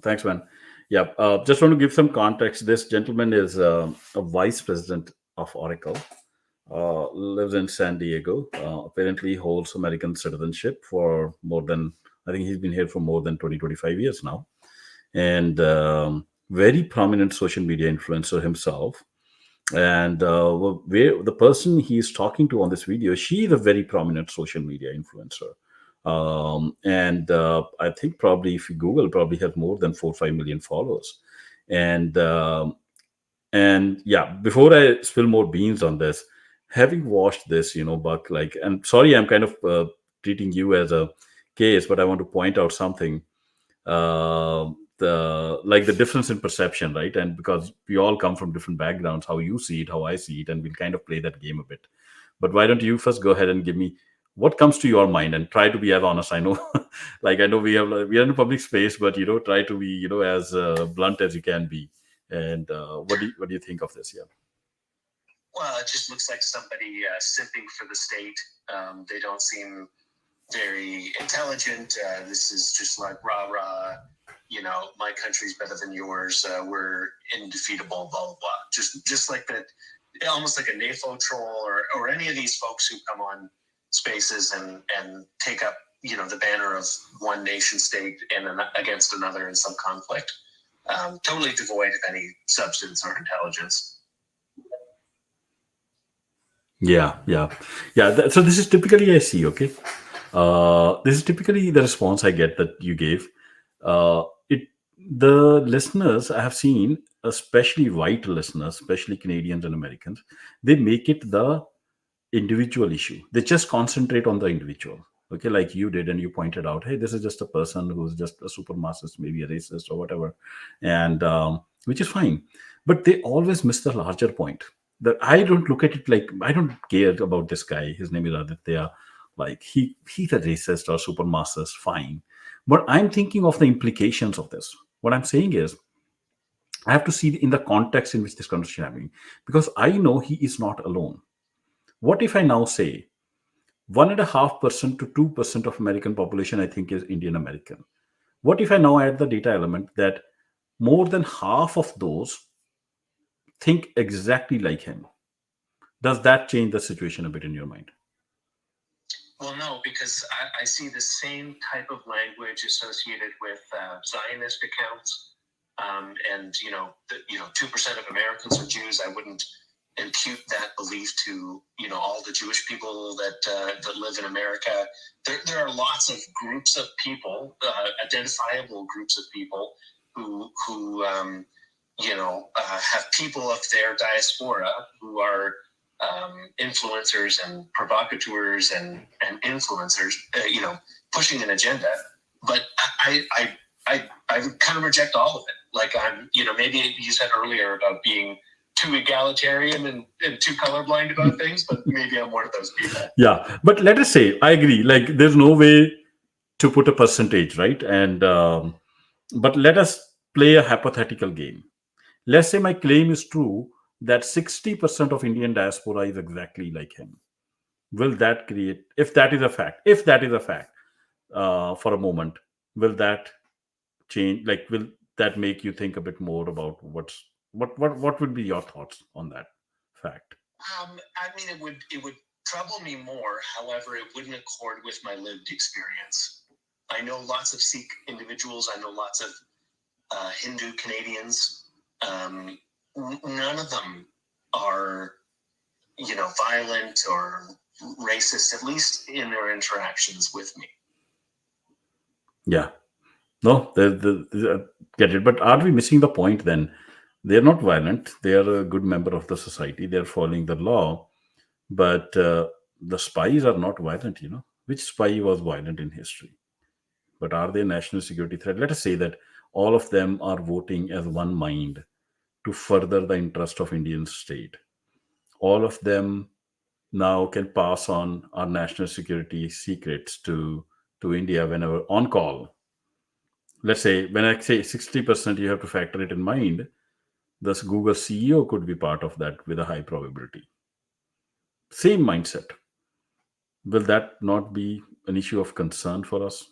Thanks, man. Yeah. Just want to give some context. This gentleman is a vice president of Oracle. Lives in San Diego. Apparently holds American citizenship for more than, I think he's been here for more than 20-25 years now. And very prominent social media influencer himself. And where the person he's talking to on this video, she is a very prominent social media influencer. And I think probably if you Google, probably has more than 4-5 million followers. And yeah, before I spill more beans on this, having watched this, Buck, like, and sorry, I'm kind of treating you as a case, but I want to point out something. The difference in perception, right? And because we all come from different backgrounds, how you see it, how I see it, and we'll kind of play that game a bit. But why don't you first go ahead and give me what comes to your mind and try to be as honest. I know, I know we are in a public space, but try to be as blunt as you can be. And what do you think of this? Yeah. Well, it just looks like somebody simping for the state. They don't seem very intelligent. This is just like rah rah. My country's better than yours. We're indefeatable. Blah blah blah. Just like that, almost like a NAFO troll or any of these folks who come on spaces and take up the banner of one nation state and against another in some conflict. Totally devoid of any substance or intelligence. Yeah. So this is typically I see. Okay, this is typically the response I get that you gave. The listeners I have seen, especially white listeners, especially Canadians and Americans, they make it the individual issue. They just concentrate on the individual. Okay, like you did, and you pointed out, hey, this is just a person who's just a supremacist, maybe a racist or whatever, and which is fine. But they always miss the larger point. That I don't look at it like I don't care about this guy. His name is Aditya. like he's a racist or supremacist, fine. But I'm thinking of the implications of this. What I'm saying is, I have to see in the context in which this conversation is happening, because I know he is not alone. What if I now say 1.5% to 2% of American population, I think, is Indian American? What if I now add the data element that more than half of those think exactly like him? Does that change the situation a bit in your mind? Well, no, because I see the same type of language associated with Zionist accounts, and 2% of Americans are Jews. I wouldn't impute that belief to all the Jewish people that live in America. There are lots of groups of people, identifiable groups of people who have people of their diaspora who are influencers and provocateurs and influencers, pushing an agenda. But I would kind of reject all of it. Like maybe you said earlier about being too egalitarian and too colorblind about things, but maybe I'm one of those people. Yeah, but let us say I agree. Like, there's no way to put a percentage, right? And but let us play a hypothetical game. Let's say my claim is true that 60% of Indian diaspora is exactly like him. Will that create, if that is a fact, for a moment, will that change? Like, will that make you think a bit more about what would be your thoughts on that fact? I mean, it would trouble me more. However, it wouldn't accord with my lived experience. I know lots of Sikh individuals. I know lots of Hindu Canadians. None of them are, violent or racist, at least in their interactions with me. Yeah. No, get it. But are we missing the point then? They're not violent. They are a good member of the society. They're following the law. But the spies are not violent, Which spy was violent in history? But are they a national security threat? Let us say that all of them are voting as one mind to further the interest of Indian state. All of them now can pass on our national security secrets to India whenever on call. Let's say when I say 60%, you have to factor it in mind. Thus, Google CEO could be part of that with a high probability. Same mindset. Will that not be an issue of concern for us?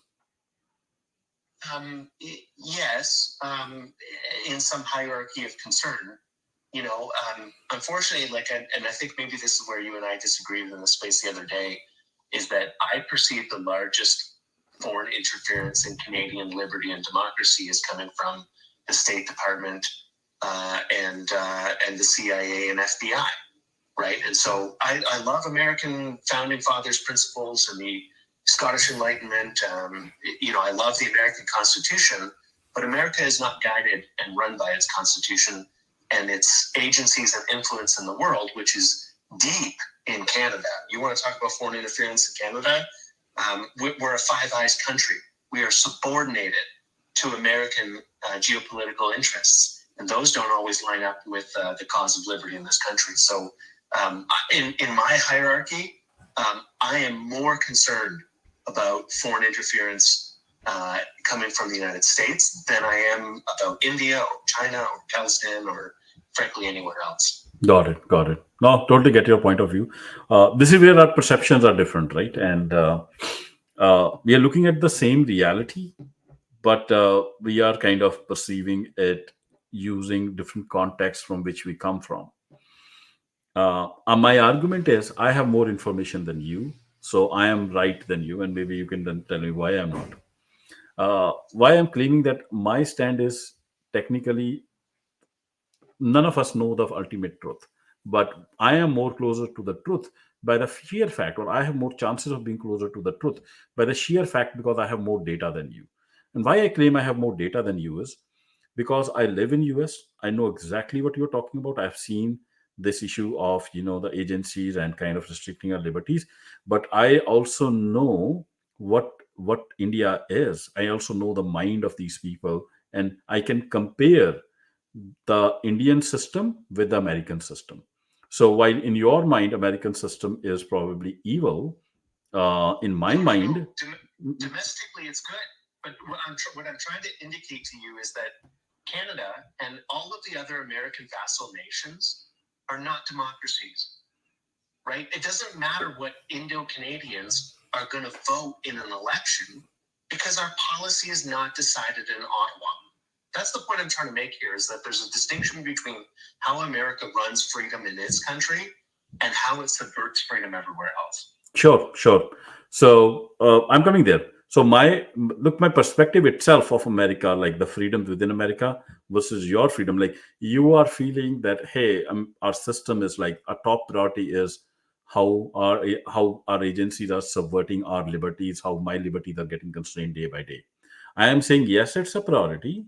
Yes, in some hierarchy of concern. Unfortunately, and I think maybe this is where you and I disagreed in the space the other day, is that I perceive the largest foreign interference in Canadian liberty and democracy is coming from the State Department and the CIA and FBI, right? And so I love American founding fathers' principles and the Scottish Enlightenment. I love the American Constitution, but America is not guided and run by its Constitution and its agencies and influence in the world, which is deep in Canada. You want to talk about foreign interference in Canada? We're a Five Eyes country. We are subordinated to American geopolitical interests, and those don't always line up with the cause of liberty in this country. So in my hierarchy, I am more concerned about foreign interference coming from the United States than I am about India or China or Palestine or frankly anywhere else. Got it. No, totally get your point of view. This is where our perceptions are different, right? And we are looking at the same reality, but we are kind of perceiving it using different contexts from which we come from. My argument is I have more information than you, so I am right than you, and maybe you can then tell me why I'm not. Why I'm claiming that my stand is technically none of us know the ultimate truth, but I am more closer to the truth by the sheer fact, or I have more chances of being closer to the truth by the sheer fact because I have more data than you. And why I claim I have more data than you is because I live in US. I know exactly what you're talking about. I've seen this issue of the agencies and kind of restricting our liberties, but I also know what India is. I also know the mind of these people, and I can compare the Indian system with the American system. So while in your mind American system is probably evil, in my mind. Domestically, it's good. But what I'm trying to indicate to you is that Canada and all of the other American vassal nations are not democracies, right? It doesn't matter what Indo-Canadians are going to vote in an election because our policy is not decided in Ottawa. That's the point I'm trying to make here, is that there's a distinction between how America runs freedom in its country and how it subverts freedom everywhere else. Sure. So I'm coming there. So my perspective itself of America, like the freedoms within America versus your freedom, like you are feeling that, hey, our system is like a top priority is how our agencies are subverting our liberties, how my liberties are getting constrained day by day. I am saying yes, it's a priority,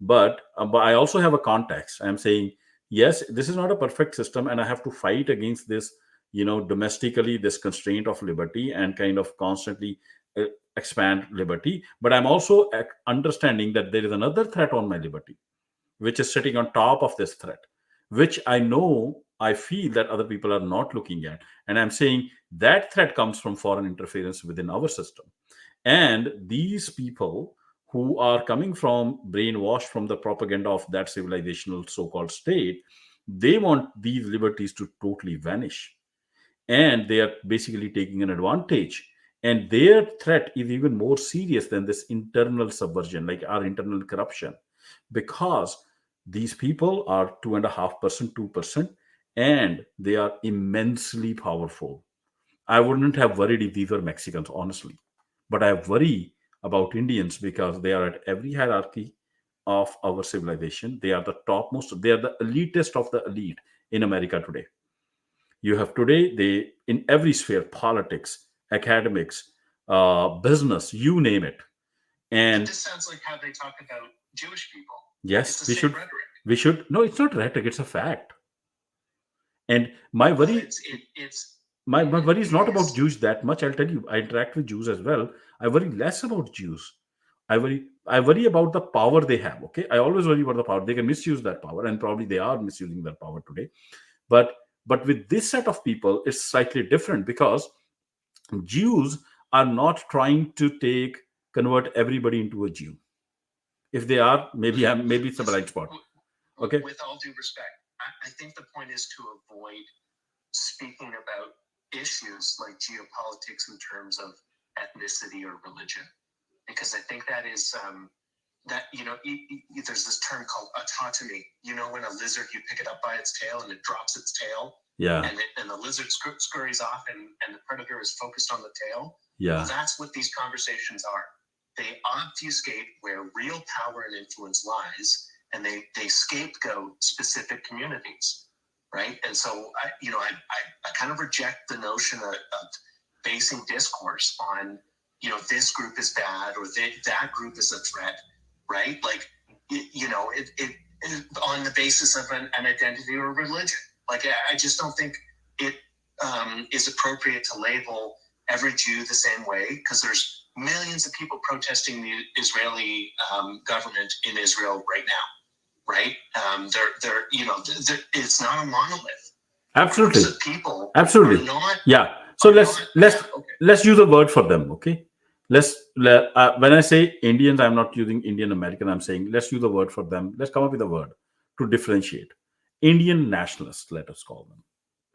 but I also have a context. I'm saying yes, this is not a perfect system, and I have to fight against this, domestically, this constraint of liberty and kind of constantly uh, expand liberty. But I'm also understanding that there is another threat on my liberty, which is sitting on top of this threat, which I feel that other people are not looking at. And I'm saying that threat comes from foreign interference within our system. And these people who are coming from brainwashed from the propaganda of that civilizational so-called state, they want these liberties to totally vanish, and they are basically taking an advantage. And their threat is even more serious than this internal subversion, like our internal corruption, because these people are 2.5%, 2%, and they are immensely powerful. I wouldn't have worried if these were Mexicans, honestly. But I worry about Indians because they are at every hierarchy of our civilization. They are the topmost, they are the elitist of the elite in America today. You have today, they in every sphere, politics, academics, business, you name it. And this sounds like how they talk about Jewish people. Yes, we should. No, it's not rhetoric, it's a fact. And my worry, my worry is not about Jews that much. I'll tell you, I interact with Jews as well. I worry less about Jews. I worry about the power they have. Okay, I always worry about the power. They can misuse that power, and probably they are misusing that power today. But with this set of people, it's slightly different because Jews are not trying to convert everybody into a Jew. If they are, maybe it's a blind spot. Okay. With all due respect, I think the point is to avoid speaking about issues like geopolitics in terms of ethnicity or religion, because I think that is that there's this term called autotomy. When a lizard, you pick it up by its tail and it drops its tail, and the lizard scurries off, and the predator is focused on the tail. Well, that's what these conversations are. They obfuscate where real power and influence lies, and they scapegoat specific communities, right? And so I kind of reject the notion of basing discourse on this group is bad or that group is a threat, right? Like it on the basis of an identity or religion. Like I just don't think it is appropriate to label every Jew the same way, because there's millions of people protesting the Israeli government in Israel right now, right? It's not a monolith. Absolutely. Groups of people Absolutely. So let's use a word for them. Okay. When I say Indians, I'm not using Indian American. I'm saying let's use a word for them. Let's come up with a word to differentiate. Indian nationalists, let us call them.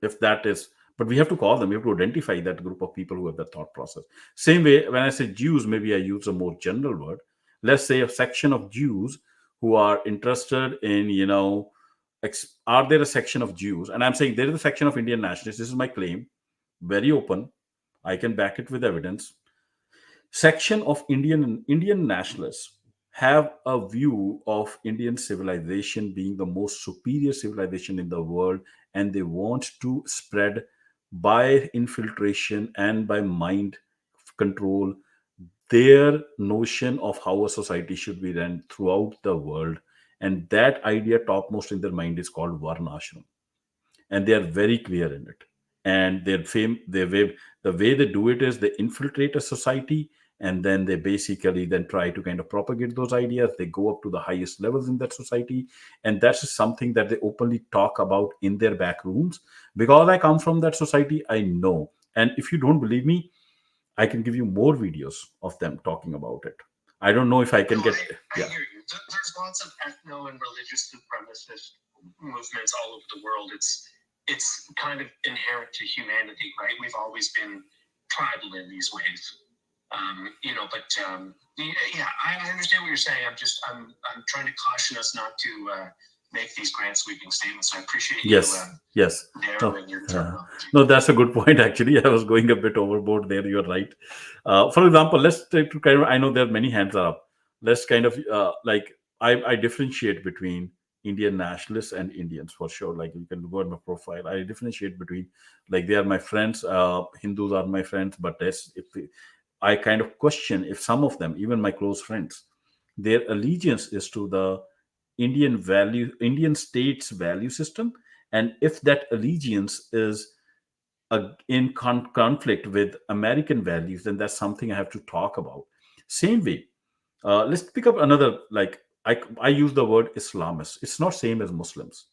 If that is, but we have to call them. We have to identify that group of people who have that thought process. Same way, when I say Jews, maybe I use a more general word. Let's say a section of Jews who are interested in, are there a section of Jews? And I'm saying there is a section of Indian nationalists. This is my claim, very open. I can back it with evidence. Section of Indian nationalists have a view of Indian civilization being the most superior civilization in the world, and they want to spread by infiltration and by mind control their notion of how a society should be run throughout the world. And that idea topmost in their mind is called Varnashram, and they are very clear in it. And the way they do it is they infiltrate a society, and then they basically then try to kind of propagate those ideas. They go up to the highest levels in that society, and that's just something that they openly talk about in their back rooms. Because I come from that society, I know. And if you don't believe me, I can give you more videos of them talking about it. I don't know if I can No, get. I Yeah. hear you. There's lots of ethno and religious supremacist movements all over the world. It's kind of inherent to humanity, right? We've always been tribal in these ways. Yeah, I understand what you're saying. I'm trying to caution us not to make these grand sweeping statements. So I appreciate you Yes. No, narrowing your terminology. no, that's a good point. Actually, I was going a bit overboard there. You're right. For example, let's take to kind of. I know there are many hands are up. Let's kind of like I differentiate between Indian nationalists and Indians for sure. Like you can go on my profile. I differentiate between like they are my friends. Hindus are my friends, but I kind of question if some of them, even my close friends, their allegiance is to the Indian state's value system, and if that allegiance is in conflict with American values, then that's something I have to talk about. Same way, let's pick up another like I use the word Islamist. It's not same as Muslims.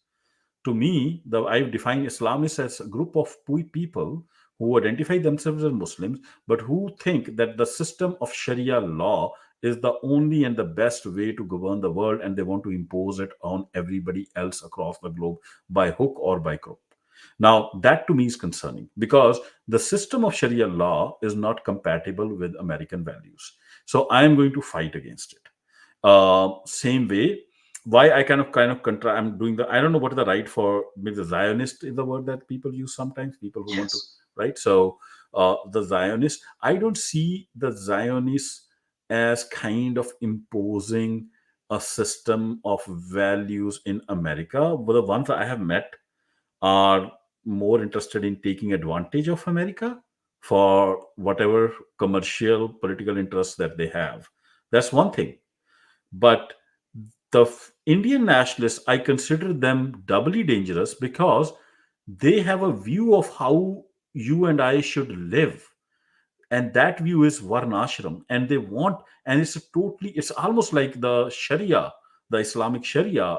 To me, I define Islamists as a group of people who identify themselves as Muslims, but who think that the system of Sharia law is the only and the best way to govern the world, and they want to impose it on everybody else across the globe by hook or by crook. Now, that to me is concerning because the system of Sharia law is not compatible with American values. So I am going to fight against it. Same way, why I I'm doing the, I don't know what is the right for, maybe the Zionist is the word that people use sometimes, people who want to, Yes. right? So the Zionist, I don't see the Zionists as kind of imposing a system of values in America, but the ones I have met are more interested in taking advantage of America for whatever commercial political interests that they have. That's one thing. But the Indian nationalists, I consider them doubly dangerous because they have a view of how you and I should live. And that view is Varnashram. And they want, and it's almost like the Sharia, the Islamic Sharia.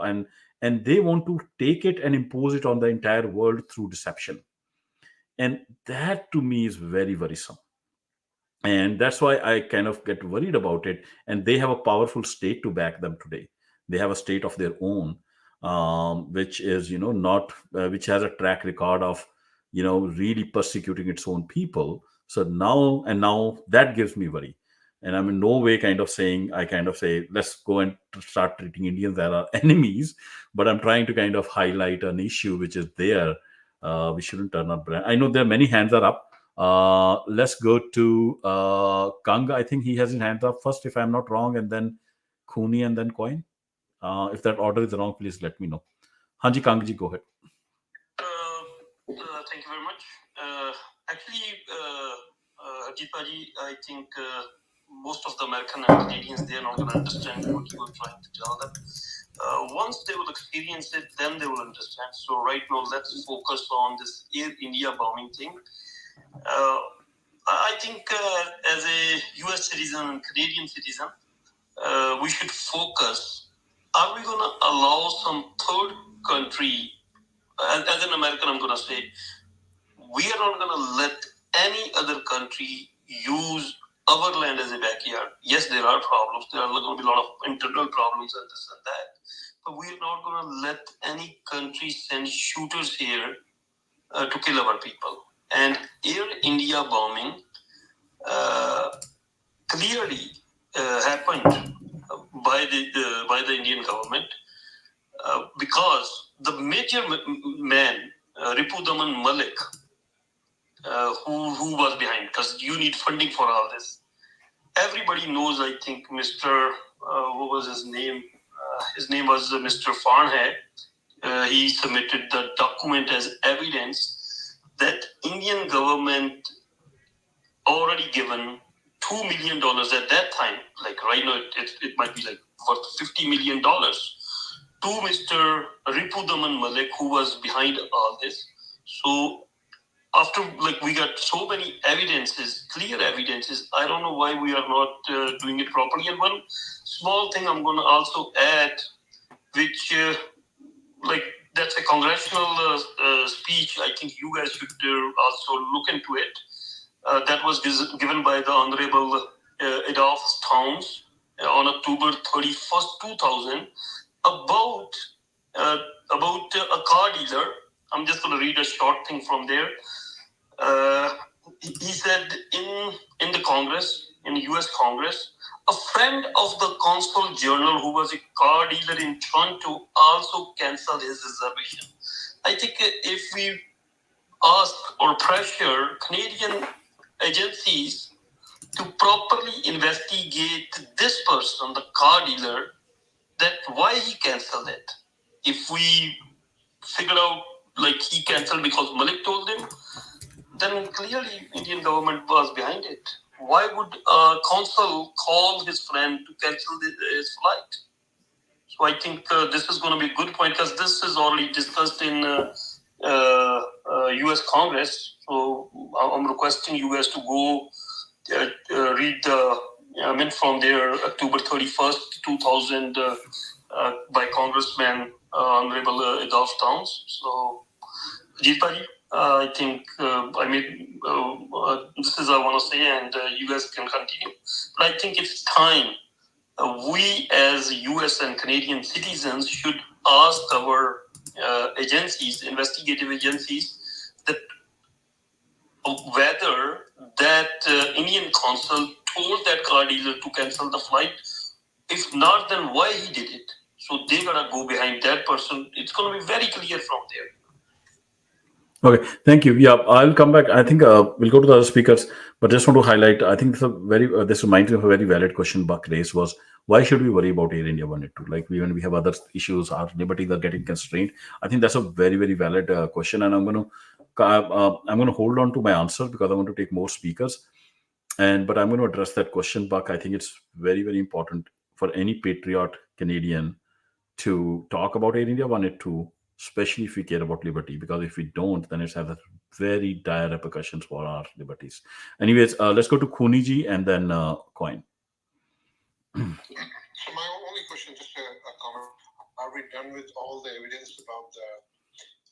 And they want to take it and impose it on the entire world through deception. And that to me is very worrisome, and that's why I kind of get worried about it. And they have a powerful state to back them today. They have a state of their own, which is not which has a track record of really persecuting its own people. So now that gives me worry. And I'm in no way kind of saying, I kind of say let's go and start treating Indians as our enemies, but I'm trying to kind of highlight an issue which is there. We shouldn't turn our brand. I know there are many hands are up. Let's go to Kang. I think he has his hand up first, if I'm not wrong, and then Cooney, and then Coin. If that order is wrong, please let me know. Hanji Kang ji, go ahead. Thank you very much. Hajipaji, I think most of the American and Canadians, they are not going to understand what you are trying to tell them. Once they will experience it, then they will understand. So right now, let's focus on this Air India bombing thing. I think as a US citizen and Canadian citizen, we should focus. Are we going to allow some third country, as an American, I'm going to say, we are not going to let any other country use our land as a backyard. Yes, there are problems. There are going to be a lot of internal problems and this and that. But we are not going to let any country send shooters here to kill our people. And Air India bombing clearly happened by the Indian government because the major man, Ripu Daman Malik, who was behind, because you need funding for all this. Everybody knows, I think, Mr. What was his name? His name was Mr. Farnhead. He submitted the document as evidence that Indian government already given $2 million at that time. Like right now, it might be like worth $50 million to Mr. Ripu Daman Malik, who was behind all this. So after we got so many evidences, clear evidences, I don't know why we are not doing it properly. And one small thing I'm going to also add, which that's a congressional speech. I think you guys should also look into it. that was given by the Honorable Adolph Towns on October 31st, 2000, about a car dealer. I'm just going to read a short thing from there. He said in the Congress, in the US Congress, a friend of the Consul General who was a car dealer in Toronto also cancelled his reservation. I think if we ask or pressure Canadian agencies to properly investigate this person, the car dealer, that why he cancelled it. If we figure out like he cancelled because Malik told him, then clearly Indian government was behind it. Why would a consul call his friend to cancel his flight? So I think this is going to be a good point because this is already discussed in US Congress. So I'm requesting you guys to go read the from there October 31st, 2000 by Congressman Honorable Adolph Towns. So Ajit Bhai, I think this is I want to say, and you guys can continue. But I think it's time we as US and Canadian citizens should ask our agencies, investigative agencies, that whether that Indian consul told that car dealer to cancel the flight. If not, then why he did it. So they gotta go behind that person. It's gonna be very clear from there. Okay, thank you. Yeah, I'll come back. I think we'll go to the other speakers, but just want to highlight. I think this reminds me of a very valid question Buck raised was why should we worry about Air India 182? Like when we have other issues, our liberties are getting constrained. I think that's a very valid question, and I'm going to hold on to my answer because I want to take more speakers. But I'm going to address that question, Buck. I think it's very important for any patriot Canadian to talk about Air India 182, especially if we care about liberty, because if we don't, then it has very dire repercussions for our liberties. Anyways, let's go to Kuniji and then Coin. So my only question, just a comment. Are we done with all the evidence about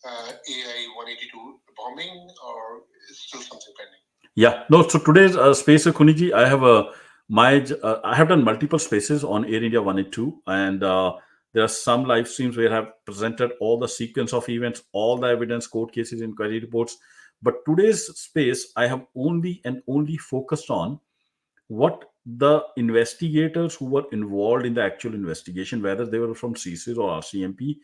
the AI 182 bombing, or is still something pending? Yeah, no. So today's space, Kuniji, I have I have done multiple spaces on Air India 182, and there are some live streams where I have presented all the sequence of events, all the evidence, court cases, inquiry reports. But today's space, I have only focused on what the investigators who were involved in the actual investigation, whether they were from CSIS or RCMP,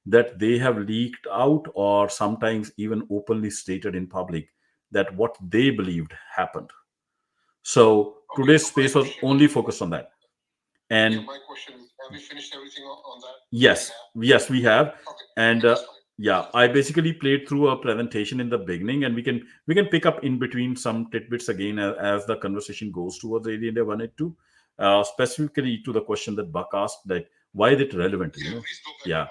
that they have leaked out or sometimes even openly stated in public that what they believed happened. So today's space was only focused on that. And my question is, have we finished everything on that? Yes, we have. Okay. And yeah, I basically played through a presentation in the beginning, and we can pick up in between some tidbits again as the conversation goes towards Area India 182, specifically to the question that Buck asked, that why is it relevant? Yeah,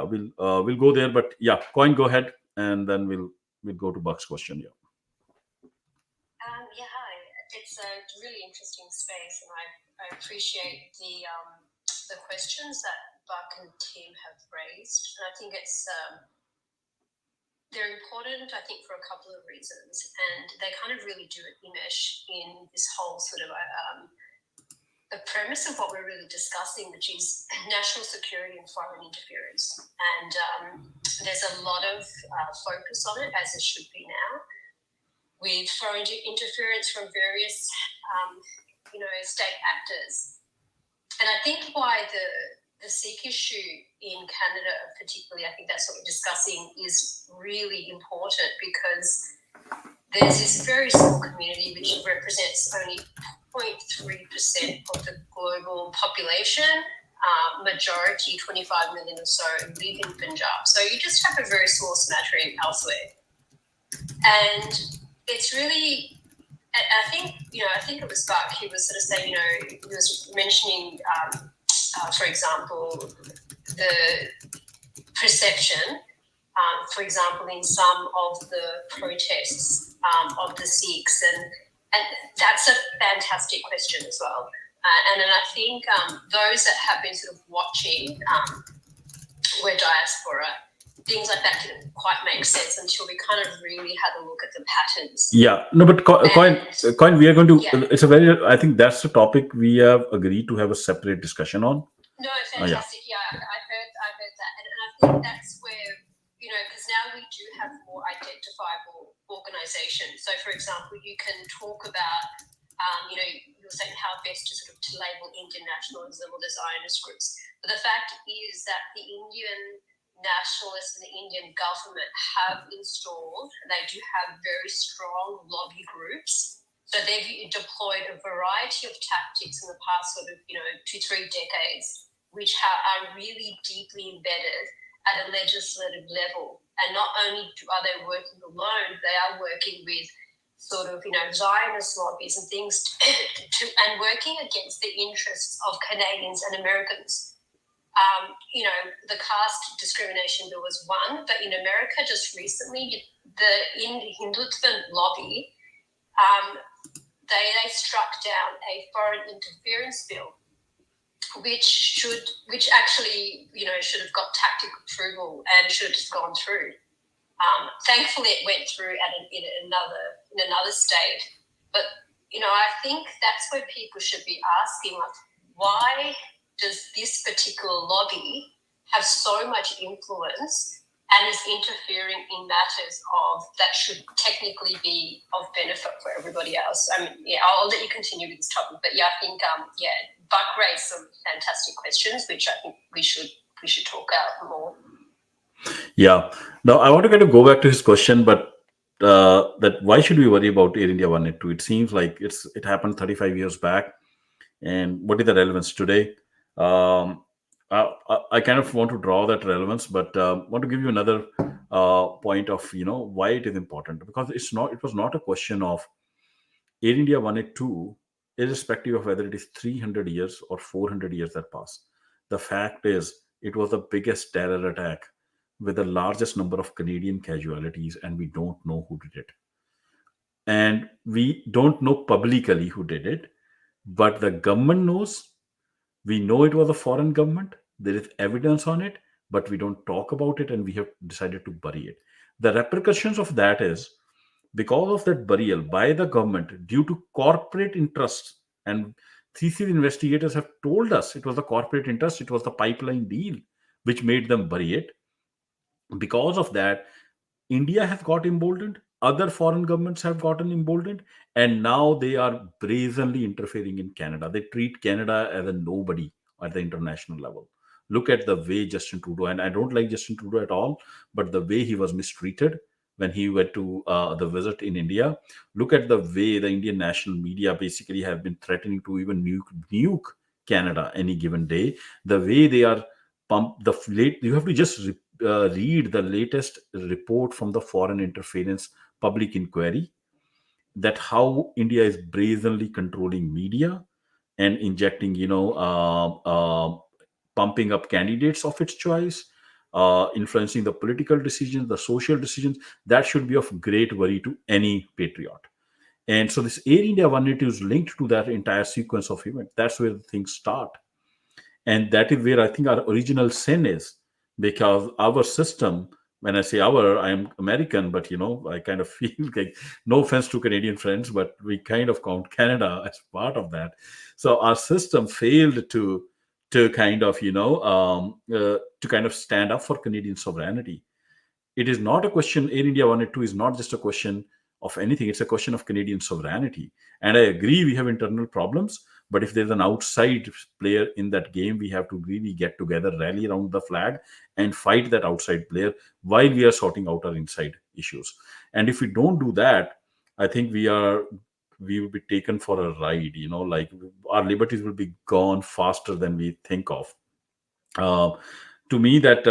we'll go there, but yeah, Coin, go ahead, and then we'll go to Buck's question. Yeah. Yeah, hi. It's a really interesting space, and I appreciate the questions that Buck and team have raised. And I think they're important, I think, for a couple of reasons. And they kind of really do enmesh in this whole sort of the premise of what we're really discussing, which is national security and foreign interference. And there's a lot of focus on it, as there should be now, with foreign interference from various, state actors. And I think why the Sikh issue in Canada, particularly, I think that's what we're discussing, is really important because there's this very small community which represents only 0.3% of the global population. Majority, 25 million or so, live in Punjab. So you just have a very small smattering elsewhere. And it's really, I think it was Buck, he was sort of saying, he was mentioning, for example, the perception, for example, in some of the protests of the Sikhs, and that's a fantastic question as well. And then I think those that have been sort of watching We're Diaspora, things like that didn't quite make sense until we kind of really had a look at the patterns. Yeah, no, but coin, we are going to. Yeah. It's a very. I think that's the topic we have agreed to have a separate discussion on. No, Oh, yeah. fantastic. Yeah, I heard that, and I think that's where, because now we do have more identifiable organisations. So, for example, you can talk about, you were saying how best to label Indian nationalism or the Zionist groups. But the fact is that the Indian nationalists and the Indian government have installed, and they do have very strong lobby groups. So they've deployed a variety of tactics in the past 2-3 decades, which are really deeply embedded at a legislative level. And not only are they working alone, they are working with Zionist lobbies and things and working against the interests of Canadians and Americans. The caste discrimination bill was one, but in America just recently, the Hindutva lobby, they struck down a foreign interference bill, which actually should have got tactical approval and should have just gone through. Thankfully, it went through in another state. But I think that's where people should be asking, like, why does this particular lobby have so much influence and is interfering in matters that should technically be of benefit for everybody else? I'll let you continue with this topic, but yeah, I think Buck raised some fantastic questions, which I think we should talk out more. Yeah. Now I want to kind of go back to his question, but that why should we worry about Air India 182? It seems like it happened 35 years back, and what is the relevance today? I kind of want to draw that relevance, but want to give you another point of why it is important, because it was not a question of Air India 182, irrespective of whether it is 300 years or 400 years that pass. The fact is, it was the biggest terror attack with the largest number of Canadian casualties, and we don't know who did it. And we don't know publicly who did it, but the government knows. We know it was a foreign government. There is evidence on it, but we don't talk about it, and we have decided to bury it. The repercussions of that is, because of that burial by the government due to corporate interests, and thesis investigators have told us it was the corporate interest, it was the pipeline deal which made them bury it. Because of that, India has got emboldened, other foreign governments have gotten emboldened, and now they are brazenly interfering in Canada. They treat Canada as a nobody at the international level. Look at the way Justin Trudeau, and I don't like Justin Trudeau at all, but the way he was mistreated when he went to the visit in India. Look at the way the Indian national media basically have been threatening to even nuke Canada any given day. The way they are pumped, you have to just read the latest report from the Foreign Interference Public Inquiry, that how India is brazenly controlling media and injecting, pumping up candidates of its choice, influencing the political decisions, the social decisions. That should be of great worry to any patriot. And so this Air India 182 is linked to that entire sequence of events. That's where things start. And that is where I think our original sin is, because our system, when I say our, I am American, but I kind of feel like, no offense to Canadian friends, but we kind of count Canada as part of that. So our system failed to kind of to kind of stand up for Canadian sovereignty. It is not a question. Air India 182 is not just a question of anything. It's a question of Canadian sovereignty. And I agree we have internal problems, but if there's an outside player in that game, we have to really get together, rally around the flag, and fight that outside player while we are sorting out our inside issues. And if we don't do that, I think we will be taken for a ride. Like, our liberties will be gone faster than we think of. To me, that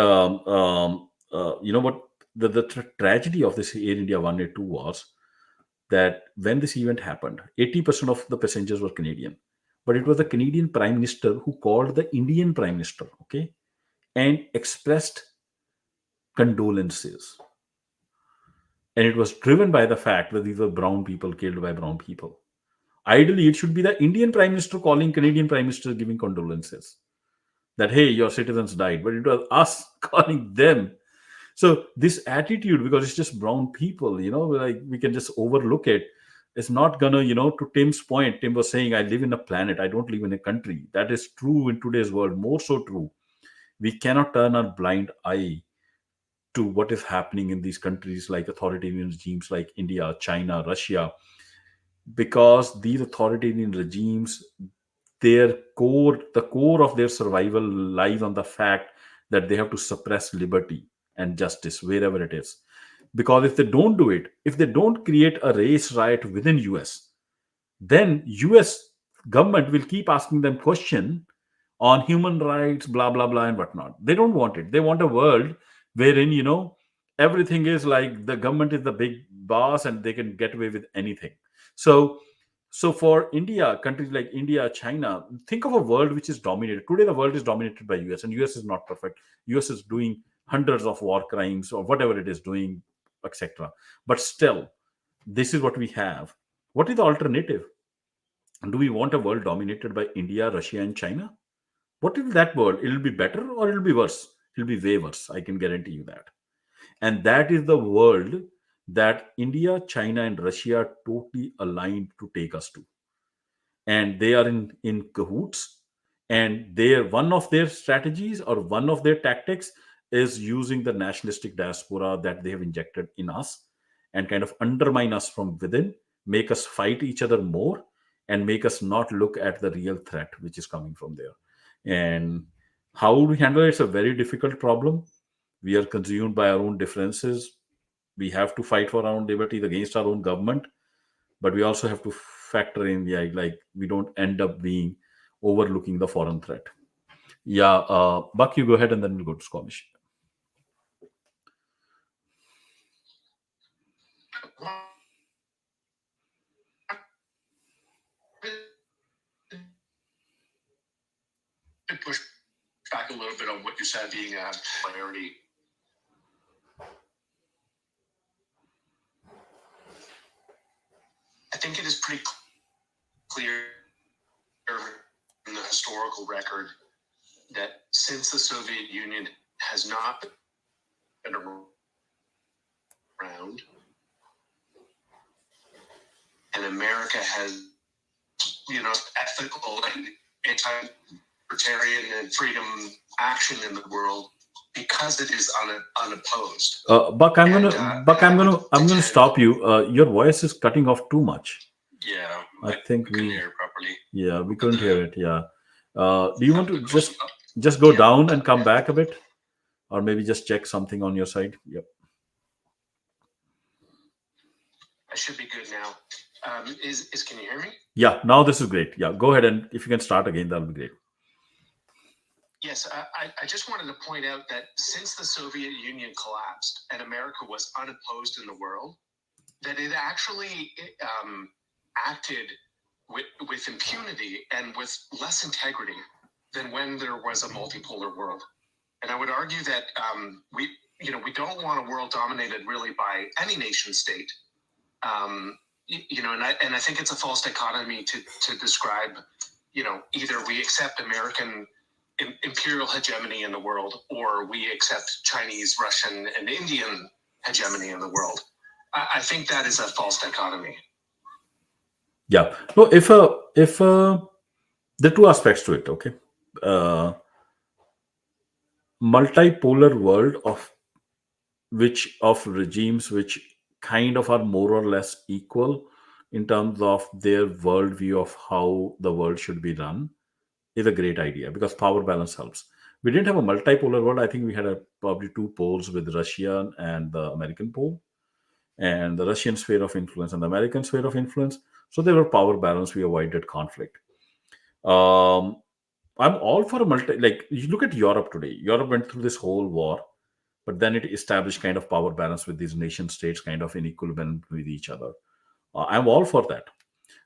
what the tragedy of this Air India 182 was that when this event happened, 80% of the passengers were Canadian, but it was the Canadian Prime Minister who called the Indian Prime Minister, okay, and expressed condolences. And it was driven by the fact that these were brown people killed by brown people. Ideally, it should be the Indian Prime Minister calling Canadian Prime Minister giving condolences that, hey, your citizens died, but it was us calling them So this attitude, because it's just brown people, like we can just overlook it. It's not gonna, to Tim's point. Tim was saying, I live in a planet, I don't live in a country. That is true in today's world, more so true. We cannot turn our blind eye to what is happening in these countries like authoritarian regimes like India, China, Russia, because these authoritarian regimes, the core of their survival lies on the fact that they have to suppress liberty and justice wherever it is. Because if they don't do it, if they don't create a race riot within US, then US government will keep asking them question on human rights, blah blah blah and whatnot. They don't want it. They want a world wherein everything is like the government is the big boss and they can get away with anything. So so for India, countries like India, China, think of a world which is dominated today. The world is dominated by US, and US is not perfect. US is doing hundreds of war crimes or whatever it is doing, etc. But still, this is what we have. What is the alternative? Do we want a world dominated by India, Russia, and China? What is that world? It'll be better or it'll be worse? It'll be way worse. I can guarantee you that. And that is the world that India, China, and Russia are totally aligned to take us to. And they are in cahoots. And one of their strategies or one of their tactics is using the nationalistic diaspora that they have injected in us and kind of undermine us from within, make us fight each other more, and make us not look at the real threat which is coming from there. And how we handle it is a very difficult problem. We are consumed by our own differences. We have to fight for our own liberties against our own government, but we also have to factor in the like we don't end up being overlooking the foreign threat. Yeah, Buck, you go ahead and then we'll go to Squamish. To push back a little bit on what you said being a priority. I think it is pretty clear in the historical record that since the Soviet Union has not been around, and America has, ethical and anti-libertarian and freedom action in the world because it is unopposed. Buck, I'm gonna stop you. Your voice is cutting off too much. Yeah, I think couldn't hear it properly. yeah, we couldn't hear it. Yeah. Do you want to just go down and come back a bit, or maybe just check something on your side? Yep. I should be good now. Can you hear me? Yeah. Now this is great. Yeah. Go ahead, and if you can start again, that'll be great. Yes, I just wanted to point out that since the Soviet Union collapsed and America was unopposed in the world, that it actually acted with impunity and with less integrity than when there was a multipolar world. And I would argue that we don't want a world dominated really by any nation state. And I think it's a false dichotomy to describe, either we accept American imperial hegemony in the world or we accept Chinese, Russian, and Indian hegemony in the world. I think that is a false dichotomy. Yeah. No, if there are two aspects to it, okay? Multipolar world of regimes which kind of are more or less equal in terms of their worldview of how the world should be run is a great idea because power balance helps. We didn't have a multipolar world. I think we had probably two poles with Russia and the American pole, and the Russian sphere of influence and the American sphere of influence. So there were power balance. We avoided conflict. Um, I'm all for a like you look at Europe today. Europe went through this whole war, but then it established kind of power balance with these nation states kind of in equilibrium with each other. I'm all for that.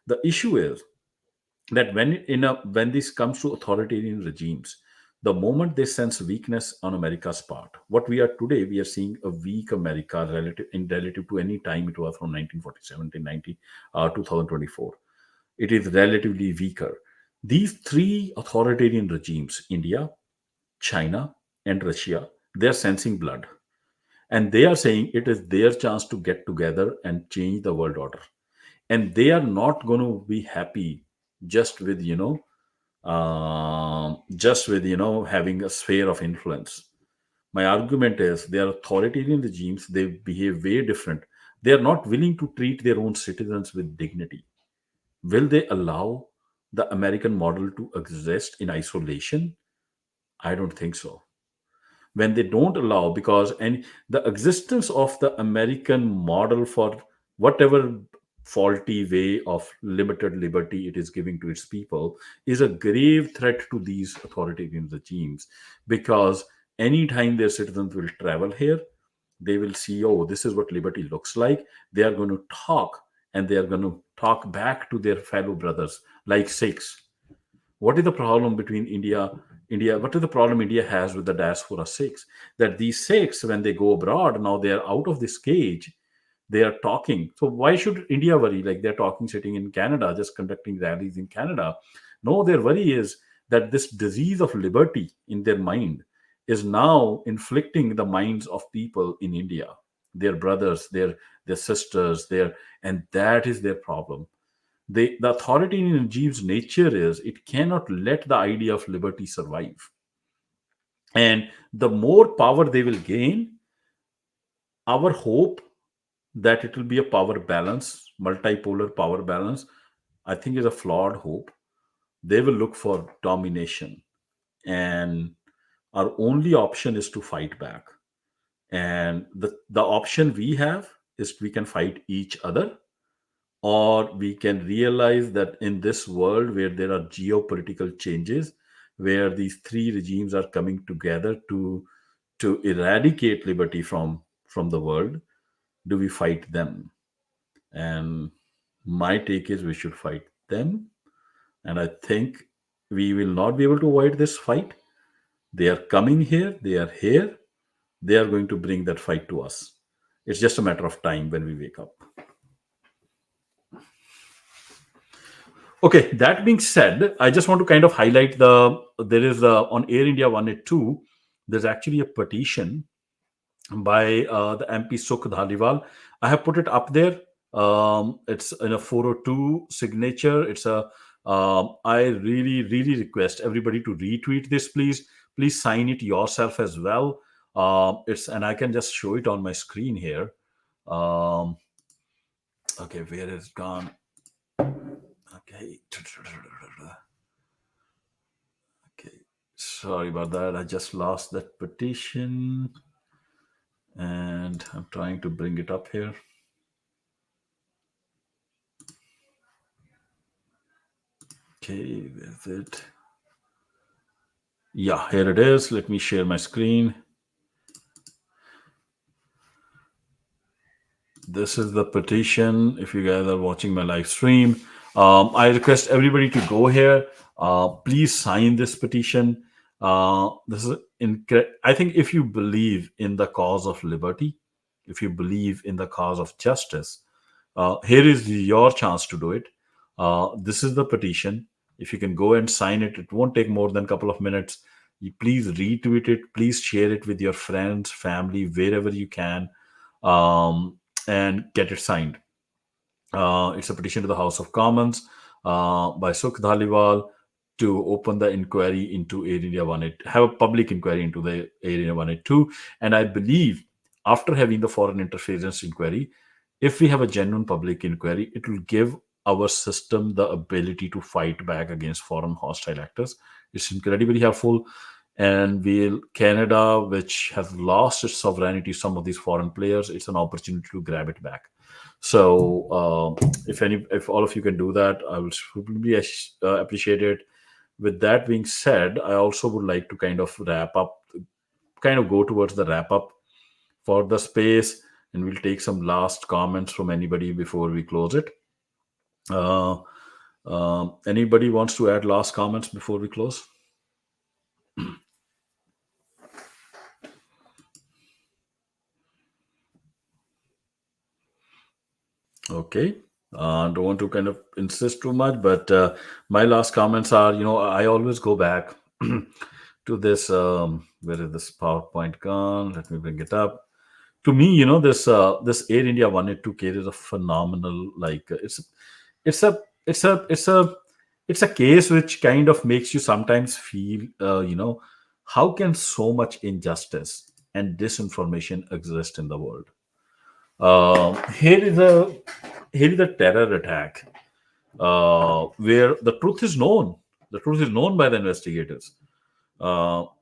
The issue is that when this comes to authoritarian regimes, the moment they sense weakness on America's part, what we are today, we are seeing a weak America relative to any time it was from 1947 to 2024. It is relatively weaker. These three authoritarian regimes, India, China, and Russia, they're sensing blood. And they are saying it is their chance to get together and change the world order. And they are not going to be happy just with, just with, having a sphere of influence. My argument is they are authoritarian regimes. They behave way different. They are not willing to treat their own citizens with dignity. Will they allow the American model to exist in isolation? I don't think so. When they don't allow, because and the existence of the American model for whatever faulty way of limited liberty it is giving to its people is a grave threat to these authoritarian regimes, because anytime their citizens will travel here, they will see, oh, this is what liberty looks like. They are going to talk, and they are going to talk back to their fellow brothers like Sikhs. What is the problem between India? What is the problem India has with the diaspora Sikhs? That these Sikhs, when they go abroad, now they are out of this cage. They are talking. So why should India worry? Like they're talking, sitting in Canada, just conducting rallies in Canada. No, their worry is that this disease of liberty in their mind is now inflicting the minds of people in India, their brothers, their sisters, and that is their problem. The authority in regime's nature is it cannot let the idea of liberty survive. And the more power they will gain, our hope that it will be a power balance, multipolar power balance, I think is a flawed hope. They will look for domination. And our only option is to fight back. And the option we have is we can fight each other, or we can realize that in this world where there are geopolitical changes, where these three regimes are coming together to eradicate liberty from the world, do we fight them? And my take is we should fight them. And I think we will not be able to avoid this fight. They are coming here, they are here, they are going to bring that fight to us. It's just a matter of time when we wake up. Okay, that being said, I just want to kind of highlight there is on Air India 182, there's actually a petition by the MP Sukh Dhaliwal. I have put it up there. It's in a 402 signature. I really, really request everybody to retweet this, please. Please sign it yourself as well. And I can just show it on my screen here. Okay, where is it gone? Okay. Okay. Sorry about that. I just lost that petition. And I'm trying to bring it up here. Okay, where's it? Yeah, here it is. Let me share my screen. This is the petition. If you guys are watching my live stream, I request everybody to go here. Please sign this petition. This is I think if you believe in the cause of liberty, if you believe in the cause of justice, here is your chance to do it. This is the petition. If you can go and sign it, it won't take more than a couple of minutes. You please retweet it. Please share it with your friends, family, wherever you can, and get it signed. It's a petition to the House of Commons by Sukh Dhaliwal to open the inquiry into Air India 182, have a public inquiry into the Air India 182. And I believe after having the foreign interference inquiry, if we have a genuine public inquiry, it will give our system the ability to fight back against foreign hostile actors. It's incredibly helpful. And will Canada, which has lost its sovereignty to some of these foreign players, it's an opportunity to grab it back. So if all of you can do that, I will really appreciate it. With that being said, I also would like to kind of go towards the wrap up for the space, and we'll take some last comments from anybody before we close it. Anybody wants to add last comments before we close? Okay. Don't want to kind of insist too much, but my last comments are, I always go back to this. Where is this PowerPoint gone? Let me bring it up. to me, this Air India 182 case is a phenomenal, like, it's a it's a it's a it's a case which kind of makes you sometimes feel, how can so much injustice and disinformation exist in the world. Here is a terror attack, where the truth is known. The truth is known by the investigators.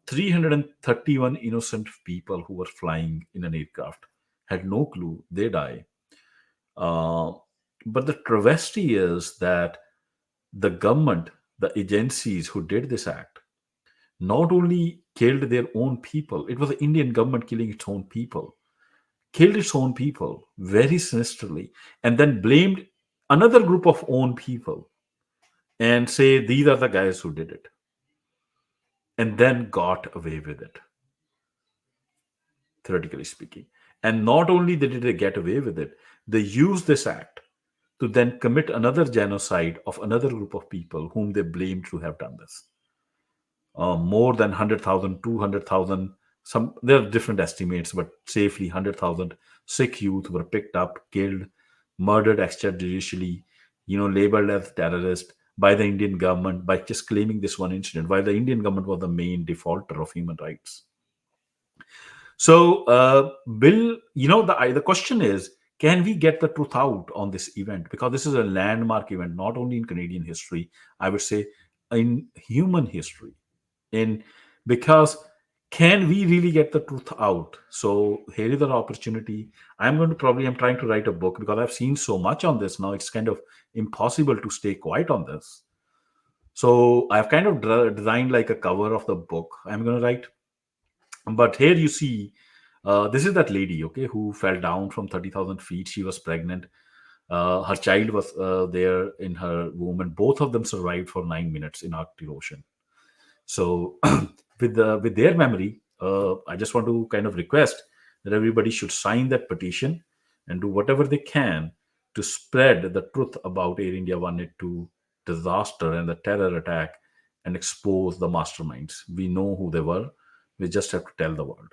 331 innocent people who were flying in an aircraft had no clue. They die. Uh, but the travesty is that the government, the agencies who did this act, not only killed their own people, it was the Indian government killing its own people, killed its own people very sinisterly, and then blamed another group of own people and say these are the guys who did it, and then got away with it, theoretically speaking. And not only did they get away with it, they used this act to then commit another genocide of another group of people whom they blamed to have done this. More than 100,000, 200,000. Some there are different estimates, but safely 100,000 Sikh youth were picked up, killed, murdered extrajudicially, labeled as terrorist by the Indian government by just claiming this one incident, while the Indian government was the main defaulter of human rights. So, Bill, the question is, can we get the truth out on this event? Because this is a landmark event, not only in Canadian history, I would say in human history. In Because can we really get the truth out? So here is an opportunity. I'm trying to write a book because I've seen so much on this now. It's kind of impossible to stay quiet on this. So I've kind of designed like a cover of the book I'm going to write. But here you see, this is that lady, okay, who fell down from 30,000 feet. She was pregnant. Her child was there in her womb, and both of them survived for 9 minutes in Arctic Ocean. So, with their memory, I just want to kind of request that everybody should sign that petition and do whatever they can to spread the truth about Air India 182 disaster and the terror attack and expose the masterminds. We know who they were. We just have to tell the world.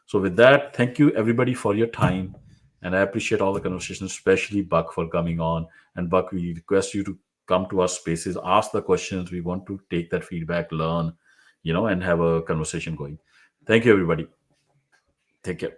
So, with that, thank you everybody for your time. And I appreciate all the conversations, especially Buck for coming on. And Buck, we request you to come to our spaces, ask the questions. We want to take that feedback, learn, and have a conversation going. Thank you, everybody. Take care.